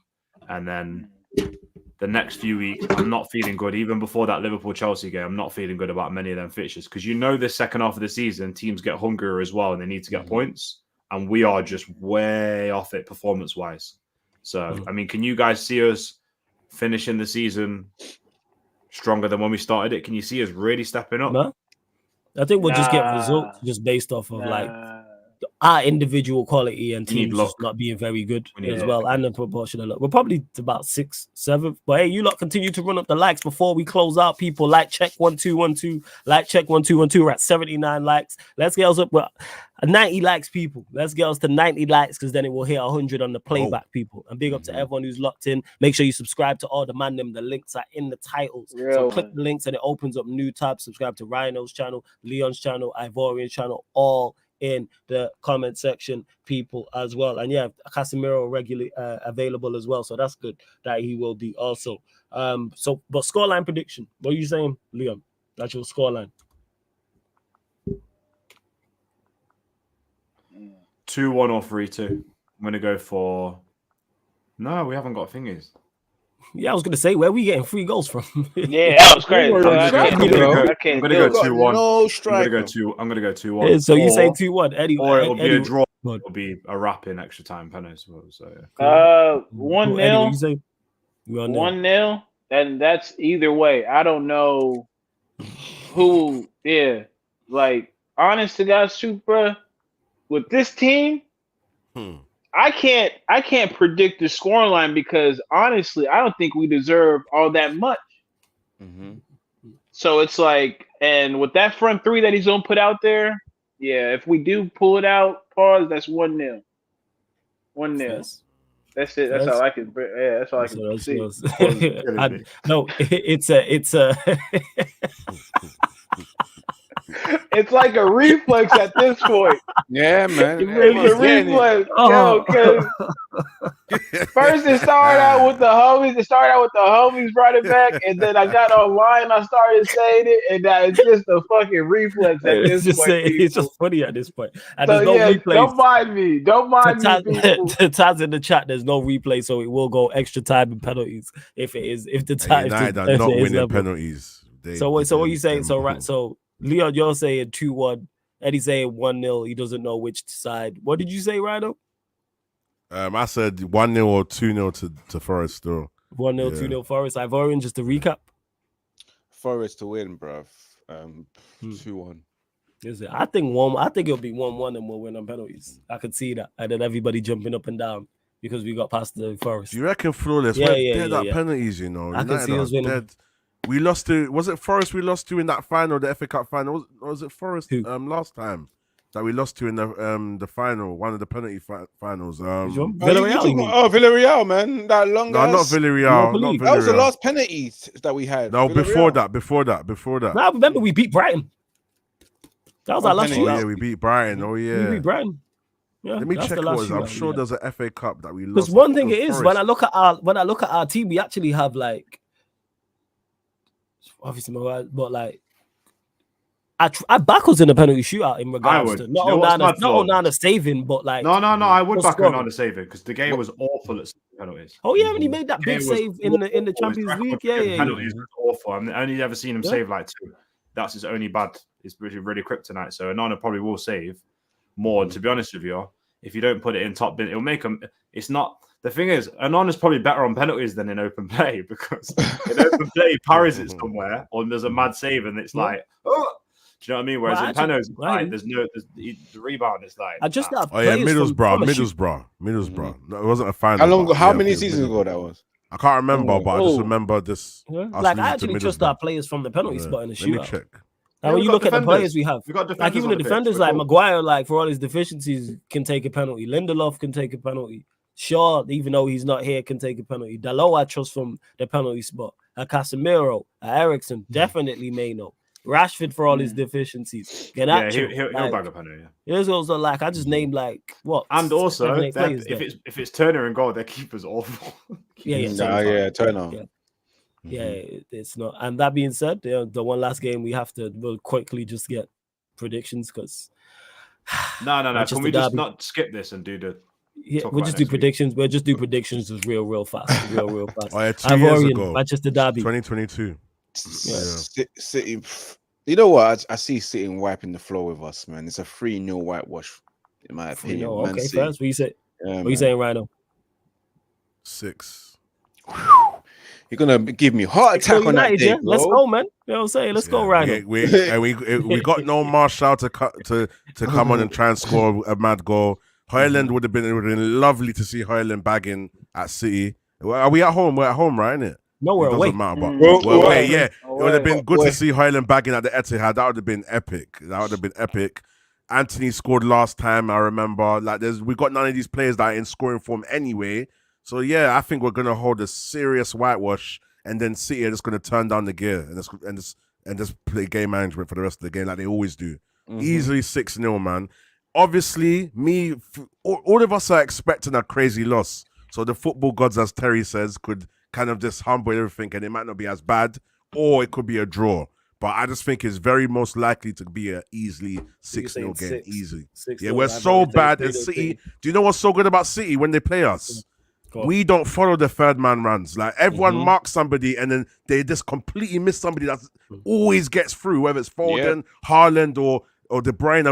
And then the next few weeks, I'm not feeling good. Even before that Liverpool-Chelsea game, I'm not feeling good about many of them fixtures because you know the second half of the season, teams get hungrier as well and they need to get points. And we are just way off it performance-wise. So, I mean, can you guys see us finishing the season stronger than when we started it? Can you see us really stepping up? No. I think we'll just get results just based off of like our individual quality and teams just not being very good as well, and the proportional luck. We're probably about 6th, 7th. But hey, you lot continue to run up the likes before we close out. People like check 1212, like check 1212. We're at 79 likes. Let's get us up with 90 likes, people. Let's get us to 90 likes because then it will hit 100 on the playback, people. And big up to everyone who's locked in. Make sure you subscribe to all the ManDem. The links are in the titles. So click the links and it opens up new tabs. Subscribe to Rhino's channel, Leon's channel, Ivorian's channel, all in the comment section, people, as well. And yeah, Casemiro regularly available as well, so that's good that he will be also. But scoreline prediction, what are you saying, Leon? That's your scoreline. 2-1 or 3-2. I'm gonna go for. No, we haven't got thingies. Yeah, I was gonna say, where are we getting 3 goals from? Yeah, that was crazy. I'm gonna go 2-1. No strike. I'm gonna go 2-1. So you say 2-1, Eddie? Or it'll be a draw. It'll be a wrap in extra time penalties. So 1-0. 1-0. And that's either way. I don't know who. Yeah, like honest to God, Supra, with this team. I can't predict the scoreline because honestly, I don't think we deserve all that much. So it's like, and with that front three that he's gonna put out there, yeah, if we do pull it out, that's 1-0. 1-0. That's it. That's all I can. Yeah, that's all I can see. No, it's a. It's like a reflex at this point. Yeah, man. It's a reflex. Because first it started out with the homies. It started out with the homies running back, and then I got online. I started saying it, and now it's just a fucking reflex at this point. It's just funny at this point. And there's no replay. Don't mind me. Don't mind me. The Taz in the chat. There's no replay, so it will go extra time and penalties if it is. If the time United are not winning penalties. So what are you saying? So Leon, you're saying 2-1. Eddie's saying 1-0. He doesn't know which side. What did you say, Rhino? I said 1-0 or 2-0 to Forest still. 1-0, 2-0 Forest. Ivorian, just to recap. Forest to win, bruv. 2-1. Is it? I think it'll be 1-1 and we'll win on penalties. I could see that. And then everybody jumping up and down because we got past the Forest. Do you reckon flawless? Yeah. Penalties, you know. I can see us winning. We lost to, was it Forest we lost to in that final, the FA Cup final? Or was it Forest last time? that we lost to in the final, one of the penalty finals. Villarreal, man. That long. No, not Villarreal. Not Villarreal. That was the last penalty that we had. No, Villarreal. before that. Nah, remember we beat Brighton. That was our last shootout. Oh yeah, we beat Brighton. Oh yeah, we beat Brighton. Yeah, let me check what it was. I'm sure there's an FA Cup that we lost. Because one thing it is, when I look at our team, we actually have like, obviously, but like, I back us in a penalty shootout in regards to not Onana saving, but like no, I would back Onana saving because the game was awful at penalties. Oh yeah, when he made that big save in the Champions League, penalties was awful. I've only ever seen him save like 2. That's his only bad. It's really kryptonite. So Onana probably will save more. And to be honest with you, if you don't put it in top bin, it'll make him. It's not. The thing is, Onana's probably better on penalties than in open play because in open play, he parries it somewhere, or there's a mad save, and it's like, oh. Do you know what I mean? Whereas in penalties, like, the rebound is like. Middlesbrough. No, it wasn't a final. How many seasons ago that was? I can't remember, but I just remember this. Yeah. Like I actually trust our players from the penalty spot in the shootout. Let me check. Like when you look at the players we have, like even the defenders, like Maguire, like for all his deficiencies, can take a penalty. Lindelof can take a penalty. Shaw, even though he's not here, can take a penalty. Dalot, I trust from the penalty spot. Casemiro, Eriksen, definitely Maino. Rashford for all his deficiencies. He'll bag up penalty. There's also like I just named like what, and also if it's Turner and goal, their keeper's awful. Turner. Yeah, it's not. And that being said, the one last game we'll quickly just get predictions because no. Can we just not skip this and do the? Yeah, we'll just do predictions. We'll just do predictions just real fast. Real fast. Oh, yeah, 2 years ago, Manchester Derby, 2022. City. You know what? I see City wiping the floor with us, man. It's a 3-0 whitewash, in my opinion. Okay, first, what you say? What you saying, Rhino? 6. You're gonna give me heart attack on that day, Let's go, man. You know what I'm saying? Let's go, Rhino. We got no Marshall to come on and try and score a mad goal. Højlund would have been lovely to see Højlund bagging at City. Are we at home? We're at home, right? Innit? No, we're away. It doesn't matter, but we're away. Yeah, it would have been good to see Højlund bagging at the Etihad. That would have been epic. Anthony scored last time, I remember. Like, we got none of these players that are in scoring form anyway. So yeah, I think we're gonna hold a serious whitewash, and then City are just gonna turn down the gear and just play game management for the rest of the game like they always do. Easily 6-0, man. Obviously, all of us are expecting a crazy loss. So the football gods, as Terry says, could kind of just humble everything, and it might not be as bad, or it could be a draw. But I just think it's very most likely to be a easily 6-0 game. Easily. We're so bad at City. Do you know what's so good about City when they play us? We don't follow the third man runs. Like everyone marks somebody and then they just completely miss somebody that always gets through, whether it's Foden, Haaland, or De Bruyne.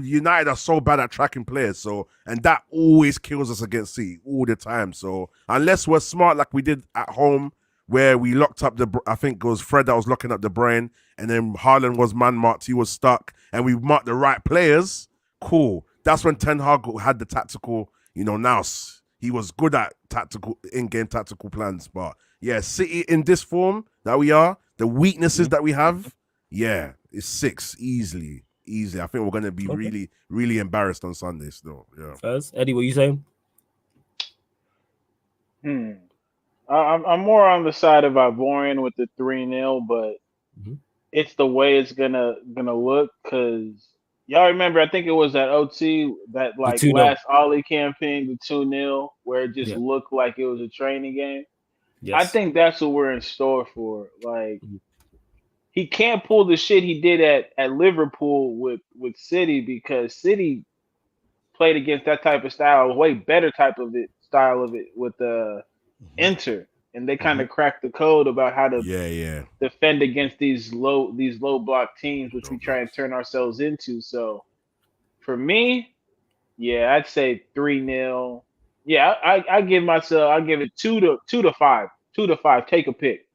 United are so bad at tracking players, and that always kills us against City all the time. So unless we're smart like we did at home, where we locked up I think it was Fred that was locking up De Bruyne, and then Haaland was man marked, he was stuck, and we marked the right players. That's when Ten Hag had the tactical, nous. He was good at in-game tactical plans. But yeah, City in this form that we are, the weaknesses that we have, it's 6 easily. I think we're going to be really, really embarrassed on Sunday still. Yeah. First, Eddie, what are you saying? I'm more on the side of Ivorian with the 3-0, but it's the way it's gonna look because y'all remember, I think it was at OT that like last Ollie campaign, the 2-0, where it just looked like it was a training game. Yes. I think that's what we're in store for. Like he can't pull the shit he did at Liverpool with City because City played against that type of style, a way better style of it with Inter, and they kind of cracked the code about how to defend against these low block teams, which we try and turn ourselves into. So for me, I'd say 3-0. Yeah, I give it 2 to 5. 2 to 5. Take a pick.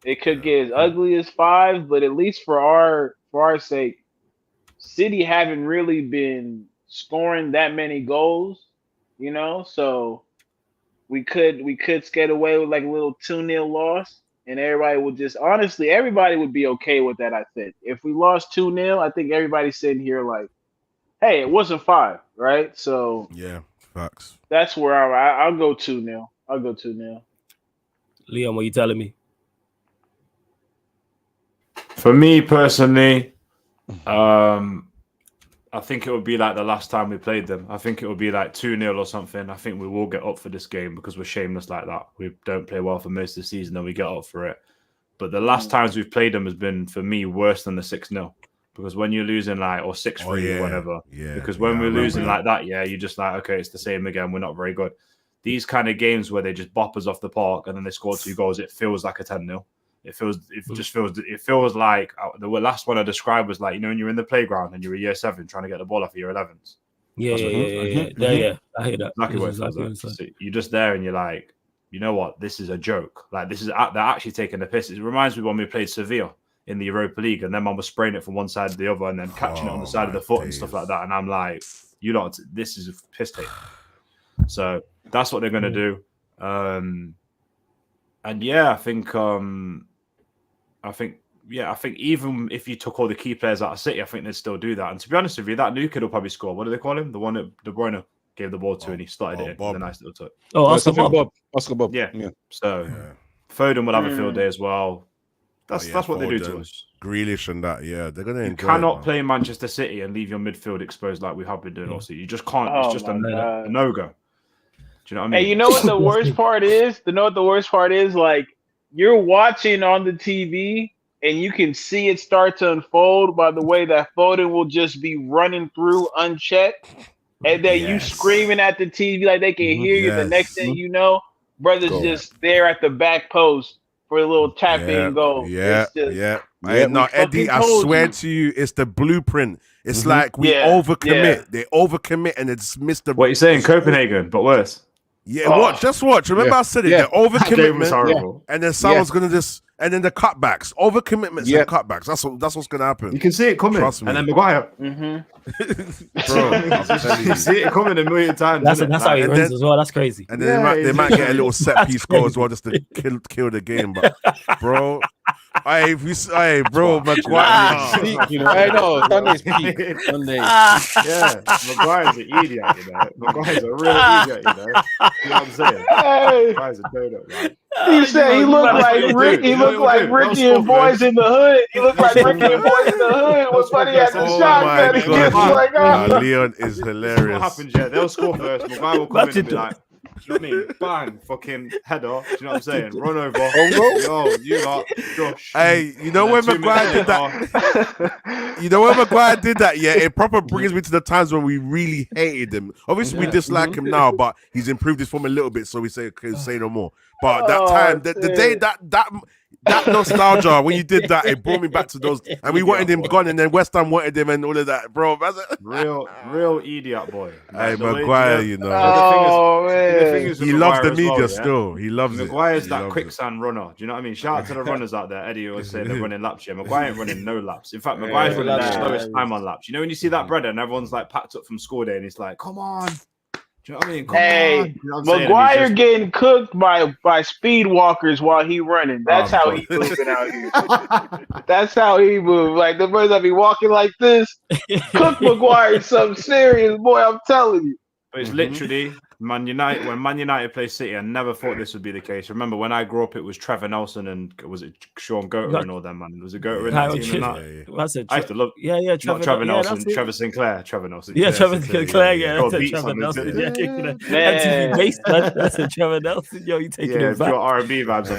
It could get as ugly as 5, but at least for our sake, City haven't really been scoring that many goals, so we could skate away with like a little 2-0 loss, and everybody would be okay with that. I think if we lost 2-0, I think everybody's sitting here like, hey, it wasn't 5, right? So Yeah, facts. that's where I'll go 2-0. I'll go 2-0. Leon, what you telling me? For me personally, I think it would be like the last time we played them. I think it would be like 2-0 or something. I think we will get up for this game because we're shameless like that. We don't play well for most of the season, and we get up for it. But the last times we've played them has been, for me, worse than the 6-0. Because when you're losing like, or 6-3 or whatever, because when we're losing like that, you're just like, okay, it's the same again. We're not very good. These kind of games where they just bop us off the park and then they score 2 goals, it feels like a 10-0. It feels like the last one I described was like, you know, when you're in the playground and you're a year 7 trying to get the ball off of year 11s. Yeah. I hear that. Exactly what it feels like. So you're just there and you're like, you know what? This is a joke. Like they're actually taking the piss. It reminds me when we played Sevilla in the Europa League, and then man was spraying it from one side to the other, and then catching it on the side of the foot and stuff like that. And I'm like, you know, this is a piss take. So that's what they're gonna do. And yeah, I think even if you took all the key players out of City, I think they'd still do that. And to be honest with you, that new kid will probably score. What do they call him? The one that De Bruyne gave the ball to and he started it with a nice little touch. Oh, Oscar Bob. Oscar Bob. Yeah. So Foden will have a field day as well. That's what they do to us. Grealish and that, they're gonna. You cannot play Manchester City and leave your midfield exposed like we have been doing all season. You just can't. It's just a no-go. Do you know what I mean? Hey, you know what the worst part is? Like, you're watching on the TV and you can see it start to unfold by the way that Foden will just be running through unchecked, and then you screaming at the TV like they can hear you. The next thing you know, brother's just there at the back post for a little tap in goal. Eddie, I swear to you, it's the blueprint. It's like we overcommit. They overcommit and it's missed the. What you're saying, Copenhagen, but worse. Yeah, just watch. Remember I said it. The overcommitment, and then someone's gonna just, and then the cutbacks, overcommitments and cutbacks. That's what's gonna happen. You can see it coming. Trust me. And then Maguire. Bro, you see it coming a million times. That's how he wins as well. That's crazy. And then they might get a little set piece goal as well, just to kill the game. But bro, bro, Maguire. I know Sunday's peak. Sunday. Yeah, Maguire's an idiot. You know, Maguire's a real idiot. You know what I'm saying? Maguire's a donut, right? He said he looked like Rick. He looked like Ricky and Boys in the Hood. He looked like Ricky and Boys in the Hood. Was funny at the shotgun against like, Leon is hilarious. What happens? Yeah, they'll score first. Maguire will come in and be like, do you know what I mean? Bang, fucking header. Do you know what I'm saying? Run over. Yo, you lot, Josh. Hey, you know when Maguire did that? You know when Maguire did that? Yeah, it proper brings me to the times when we really hated him. Obviously, we dislike him now, but he's improved his form a little bit, so we say no more. But that time, the day that nostalgia when you did that, it brought me back to those, and we wanted him gone, and then West Ham wanted him, and all of that, bro. Real idiot boy. Hey, Maguire, you know. The thing is he loves the media still. He loves it. Maguire's that quicksand runner. Do you know what I mean? Shout out to the runners out there. Eddie always say they're running laps. Yeah, Maguire ain't running no laps. In fact, Maguire's running the slowest time on laps. You know when you see that brother and everyone's like packed up from school day, and he's like, "Come on." Do you know what I mean? Come on. You know Maguire getting cooked by speed walkers while he running. That's how he moving out here. That's how he move. Like the birds that be walking like this. Cook Maguire something serious, boy. I'm telling you. But it's literally Man United. When Man United play City, I never thought this would be the case. Remember when I grew up, it was Trevor Nelson and was it Sean Goater and all them, man? Was it Goater in that team? I used to love. Not Trevor Nelson, Trevor Sinclair. Trevor Nelson. Yeah, Trevor Sinclair. Yeah, that's Trevor Nelson. MTV based, man. That's a Trevor Nelson. Yo, you taking it back? Your R&B vibes.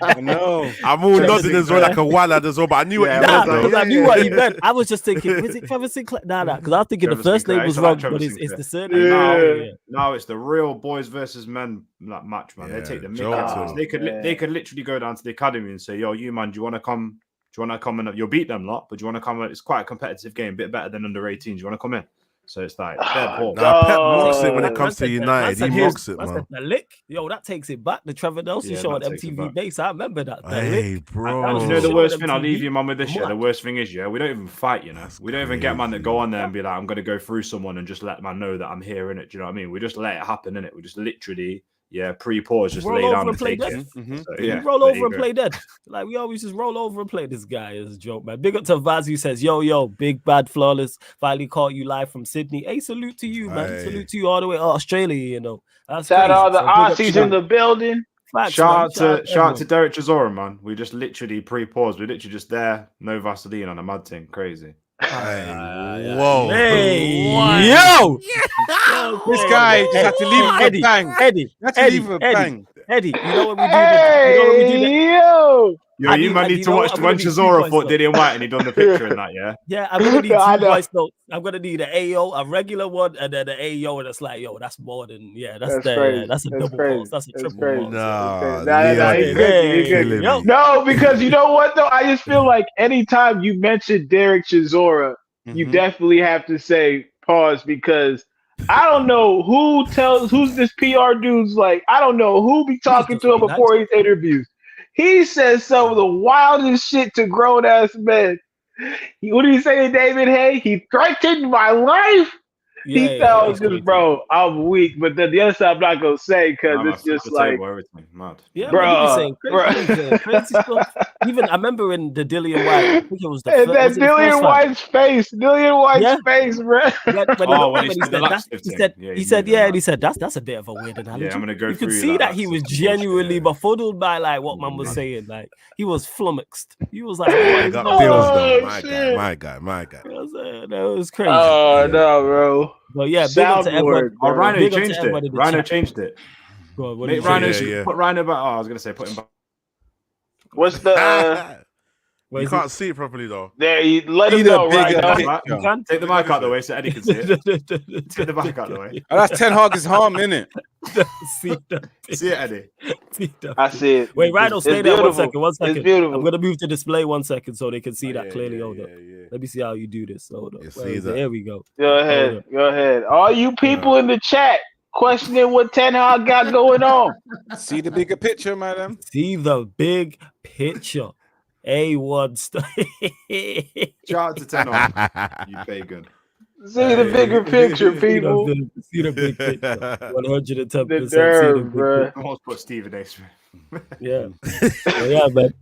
I know. I'm all nodding as well, like a wallad as well, but I knew what he meant. I knew what he meant. I was just thinking, was it Trevor Sinclair? Nah, because I was thinking the first name was wrong, but it's the surname. Now it's the real boys versus men match, man. They take the mick. They could literally go down to the academy and say, "Yo, you man, do you want to come? Do you want to come and you'll beat them lot? But do you want to come? It's quite a competitive game, a bit better than under 18. Do you want to come in?" So it's like dead ball. Pep mocks it when it comes to United. He mocks it, man. The lick, yo, that takes it back. The Trevor Nelson show on MTV base. I remember that. Hey, bro. You know the worst thing? I'll leave you, man, with this. Yeah, the worst thing is, we don't even fight. You know, we don't even get man that go on there and be like, "I'm going to go through someone and just let man know that I'm here in it." Do you know what I mean? We just let it happen in it. We just literally, pre-pause, just lay down and take it. So, you roll over and play dead. Like we always just roll over and play this guy as a joke, man. Big up to Vaz who says, yo, big bad flawless. Finally caught you live from Sydney. Hey, salute to you, man. Salute to you all the way to Australia, you know. That's shout out all the Aussies in the building. Facts, shout out to Derek Chisora, man. We just literally pre-paused. We're literally just there, no Vaseline on a mad thing. Crazy. Whoa. Hey, yo! This guy just had to leave with a bang. Eddie, you know what we do? Yo, you might need to watch when Chisora fought Diddy and White and he done the picture in that, yeah? Yeah, I'm going to need 2 voice notes. I'm going to need an AO, a regular one, and then an AO, and it's like, yo, that's more than, that's a double pause. That's a triple pause. No, because you know what, though? I just feel like anytime you mention Derek Chisora, you definitely have to say pause because I don't know who's this PR dude's like, I don't know who be talking to him before his interviews. He says some of the wildest shit to grown-ass men. What did he say to David Hay? He threatened my life. He felt just, bro, I'm weak. But then the other side I'm not going to say because it's just like, yeah, bro. Crazy stuff. Even I remember in the Dillian White, I think it was the first, that Dillian White's face, bro. He said that's a bit of a weird analogy. Yeah, I'm gonna go you could see that he was genuinely befuddled by like what man was saying. Like he was flummoxed. He was like, my guy. That was crazy. Oh no, bro. But yeah, big up to everyone. Rhino changed it. Rhino changed it. Put Rhino back. I was gonna say put him back. What's the? You can't see it properly though. There, let him know. Right, you can take the mic out the way so Eddie can see it. Take the mic out the way. Oh, that's Ten Hag's harm, innit? See it, Eddie. I see it. Wait, Rhino, stay there 1 second. 1 second. It's beautiful. I'm gonna move to display 1 second so they can see that clearly. Hold up. Let me see how you do this. Hold up. There we go. Go ahead. All you people in the chat questioning what Ten Hag got going on. See the bigger picture, madam. See the big picture. A1 stuff. Shout out to Ten Hag, you pagan. See the bigger picture, people. See the big picture. 110%. The nerve, bro. Almost put Stephen A. Yeah. Yeah, man.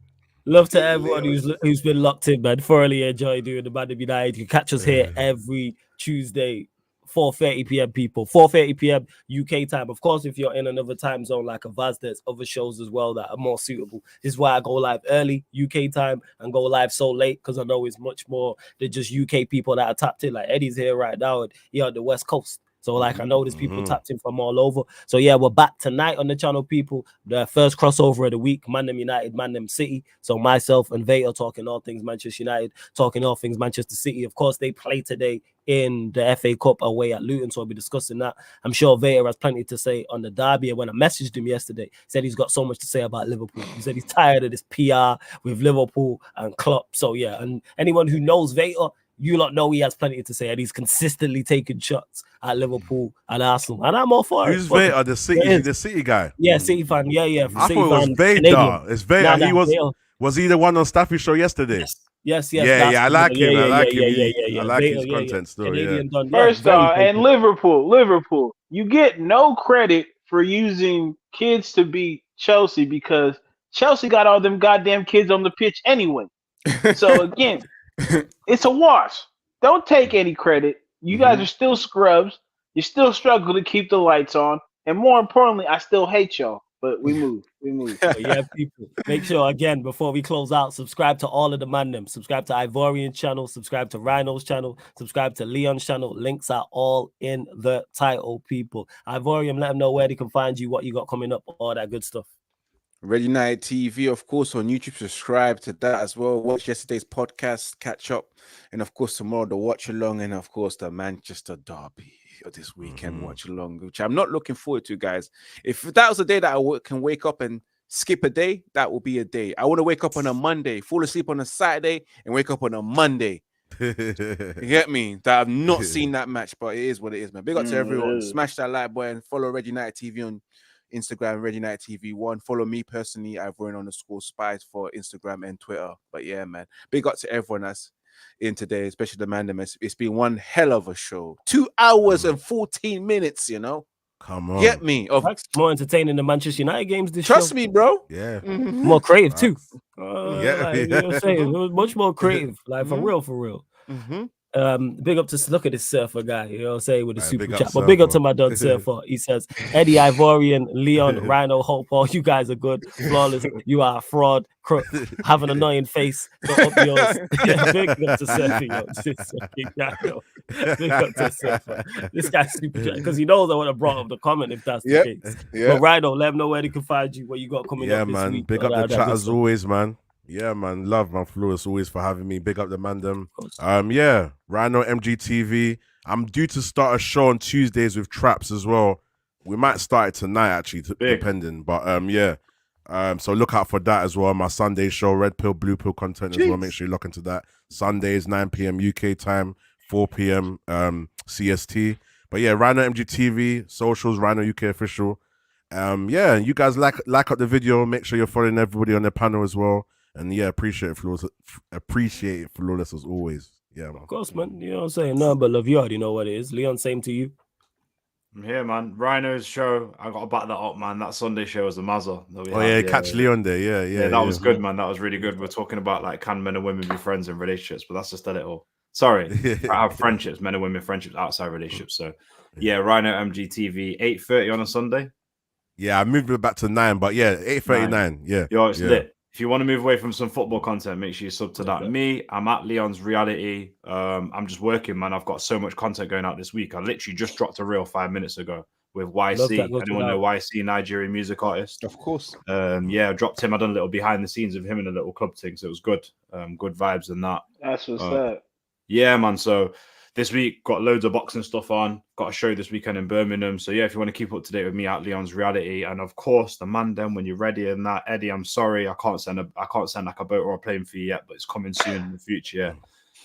Love to everyone who's been locked in, man. Thoroughly enjoy doing the ManDem United. You catch us here every Tuesday, 4:30 p.m. people, 4:30 p.m. UK time. Of course, if you're in another time zone like a Vaz, there's other shows as well that are more suitable. This is why I go live early UK time and go live so late because I know it's much more than just UK people that are tapped in. Like Eddie's here right now and you're on the West Coast. So, like, I know there's people tapped in from all over. So, yeah, we're back tonight on the channel, people. The first crossover of the week, ManDem United, ManDem City. So, myself and Vader talking all things Manchester United, talking all things Manchester City. Of course, they play today in the FA Cup away at Luton, so I'll be discussing that. I'm sure Vader has plenty to say on the derby. And when I messaged him yesterday, he said he's got so much to say about Liverpool. He said he's tired of this PR with Liverpool and Klopp. So, yeah, and anyone who knows Vader, you lot know he has plenty to say, and he's consistently taking shots at Liverpool and Arsenal, and I'm all for it. Who's Vader? The City guy. Yeah, City fan. Yeah. I thought it was Vader. It's Vader. Was he the one on Staffy's show yesterday? Yes. Yeah, I like him. I like his content story. First off, and Liverpool, you get no credit for using kids to beat Chelsea because Chelsea got all them goddamn kids on the pitch anyway. So again. It's a wash. Don't take any credit. You guys are still scrubs. You still struggle to keep the lights on. And more importantly, I still hate y'all. But we move. Yeah, people. Make sure, again, before we close out, subscribe to all of the ManDem. Subscribe to Ivorian's channel. Subscribe to Rhino's channel. Subscribe to Leon's channel. Links are all in the title, people. Ivorian, let them know where they can find you, what you got coming up, all that good stuff. RedUnitedTV, of course, on YouTube. Subscribe to that as well. Watch yesterday's podcast, catch up, and of course tomorrow the watch along, and of course the Manchester derby this weekend watch along, which I'm not looking forward to, guys. If that was a day that I can wake up and skip a day, that will be a day. I want to wake up on a Monday, fall asleep on a Saturday, and wake up on a Monday. You get me? That I've not seen that match, but it is what it is, man. Big up to everyone. Smash that like button. Follow RedUnitedTV on Instagram, RedUnitedTV1. Follow me personally, Ivorian_Spies for Instagram and Twitter. But yeah, man, big up to everyone that's in today, especially the ManDem. It's been one hell of a show. 2 hours and 14 minutes, you know. Come on. Get me. That's more entertaining than Manchester United games this Trust show. me, bro. Yeah. More creative too. Yeah, Like, you know what I'm yeah. saying? It was much more creative. Like for real. Big up to look at this surfer guy, you know what I'm saying, with the super big up chat. But big up Surfer. to my dad surfer. He says, Eddie Ivorian, Leon, Rhino, Hope, all you guys are good. Flawless. You are a fraud. Have an annoying face. So up yours. Big up to surfer, yo. Big up to surfer. This guy's super chat because he knows I would have brought up the comment if that's the case. But Rhino, let him know where they can find you, what you got coming up this man. week. Big up the chat as always, man. Yeah, man. Love, man. Flawless always for having me. Big up the ManDem. Yeah. Rhino MGTV. I'm due to start a show on Tuesdays with Traps as well. We might start it tonight, actually, depending. But yeah. So look out for that as well. My Sunday show, Red Pill, Blue Pill content as well. Make sure you look into that. Sundays, 9 p.m. UK time, 4 p.m. CST. But yeah, Rhino MGTV, socials, Rhino UK official. Yeah, you guys like up the video. Make sure you're following everybody on the panel as well. And yeah, appreciate it, Flawless as always. Yeah, man. Of course, man. You know what I'm saying? No, but love you already know what it is. Leon, same to you. I'm here, man. Rhino's show. I got to back that up, man. That Sunday show was a mazza. Catch Leon there. Yeah, that was good, man. That was really good. We're talking about like, can men and women be friends in relationships? But that's just a little. Sorry, I have friendships, men and women friendships outside relationships. So yeah, Rhino MGTV 8:30 on a Sunday. Yeah, I moved it back to 9, but yeah, 8:39. Yeah, yo, it's lit. If you want to move away from some football content, make sure you sub to that. Me, I'm at Leon's Reality. I'm just working, man. I've got so much content going out this week. I literally just dropped a reel 5 minutes ago with YC. Anyone know YC, Nigerian music artist? Of course. Yeah, I dropped him. I done a little behind the scenes of him in a little club thing, so it was good. Good vibes and that. That's what's up. Yeah, man. So this week, got loads of boxing stuff on. Got a show this weekend in Birmingham. So yeah, if you want to keep up to date with me at Leon's Reality, and of course the ManDem when you're ready and that. Eddie, I'm sorry, I can't send like a boat or a plane for you yet, but it's coming soon in the future. Yeah,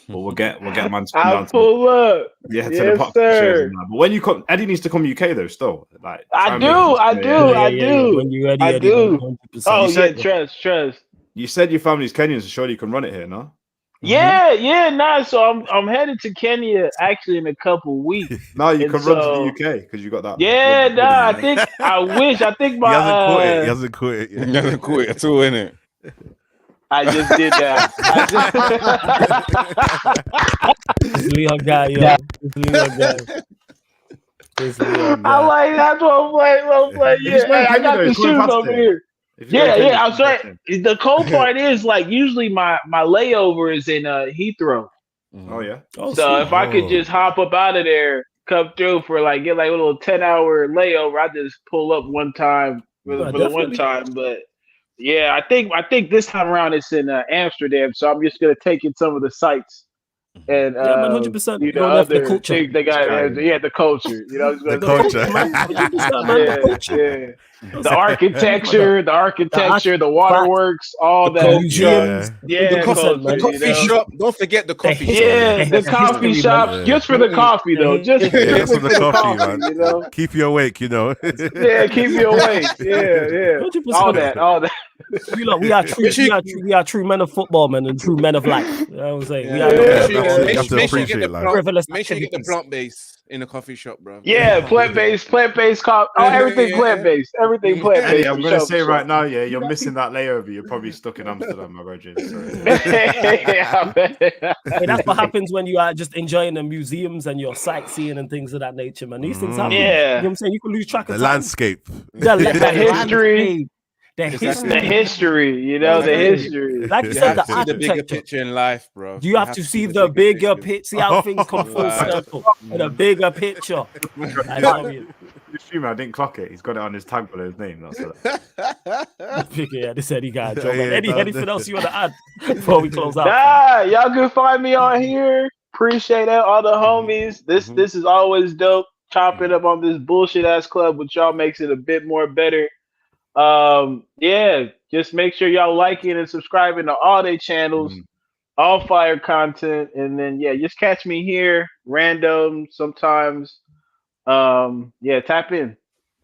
but we'll get man. I'll pull up. Yeah, to the boxing shows and that. But when you come, Eddie needs to come UK though. Still, like I do. When you're ready, I do. 100%. Oh yeah, trust. You said your family's Kenyan, so surely you can run it here, no? Yeah, nah. So I'm headed to Kenya actually in a couple weeks. No, you can run to the UK because you got that. Yeah, nah. I think my he hasn't quit it. He hasn't quit at all, innit? I just did that. Leon guy, yo. Leon guy. I like that's what I'm playing. Yeah, I got the shoes over here. Yeah, I'm sorry. The cold part is like usually my layover is in Heathrow. Oh yeah. So if I could just hop up out of there, come through for like get like a little 10-hour layover, I just pull up one time for the one time. But yeah, I think this time around it's in Amsterdam, so I'm just gonna take in some of the sites. And 100%. You know, the culture. They got the culture. You know, the culture. The architecture, the waterworks, all that. The coffee shop. Don't forget the coffee shop. Yeah, the coffee shop. Just for the coffee, though. Just for the coffee, man. You know? Keep you awake, you know. Yeah, keep you awake. Yeah. 100%. All that. We are true men of football, man, and true men of life. You know what I'm saying? Make sure you get the plant base in a coffee shop, bro. Yeah, plant-based coffee. Oh, everything plant-based. Everything plant-based. I'm going to say right now, yeah, you're missing that layover. You're probably stuck in Amsterdam, my Roger. That's what happens when you are just enjoying the museums and your sightseeing and things of that nature, man. These things happen. Yeah. You know what I'm saying? You can lose track of the landscape. The history. The history, you know, the history. Like you said, the architecture. The bigger picture in life, bro. You have to see the bigger picture. See how things come full circle. The bigger picture. I love you. I didn't clock it. He's got it on his tag below his name. That's it. Yeah, this Eddie guy. Anything else you want to add before we close out? Nah, y'all can find me on here. Appreciate that, all the homies. This is always dope. Chopping up on this bullshit ass club, which y'all makes it a bit more better. Yeah, just make sure y'all liking and subscribing to all their channels, all fire content, and then just catch me here, random sometimes. Yeah, tap in.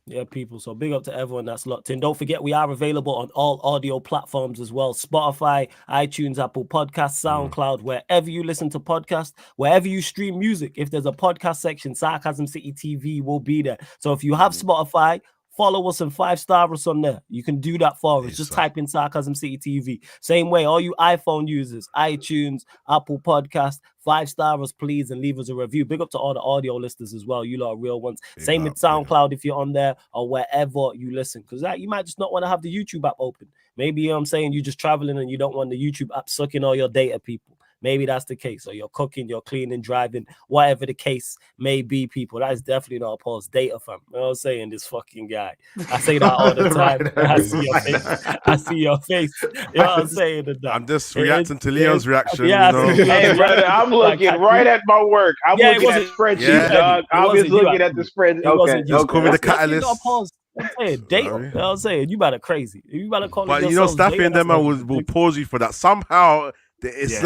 Yeah, people. So big up to everyone that's locked in. Don't forget, we are available on all audio platforms as well. Spotify, iTunes, Apple Podcasts, SoundCloud, wherever you listen to podcasts, wherever you stream music. If there's a podcast section, Sarcasm City TV will be there. So if you have Spotify, follow us and 5-star us on there. You can do that for us. Just type in Sarcasm City TV. Same way, all you iPhone users, iTunes, Apple Podcast, 5-star us, please, and leave us a review. Big up to all the audio listeners as well. You lot are real ones. Same with SoundCloud if you're on there or wherever you listen. Because you might just not want to have the YouTube app open. Maybe, you know what I'm saying, you're just traveling and you don't want the YouTube app sucking all your data, people. Maybe that's the case. Or you're cooking, you're cleaning, driving, whatever the case may be, people. That is definitely not a pause data, fam. You know what I'm saying? This fucking guy. I say that all the time. I see your face. I see your face. You know what I'm saying? I'm just reacting to Leon's reaction. Yeah, you know? Hey, brother, I'm looking right at my work. I'm looking at spreadsheets, dog. I'm just looking at the spreadsheet. Okay. Just call me the catalyst. I'm saying data. You know what I'm saying? You better crazy. You better call it. But you know, Staffy and them will pause you for that. Somehow it's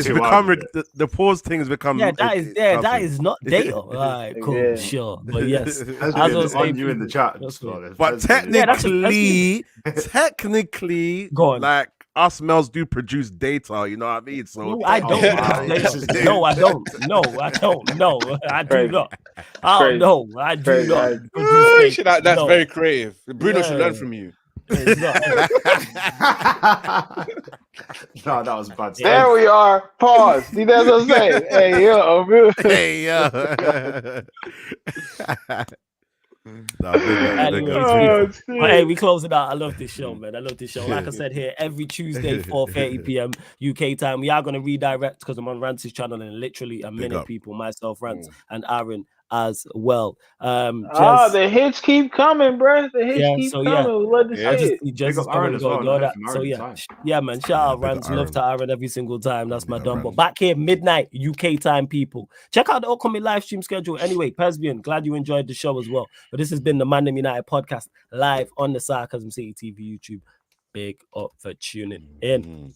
become the pause thing has become. Yeah, that is not data. All right, cool, sure. But yes, I was on you in the chat. But technically, go on. like us males do produce data. You know what I mean? So no, I don't. No, I don't. No, I don't. No, I do not. I don't know. I do not. That's very creative. Bruno should learn from you. No, that was bad. There we are. Pause. See, that's what I'm saying. Hey, yo. Hey, yo. Hey, we close it out. I love this show, man. I love this show. Like I said here, every Tuesday, 4:30 p.m. UK time. We are going to redirect because I'm on Rance's channel in literally a minute, people. Myself, Rance, and Aaron as well. The hits keep coming, bro. The hits keep coming. Love to see it. Yeah, man. Shout out Rance. Love to Aaron every single time. That's my dumb. But back here, midnight UK time, people. Check out the upcoming live stream schedule. Anyway, Pesbian, glad you enjoyed the show as well. But this has been the ManDem United podcast live on the Sarcasm City TV YouTube. Big up for tuning in.